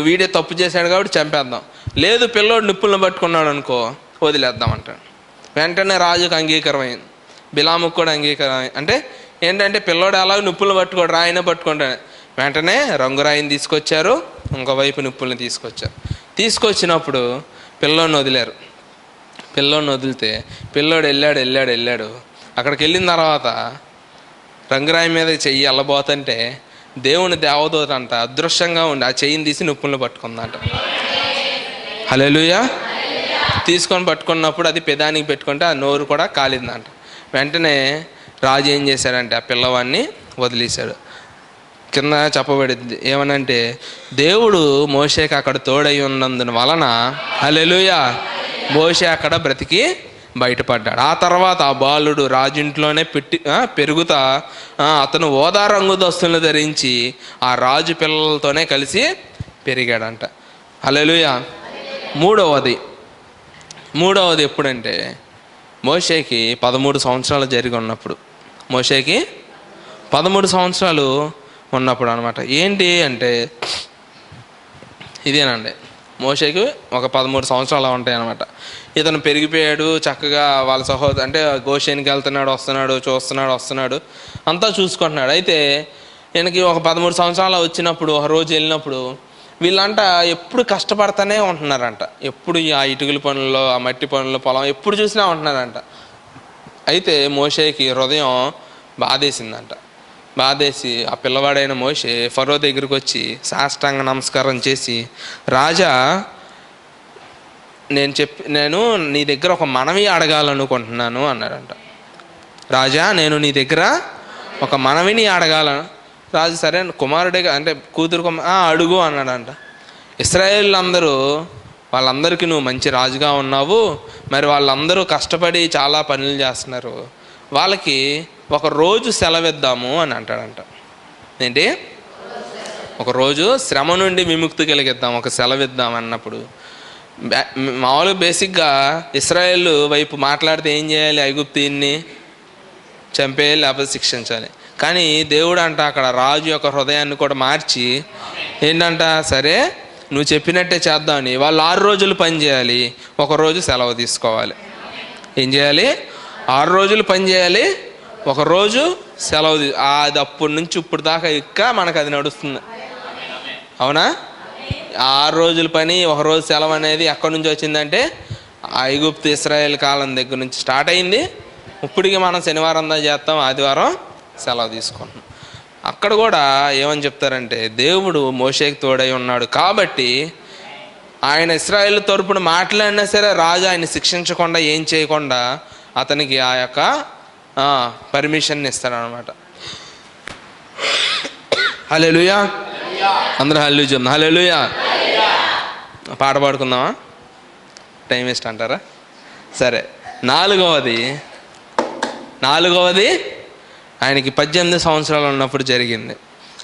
వీడే తప్పు చేశాడు కాబట్టి చంపేద్దాం. లేదు పిల్లోడు నిప్పులను పట్టుకున్నాడు అనుకో, వదిలేద్దాం అంటాడు. వెంటనే రాజుకు అంగీకారమైంది, బిలాముకు కూడా అంగీకారం. అంటే ఏంటంటే పిల్లోడు అలాగే నిప్పులను పట్టుకోడు, రాయినే పట్టుకుంటాడు. వెంటనే రంగురాయిని తీసుకొచ్చారు, ఇంకోవైపు నిప్పుల్ని తీసుకొచ్చినప్పుడు పిల్లోడిని వదిలారు. పిల్లోడిని వదిలితే పిల్లోడు వెళ్ళాడు. అక్కడికి వెళ్ళిన తర్వాత రంగురాయి మీద చెయ్యి అల్లబోతుంటే దేవుని దేవదూత అంట అదృశ్యంగా ఉండి ఆ చెయ్యిని తీసి నిప్పులను పట్టుకుందంట. హల్లెలూయా. తీసుకొని పట్టుకున్నప్పుడు అది పెదానికి పెట్టుకుంటే ఆ నోరు కూడా కాలిందంట. వెంటనే రాజు ఏం చేశాడంటే ఆ పిల్లవాడిని వదిలేశాడు. కింద చెప్పబడింది ఏమనంటే, దేవుడు మోషేకి అక్కడ తోడై ఉన్నందున వలన హల్లెలూయా మోషే అక్కడ బ్రతికి బయటపడ్డాడు. ఆ తర్వాత ఆ బాలుడు రాజుంట్లోనే పెరుగుతా అతను ఓదా రంగు దుస్తులను ధరించి ఆ రాజు పిల్లలతోనే కలిసి పెరిగాడంట. హల్లెలూయా. మూడవది ఎప్పుడంటే మోషేకి 13 సంవత్సరాలు జరిగి ఉన్నప్పుడు, మోషేకి 13 సంవత్సరాలు ఉన్నప్పుడు అనమాట. ఏంటి అంటే ఇదేనండి, మోషేకి ఒక 13 సంవత్సరాలు ఉంటాయి అనమాట. ఇతను పెరిగిపోయాడు చక్కగా, వాళ్ళ అంటే గోషేనికి వెళ్తున్నాడు, వస్తున్నాడు అంతా చూసుకుంటున్నాడు. అయితే ఈయనకి ఒక 13 సంవత్సరాలు వచ్చినప్పుడు ఒక రోజు వెళ్ళినప్పుడు వీళ్ళంట ఎప్పుడు కష్టపడతానే ఉంటున్నారంట. ఎప్పుడు ఆ ఇటుకల పనుల్లో, ఆ మట్టి పనుల్లో, పొలం ఎప్పుడు చూసినా ఉంటున్నారంట. అయితే మోషేకి హృదయం బాధేసి ఆ పిల్లవాడైన మోషే ఫరో దగ్గరికి వచ్చి సాష్టాంగ నమస్కారం చేసి, రాజా నేను నీ దగ్గర ఒక మనవి అడగాలనుకుంటున్నాను అన్నాడంట. రాజా నేను నీ దగ్గర ఒక మనవిని అడగాలను. రాజు సరే కుమారుడే అంటే కూతురు అడుగు అన్నాడంట. ఇశ్రాయేల్ వాళ్ళందరికీ నువ్వు మంచి రాజుగా ఉన్నావు, మరి వాళ్ళందరూ కష్టపడి చాలా పనులు చేస్తున్నారు, వాళ్ళకి ఒక రోజు సెలవిద్దాము అని అంటాడంట. ఏంటి? ఒక రోజు శ్రమ నుండి విముక్తి కలిగిద్దాం, ఒక సెలవిద్దాం అన్నప్పుడు మామూలుగా బేసిక్గా ఇశ్రాయేల్ వైపు మాట్లాడితే ఏం చేయాలి? ఐగుప్తీయుని చంపేయాలి, లేకపోతే శిక్షించాలి. కానీ దేవుడు అంట అక్కడ రాజు యొక్క హృదయాన్ని కూడా మార్చి ఏంటంట, సరే నువ్వు చెప్పినట్టే చేద్దామని వాళ్ళు 6 రోజులు పని చేయాలి, ఒక రోజు సెలవు తీసుకోవాలి. ఏం చేయాలి? 6 రోజులు పని చేయాలి, ఒక రోజు సెలవు. అది అప్పటి నుంచి ఇప్పుడు దాకా ఇంకా మనకు అది నడుస్తుంది. అవునా? 6 రోజుల పని, ఒక రోజు సెలవు అనేది ఎక్కడి నుంచి వచ్చిందంటే ఐగుప్తు ఇశ్రాయేల్ కాలం దగ్గర నుంచి స్టార్ట్ అయింది. ఇప్పటికి మనం శనివారం దా చేస్తాం, ఆదివారం సెలవు తీసుకుంటున్నాం. అక్కడ కూడా ఏమని చెప్తారంటే, దేవుడు మోషేకి తోడై ఉన్నాడు కాబట్టి ఆయన ఇశ్రాయేల్ తరపున మాట్లాడినా సరే రాజు ఆయన శిక్షించకుండా ఏం చేయకుండా అతనికి ఆ యొక్క పర్మిషన్ ఇస్తాడనమాట. హల్లెలూయా. అందరూ హల్లెలూయా చెప్తాం. హల్లెలూయా. పాట పాడుకుందామా? టైం వేస్ట్ అంటారా? సరే. నాలుగవది ఆయనకి 18 సంవత్సరాలు ఉన్నప్పుడు జరిగింది.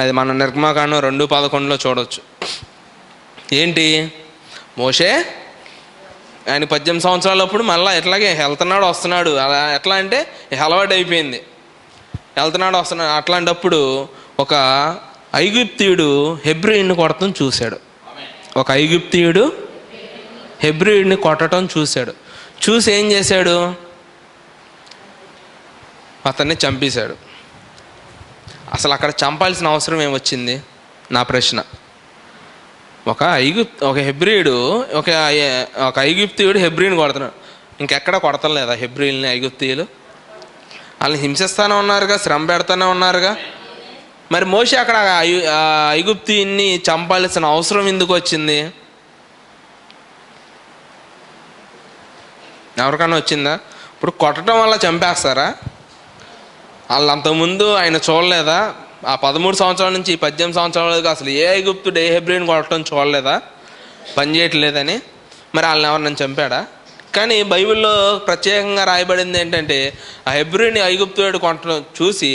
అది మన నిర్గమకాండం 2:11 చూడవచ్చు. ఏంటి? మోషే ఆయన 18 సంవత్సరాలప్పుడు మళ్ళీ ఎట్లాగే వెళ్తున్నాడు వస్తున్నాడు. అలా ఎట్లా అంటే అలవాటు అయిపోయింది, వెళ్తున్నాడు వస్తున్నాడు. అట్లాంటప్పుడు ఒక ఐగుప్తీయుడు హెబ్రీయుడిని కొట్టడం చూశాడు. ఒక ఐగుప్తీయుడు హెబ్రీయుడిని కొట్టడం చూశాడు. చూసి ఏం చేశాడు? అతన్ని చంపేశాడు. అసలు అక్కడ చంపాల్సిన అవసరం ఏమొచ్చింది? నా ప్రశ్న. ఒక హెబ్రీయుడు ఒక ఐగుప్తీయుడు హెబ్రీని కొడుతున్నాడు. ఇంకెక్కడ కొడతలేదా హెబ్రీల్ని ఐగుప్తీయులు? వాళ్ళని హింసిస్తూనే ఉన్నారుగా, శ్రమ పెడతానే ఉన్నారుగా. మరి మోషే అక్కడ ఐగుప్తీయుని చంపాల్సిన అవసరం ఎందుకు వచ్చింది? ఎవరికన్నా వచ్చిందా? ఇప్పుడు కొట్టడం వల్ల చంపేస్తారా? వాళ్ళు అంతకుముందు ఆయన చూడలేదా? ఆ 13 సంవత్సరాల నుంచి 18 సంవత్సరాలకు అసలు ఏ ఐగుప్తుడు ఏ హెబ్రీని కొట్టడం చూడలేదా? పని చేయట్లేదని. మరి వాళ్ళని ఎవరినైనా చంపాడా? కానీ బైబిల్లో ప్రత్యేకంగా రాయబడింది ఏంటంటే, ఆ హెబ్రీని ఐగుప్తుడు కొట్టడం చూసి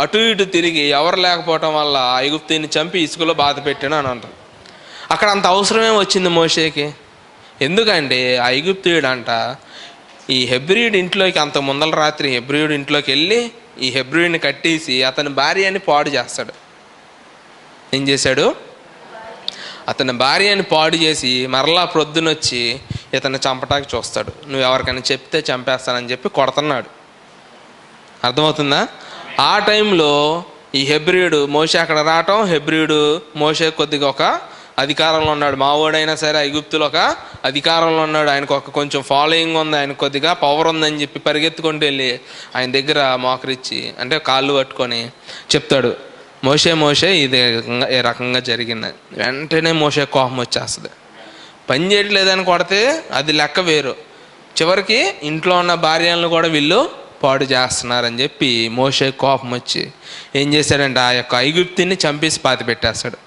అటు ఇటు తిరిగి ఎవరు లేకపోవటం వల్ల ఐగుప్తుని చంపి ఇసుకలో బాధ పెట్టాను అని అంటారు. అక్కడ అంత అవసరమే వచ్చింది మోషేకి. ఎందుకంటే ఆ ఐగుప్తుడు అంట ఈ హెబ్రీయుడి ఇంట్లోకి, అంత ముందల రాత్రి హెబ్రీయుడి ఇంట్లోకి వెళ్ళి ఈ హెబ్రీయుడిని కట్టేసి అతని భార్యని పాడు చేస్తాడు. ఏం చేశాడు? అతని భార్యని పాడు చేసి మరలా ప్రొద్దునొచ్చి ఇతన్ని చంపటానికి చూస్తాడు. నువ్వు ఎవరికైనా చెప్తే చంపేస్తానని చెప్పి కొడుతున్నాడు. అర్థమవుతుందా? ఆ టైంలో ఈ హెబ్రీయుడు మోషే అక్కడ రావటం, హెబ్రీయుడు మోషే కొద్దిగా ఒక అధికారంలో ఉన్నాడు. మావోడైనా సరే ఐగుప్తులో ఒక అధికారంలో ఉన్నాడు. ఆయనకు ఒక కొంచెం ఫాలోయింగ్ ఉంది, ఆయనకు కొద్దిగా పవర్ ఉందని చెప్పి పరిగెత్తుకుంటూ వెళ్ళి ఆయన దగ్గర మోకరిచ్చి, అంటే కాళ్ళు పట్టుకొని చెప్తాడు, మోషే మోషే ఇది ఏ రకంగా జరిగింది. వెంటనే మోషే కోపం వచ్చేస్తుంది. పని చేయట్లేదని కొడితే అది లెక్క వేరు, చివరికి ఇంట్లో ఉన్న భార్యలను కూడా వీళ్ళు పాడు చేస్తున్నారని చెప్పి మోషే కోపం వచ్చి ఏం చేశాడంటే ఆ యొక్క ఐగుప్తుని చంపేసి పాతి పెట్టేస్తాడు.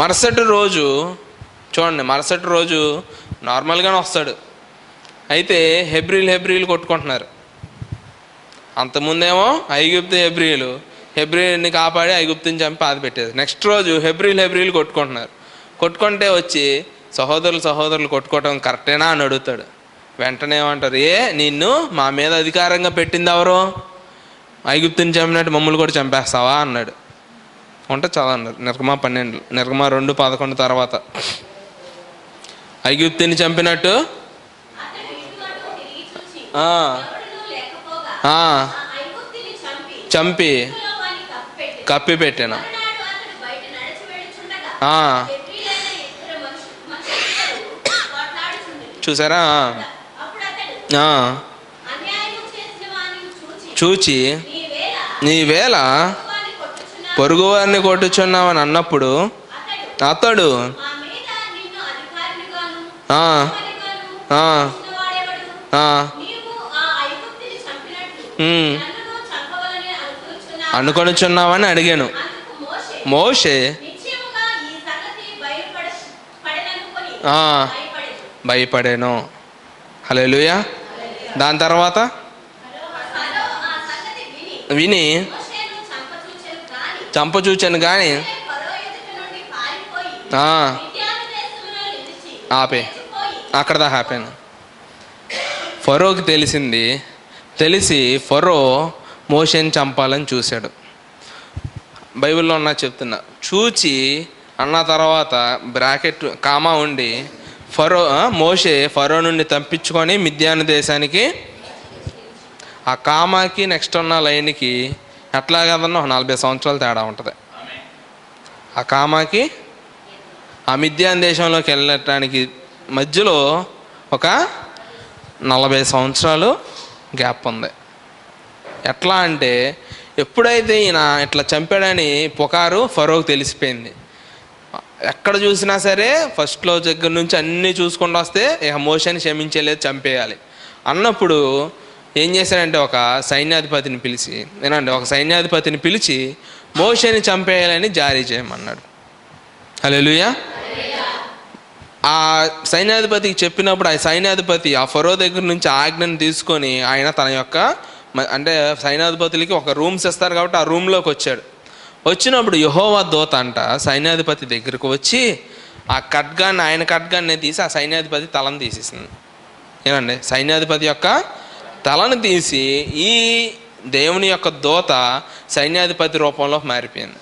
మరుసటి రోజు చూడండి, మరుసటి రోజు నార్మల్గానే వస్తాడు. అయితే హెబ్రీలు కొట్టుకుంటున్నారు. అంతకుముందేమో హెబ్రీని కాపాడి ఐగుప్తుని చంపి పాతి పెట్టేది. నెక్స్ట్ రోజు హెబ్రీలు కొట్టుకుంటున్నారు. కొట్టుకుంటే వచ్చి సహోదరులు కొట్టుకోవటం కరెక్టేనా అని అడుగుతాడు. వెంటనే ఏమంటారు, నిన్ను మా మీద అధికారంగా పెట్టింది ఎవరు? ఐగుప్తుని చంపినట్టు మమ్మల్ని కూడా చంపేస్తావా అన్నాడు. ఉంటే చదవన్నారు నిర్గమా 12, నిర్గమా 2:11 తర్వాత. ఐగుప్తుని చంపినట్టు చంపి కప్పి పెట్టాను. చూసారా? చూచి నీవేళ పొరుగువారిని కొట్టుచున్నావని అన్నప్పుడు అతడు అనుకొనుచున్నావని అడిగాను. మోషే భయపడాను. హల్లెలూయా. దాని తర్వాత విని చంపచూచాను కానీ ఆపే అక్కడ దాకా ఆపాను. ఫరోకి తెలిసి ఫరో మోషేని చంపాలని చూశాడు. బైబిల్లో ఉన్నా చెప్తున్నా. చూచి అన్న తర్వాత బ్రాకెట్ కామా ఉండి మోషే ఫరో నుండి తప్పించుకొని మిద్యాను దేశానికి, ఆ కామాకి నెక్స్ట్ ఉన్న లైన్కి ఎట్లా కదన్నా ఒక 40 సంవత్సరాలు తేడా ఉంటుంది. ఆ కామాకి ఆ మిద్యాన్ దేశంలోకి వెళ్ళటానికి మధ్యలో ఒక 40 సంవత్సరాలు గ్యాప్ ఉంది. ఎట్లా అంటే ఎప్పుడైతే ఈయన ఇట్లా చంపాడని పుకారు ఫరోకి తెలిసిపోయింది. ఎక్కడ చూసినా సరే ఫస్ట్లో దగ్గర నుంచి అన్నీ చూసుకుంటూ వస్తే ఇక మోషేని క్షమించలేదు, చంపేయాలి అన్నప్పుడు ఏం చేశాడంటే ఒక సైన్యాధిపతిని పిలిచి మోషేని చంపేయాలని జారీ చేయమన్నాడు. హల్లెలూయా. ఆ సైన్యాధిపతికి చెప్పినప్పుడు ఆ సైన్యాధిపతి ఆ ఫరో దగ్గర నుంచి ఆజ్ఞను తీసుకొని ఆయన తన యొక్క, అంటే సైన్యాధిపతులకి ఒక రూమ్స్ ఇస్తారు కాబట్టి ఆ రూమ్లోకి వచ్చాడు. వచ్చినప్పుడు యెహోవా దూత అంట సైన్యాధిపతి దగ్గరకు వచ్చి ఆ ఆయన ఖడ్గాన్ని తీసి ఆ సైన్యాధిపతి తలను తీసేసింది. ఏనండి, సైన్యాధిపతి యొక్క తలను తీసి ఈ దేవుని యొక్క దూత సైన్యాధిపతి రూపంలో మారిపోయింది.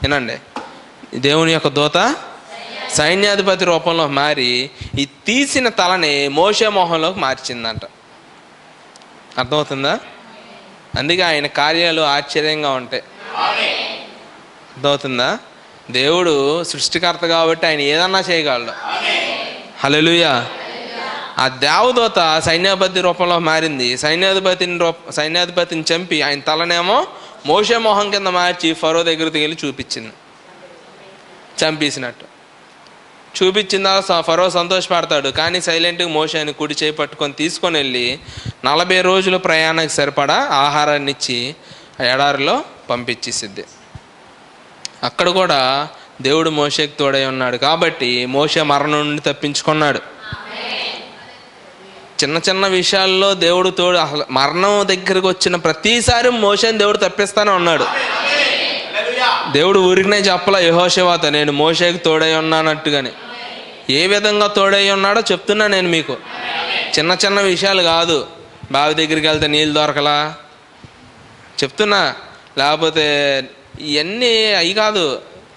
ఏనండి, దేవుని యొక్క దూత సైన్యాధిపతి రూపంలో మారి ఈ తీసిన తలని మోషే మొహంలోకి మార్చిందంట. అర్థమవుతుందా? అందుకే ఆయన కార్యాలు ఆశ్చర్యంగా ఉంటాయి. అర్థమవుతుందా? దేవుడు సృష్టికర్త కాబట్టి ఆయన ఏదన్నా చేయగలడు. హల్లెలూయా. ఆ దేవదూత సైన్యాధిపతి రూపంలో మారింది. సైన్యాధిపతిని చంపి ఆయన తలనేమో మోషే మొహం కింద మార్చి ఫరో దగ్గరికి వెళ్ళి చూపించింది, చంపేసినట్టు చూపించిందా. ఫరో సంతోషపడతాడు. కానీ సైలెంట్గా మోషేని కుడి చేయి పట్టుకొని తీసుకొని వెళ్ళి 40 రోజుల ప్రయాణానికి సరిపడా ఆహారాన్ని ఇచ్చి ఎడారిలో పంపించేసిద్ది. అక్కడ కూడా దేవుడు మోషేకి తోడై ఉన్నాడు కాబట్టి మోషే మరణం నుండి తప్పించుకున్నాడు. చిన్న చిన్న విషయాల్లో దేవుడు తోడు. అసలు మరణం దగ్గరకు వచ్చిన ప్రతిసారి మోషేని దేవుడు తప్పిస్తానే ఉన్నాడు. దేవుడు ఊరికనే చెప్పలా యెహోషువతో నేను మోషేకి తోడై ఉన్నానట్టుగానే. ఏ విధంగా తోడై ఉన్నాడో చెప్తున్నా నేను మీకు. చిన్న చిన్న విషయాలు కాదు, బావి దగ్గరికి వెళ్తే నీళ్ళు దొరకలా చెప్తున్నా, లేకపోతే ఇవన్నీ అవి కాదు.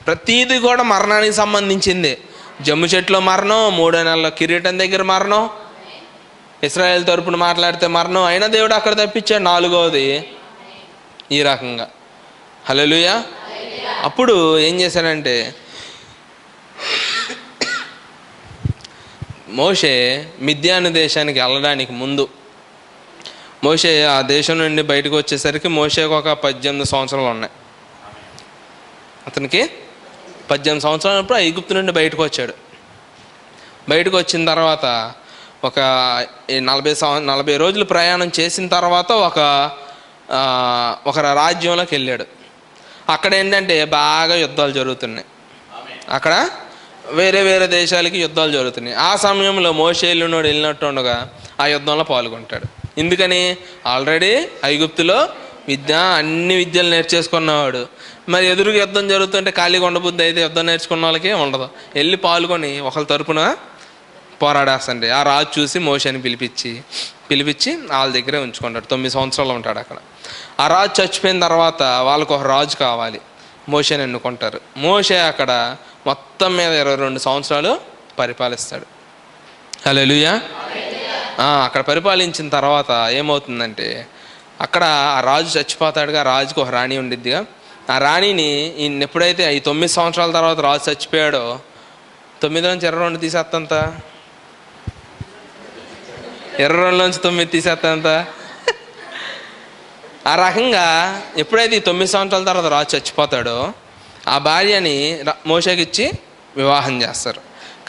ప్రతీది కూడా మరణానికి సంబంధించింది. జమ్ము చెట్లో మరణం, 3 నెలల కిరీటం దగ్గర మరణం, ఇశ్రాయేల్ తరపున మాట్లాడితే మరణం, అయినా దేవుడు అక్కడ తప్పించాడు 4వది ఈ రకంగా. హల్లెలూయా. అప్పుడు ఏం చేశాడంటే మోషే మిద్యాను దేశానికి వెళ్ళడానికి ముందు, మోషే ఆ దేశం నుండి బయటకు వచ్చేసరికి మోషేకి ఒక 18 సంవత్సరాలు ఉన్నాయి. అతనికి 18 సంవత్సరాలప్పుడు ఐగుప్తు నుండి బయటకు వచ్చాడు. బయటకు వచ్చిన తర్వాత ఒక 40 రోజులు ప్రయాణం చేసిన తర్వాత ఒక రాజ్యంలోకి వెళ్ళాడు. అక్కడ ఏంటంటే బాగా యుద్ధాలు జరుగుతున్నాయి. అక్కడ వేరే వేరే దేశాలకి యుద్ధాలు జరుగుతున్నాయి. ఆ సమయంలో మోషే వెళ్ళినట్టు ఉండగా ఆ యుద్ధంలో పాల్గొంటాడు. ఎందుకని? ఆల్రెడీ ఐగుప్తులో అన్ని విద్యలు నేర్చేసుకున్నవాడు. మరి ఎదురుగా యుద్ధం జరుగుతుంటే ఖాళీగా ఉండబుద్ధి అయితే యుద్ధం నేర్చుకున్న వాళ్ళకి ఉండదు. వెళ్ళి పాల్గొని ఒకరి తరపున పోరాడేస్తండి. ఆ రాజు చూసి మోషేని పిలిపించి వాళ్ళ దగ్గరే ఉంచుకుంటాడు. 9 సంవత్సరాలు ఉంటాడు అక్కడ. ఆ రాజు చచ్చిపోయిన తర్వాత వాళ్ళకు ఒక రాజు కావాలి, మోషేని ఎన్నుకుంటారు. మోషే అక్కడ మొత్తం మీద 22 సంవత్సరాలు పరిపాలిస్తాడు. హల్లెలూయా. అక్కడ పరిపాలించిన తర్వాత ఏమవుతుందంటే అక్కడ ఆ రాజు చచ్చిపోతాడుగా. ఆ రాజుకు ఒక రాణి ఉండిద్దిగా. ఆ రాణిని ఈయన ఎప్పుడైతే ఈ 9 సంవత్సరాల తర్వాత రాజు చచ్చిపోయాడో, 9 నుంచి 22 తీసేస్తంత, 22 నుంచి 9 తీసేస్తంత. ఆ రకంగా ఎప్పుడైతే ఈ 9 సంవత్సరాల తర్వాత రాజు చచ్చిపోతాడో ఆ భార్యని మోషేకి ఇచ్చి వివాహం చేస్తారు.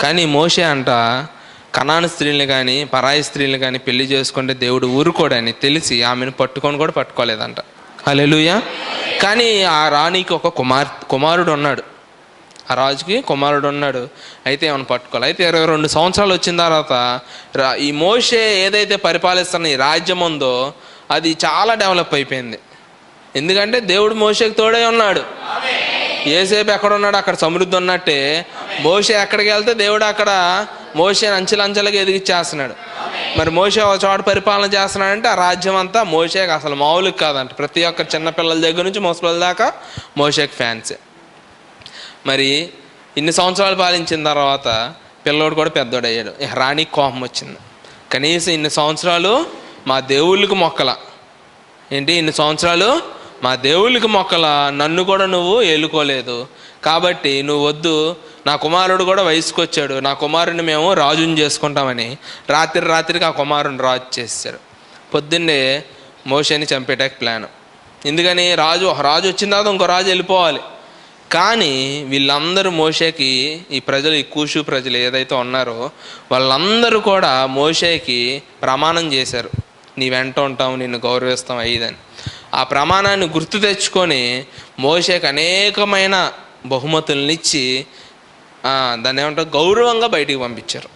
కానీ మోషే అంట కనాను స్త్రీలను కానీ పరాయి స్త్రీలను కానీ పెళ్లి చేసుకుంటే దేవుడు ఊరుకోడని తెలిసి ఆమెను కూడా పట్టుకోలేదంట. హల్లెలూయా. కానీ ఆ రాణికి ఒక కుమారుడు ఉన్నాడు. ఆ రాజుకి కుమారుడు ఉన్నాడు. అయితే ఏమైనా పట్టుకోవాలి. అయితే 22 సంవత్సరాలు వచ్చిన తర్వాత ఈ మోషే ఏదైతే పరిపాలిస్తున్న ఈ రాజ్యం ఉందో అది చాలా డెవలప్ అయిపోయింది. ఎందుకంటే దేవుడు మోషేకి తోడై ఉన్నాడు. ఏసేపు ఎక్కడ ఉన్నాడు అక్కడ సమృద్ధి ఉన్నట్టే మోషే ఎక్కడికి వెళ్తే దేవుడు అక్కడ మోషేని అంచెలంచెలుగా ఎదిగిచ్చేస్తున్నాడు. మరి మోషే ఒక చోట పరిపాలన చేస్తున్నాడంటే ఆ రాజ్యం అంతా మోషేకి అసలు మామూలుగా కాదంట. ప్రతి ఒక్క చిన్నపిల్లల దగ్గర నుంచి ముసలిల దాకా మోషేకి ఫ్యాన్సే. మరి ఇన్ని సంవత్సరాలు పాలించిన తర్వాత పిల్లోడు కూడా పెద్దోడయ్యాడు. రాణికి కోపం వచ్చింది. కనీసం ఇన్ని సంవత్సరాలు మా దేవుళ్ళకి మొక్కల ఏంటి, ఇన్ని సంవత్సరాలు మా దేవుళ్ళకి మొక్కల, నన్ను కూడా నువ్వు ఏలుకోలేదు, కాబట్టి నువ్వు వద్దు, నా కుమారుడు కూడా వయసుకు వచ్చాడు, నా కుమారుడిని మేము రాజుని చేసుకుంటామని రాత్రికి ఆ కుమారుని రాజు చేశారు. పొద్దున్నే మోషేని చంపేటానికి ప్లాన్. ఎందుకని? ఒక రాజు వచ్చిన తర్వాత ఇంకో రాజు వెళ్ళిపోవాలి. కానీ వీళ్ళందరూ మోషేకి ఈ కూషు ప్రజలు ఏదైతే ఉన్నారో వాళ్ళందరూ కూడా మోషేకి ప్రమాణం చేశారు, నీ వెంట ఉంటాం, నిన్ను గౌరవిస్తాం అయ్యిదని. ఆ ప్రమాణాన్ని గుర్తు తెచ్చుకొని మోషేకి అనేకమైన బహుమతులను ఇచ్చి దాన్ని ఏమంటారు గౌరవంగా బయటికి పంపించారు.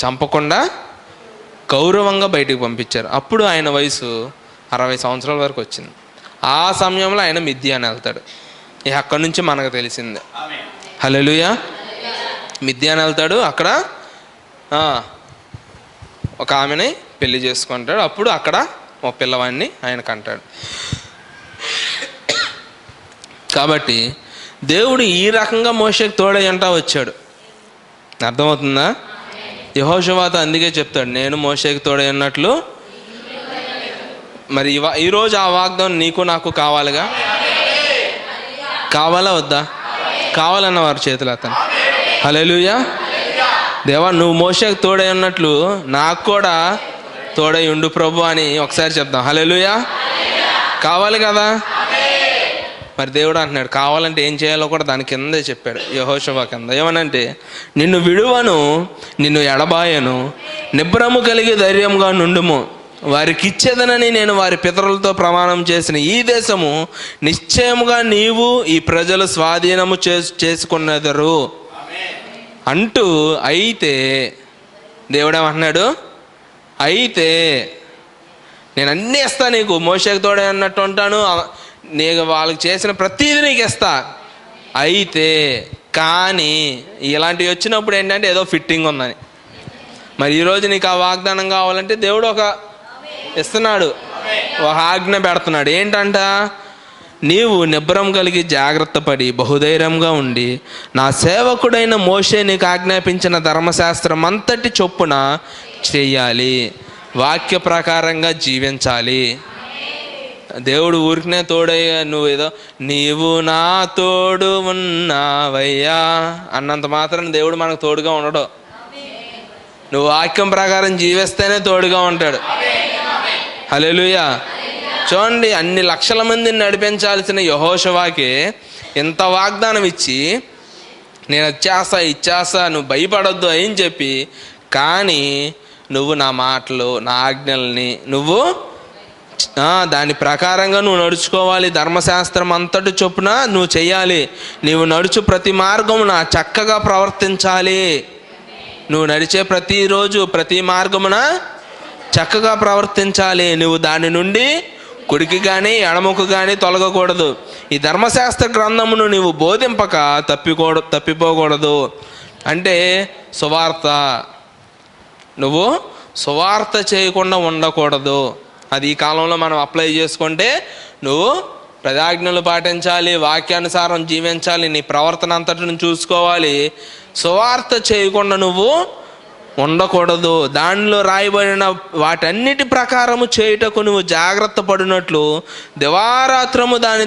చంపకుండా గౌరవంగా బయటికి పంపించారు. అప్పుడు ఆయన వయసు 60 సంవత్సరాల వరకు వచ్చింది. ఆ సమయంలో ఆయన మిద్యాన్ వెళ్తాడు. అక్కడి నుంచి మనకు తెలిసిందే. హల్లెలూయా. మిద్యాన్ వెళ్తాడు. అక్కడ ఒక ఆమెని పెళ్లి చేసుకుంటాడు. అప్పుడు అక్కడ ఒక పిల్లవాడిని ఆయన కంటాడు. కాబట్టి దేవుడు ఈ రకంగా మోషేకి తోడై అంటా వచ్చాడు. అర్థమవుతుందా? యెహోషువతో అందుకే చెప్తాడు, నేను మోషేకి తోడై ఉన్నట్లు. మరి ఈరోజు ఆ వాగ్దానం నీకు నాకు కావాలిగా. కావాలా వద్దా? కావాలన్న వారి చేతులు అతను. హల్లెలూయా. దేవా నువ్వు మోషేకి తోడై ఉన్నట్లు నాకు కూడా తోడై ఉండు ప్రభు అని ఒకసారి చెప్దాం. హల్లెలూయా. కావాలి కదా. మరి దేవుడు అంటున్నాడు కావాలంటే ఏం చేయాలో కూడా దాని కిందే చెప్పాడు. యెహోషువ కింద ఏమనంటే, నిన్ను విడువను, నిన్ను ఎడబాయను, నిబ్రము కలిగి ధైర్యంగా నుండుము, వారికి ఇచ్చేదనని నేను వారి పితరులతో ప్రమాణం చేసిన ఈ దేశము నిశ్చయముగా నీవు ఈ ప్రజలు స్వాధీనము చేసుకున్నదరు అంటూ. అయితే దేవుడేమంటున్నాడు, అయితే నేను అన్నీ ఇస్తా నీకు, మోషేకి తోడే అన్నట్టు ఉంటాను, నీకు వాళ్ళకి చేసిన ప్రతీది నీకు ఇస్తా. అయితే కానీ ఇలాంటివి వచ్చినప్పుడు ఏంటంటే ఏదో ఫిట్టింగ్ ఉందని. మరి ఈరోజు నీకు ఆ వాగ్దానం కావాలంటే దేవుడు ఒక ఇస్తున్నాడు, ఒక ఆజ్ఞ పెడుతున్నాడు. ఏంటంట? నీవు నిబ్బరం కలిగి జాగ్రత్త పడి బహుధైర్యంగా ఉండి నా సేవకుడైన మోషే నీకు ఆజ్ఞాపించిన ధర్మశాస్త్రం అంతటి చొప్పున చెయ్యాలి, వాక్య ప్రకారంగా జీవించాలి. దేవుడు ఊరికనే తోడయ్యా, నువ్వు ఏదో నీవు నా తోడు ఉన్నావయ్యా అన్నంత మాత్రం దేవుడు మనకు తోడుగా ఉండడు. నువ్వు వాక్యం ప్రకారం జీవిస్తేనే తోడుగా ఉంటాడు. హల్లెలూయా. చూడండి, అన్ని లక్షల మందిని నడిపించాల్సిన యెహోషువకి ఇంత వాగ్దానం ఇచ్చి నేను ఇచ్చేస్తా నువ్వు భయపడొద్దు అని చెప్పి, కానీ నువ్వు నా మాటలు నా ఆజ్ఞల్ని నువ్వు దాని ప్రకారంగా నువ్వు నడుచుకోవాలి, ధర్మశాస్త్రం అంతటి చొప్పున నువ్వు చెయ్యాలి, నువ్వు నడుచు ప్రతి మార్గమున చక్కగా ప్రవర్తించాలి, నువ్వు నడిచే ప్రతిరోజు ప్రతి మార్గమున చక్కగా ప్రవర్తించాలి, నువ్వు దాని నుండి కుడికి కానీ ఎడముకు కానీ తొలగకూడదు. ఈ ధర్మశాస్త్ర గ్రంథమును నువ్వు బోధింపక తప్పిపోకూడదు. అంటే సువార్త, నువ్వు సువార్త చేయకుండా ఉండకూడదు. అది ఈ కాలంలో మనం అప్లై చేసుకుంటే నువ్వు ప్రజాజ్ఞలు పాటించాలి, వాక్యానుసారం జీవించాలి, నీ ప్రవర్తన అంతటిని చూసుకోవాలి, సువార్త చేయకుండా నువ్వు ఉండకూడదు. దానిలో రాయబడిన వాటన్నిటి ప్రకారము చేయుటకు నువ్వు జాగ్రత్త పడినట్లు దివారాత్రము దానిని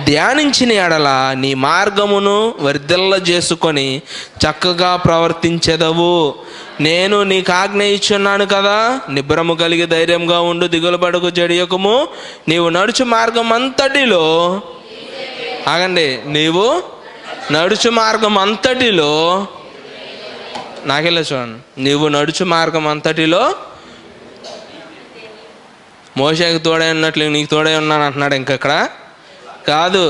ధ్యానించిన ఎడల నీ మార్గమును వర్ధిల్ల చేసుకొని చక్కగా ప్రవర్తించెదవు. నేను నీకు ఆజ్ఞ ఇచ్చున్నాను కదా, నిబ్బరము కలిగి ధైర్యంగా ఉండు, దిగులు పడకు, జడియకుము. నీవు నడుచు మార్గం అంతటిలో నీవు నడుచు మార్గం అంతటిలో నాకెళ్ళ చూడండి, నీవు నడుచు మార్గం అంతటిలో మోషేకి తోడై ఉన్నట్లు నీకు తోడై ఉన్నాను అంటున్నాడు. ఇంకక్కడ కాదు,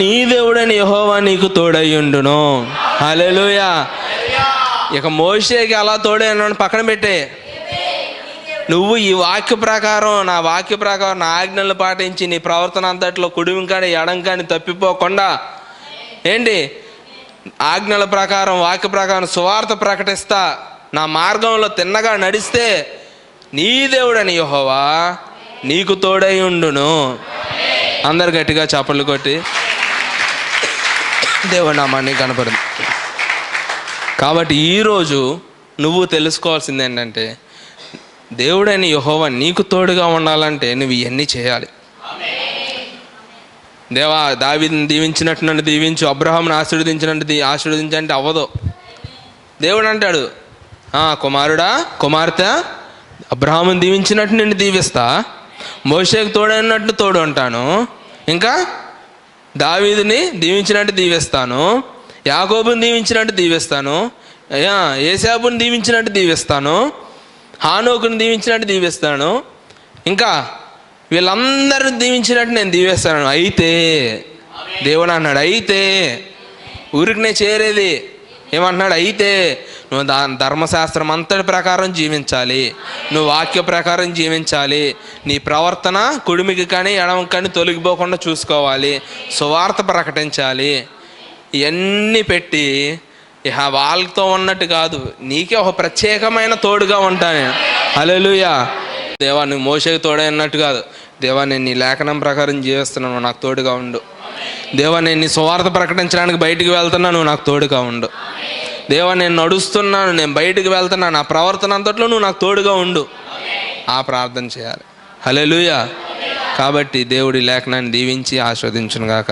నీ దేవుడని యెహోవా నీకు తోడయ్యుండును. హల్లెలూయా. ఇక మోషేకి అలా తోడై ఉన్నాను పక్కన పెట్టే, నువ్వు ఈ వాక్య ప్రకారం నా ఆజ్ఞలు పాటించి నీ ప్రవర్తన అంతట్లో కుడివి కానీ ఎడం కానీ తప్పిపోకుండా ఏంటి ఆజ్ఞల ప్రకారం వాక్య ప్రకారం సువార్త ప్రకటిస్తా, నా మార్గంలో తిన్నగా నడిస్తే నీ దేవుడని యెహోవా నీకు తోడై ఉండును. అందరు గట్టిగా చప్పట్లు కొట్టి దేవుడి నామాన్ని కనపడింది. కాబట్టి ఈరోజు నువ్వు తెలుసుకోవాల్సింది ఏంటంటే, దేవుడైన యెహోవా నీకు తోడుగా ఉండాలంటే నువ్వు ఇవన్నీ చేయాలి. దేవా దావీదుని దీవించినట్టు నన్ను దీవించు, అబ్రహామును ఆశీర్వదించినట్టు ఆశీర్వదించంటే అవ్వదు. దేవుడు అంటాడు, కుమారుడా కుమార్తె అబ్రహాముని దీవించినట్టు నిన్ను దీవిస్తా, మోషేకి తోడైనట్టు తోడు ఉంటాను, ఇంకా దావీదుని దీవించినట్టు దీవిస్తాను, యాకోబుని దీవించినట్టు దీవిస్తాను, ఏశాబుని దీవించినట్టు దీవిస్తాను, హానోకుని దీవించినట్టు దీవిస్తాను, ఇంకా వీళ్ళందరిని దీవించినట్టు నేను దీవిస్తాను. అయితే దేవుడు అన్నాడు, అయితే ఊరికి నేను చేరేది ఏమంటున్నాడు, అయితే నువ్వు ధర్మశాస్త్రం అంతటి ప్రకారం జీవించాలి, నువ్వు వాక్య ప్రకారం జీవించాలి, నీ ప్రవర్తన కుడిమికి కానీ ఎడమకి కానీ తొలగిపోకుండా చూసుకోవాలి, సువార్త ప్రకటించాలి. ఇవన్నీ పెట్టి ఇక వాళ్ళతో ఉన్నట్టు కాదు, నీకే ఒక ప్రత్యేకమైన తోడుగా ఉంటాను. హల్లెలూయా. దేవా నువ్వు మోషేకి తోడైనట్టు కాదు, దేవా నేను నీ లేఖనం ప్రకారం జీవిస్తున్నాను, నాకు తోడుగా ఉండు. దేవా నేను నీ సువార్త ప్రకటించడానికి బయటికి వెళ్తున్నాను, నాకు తోడుగా ఉండు. దేవా నేను నడుస్తున్నాను, నేను బయటికి వెళ్తున్నాను, నా ప్రవర్తన అంతట్లో నువ్వు నాకు తోడుగా ఉండు. ఆ ప్రార్థన చేయాలి. హల్లెలూయా. కాబట్టి దేవుడి లేఖనాన్ని దీవించి ఆస్వాదించును గాక.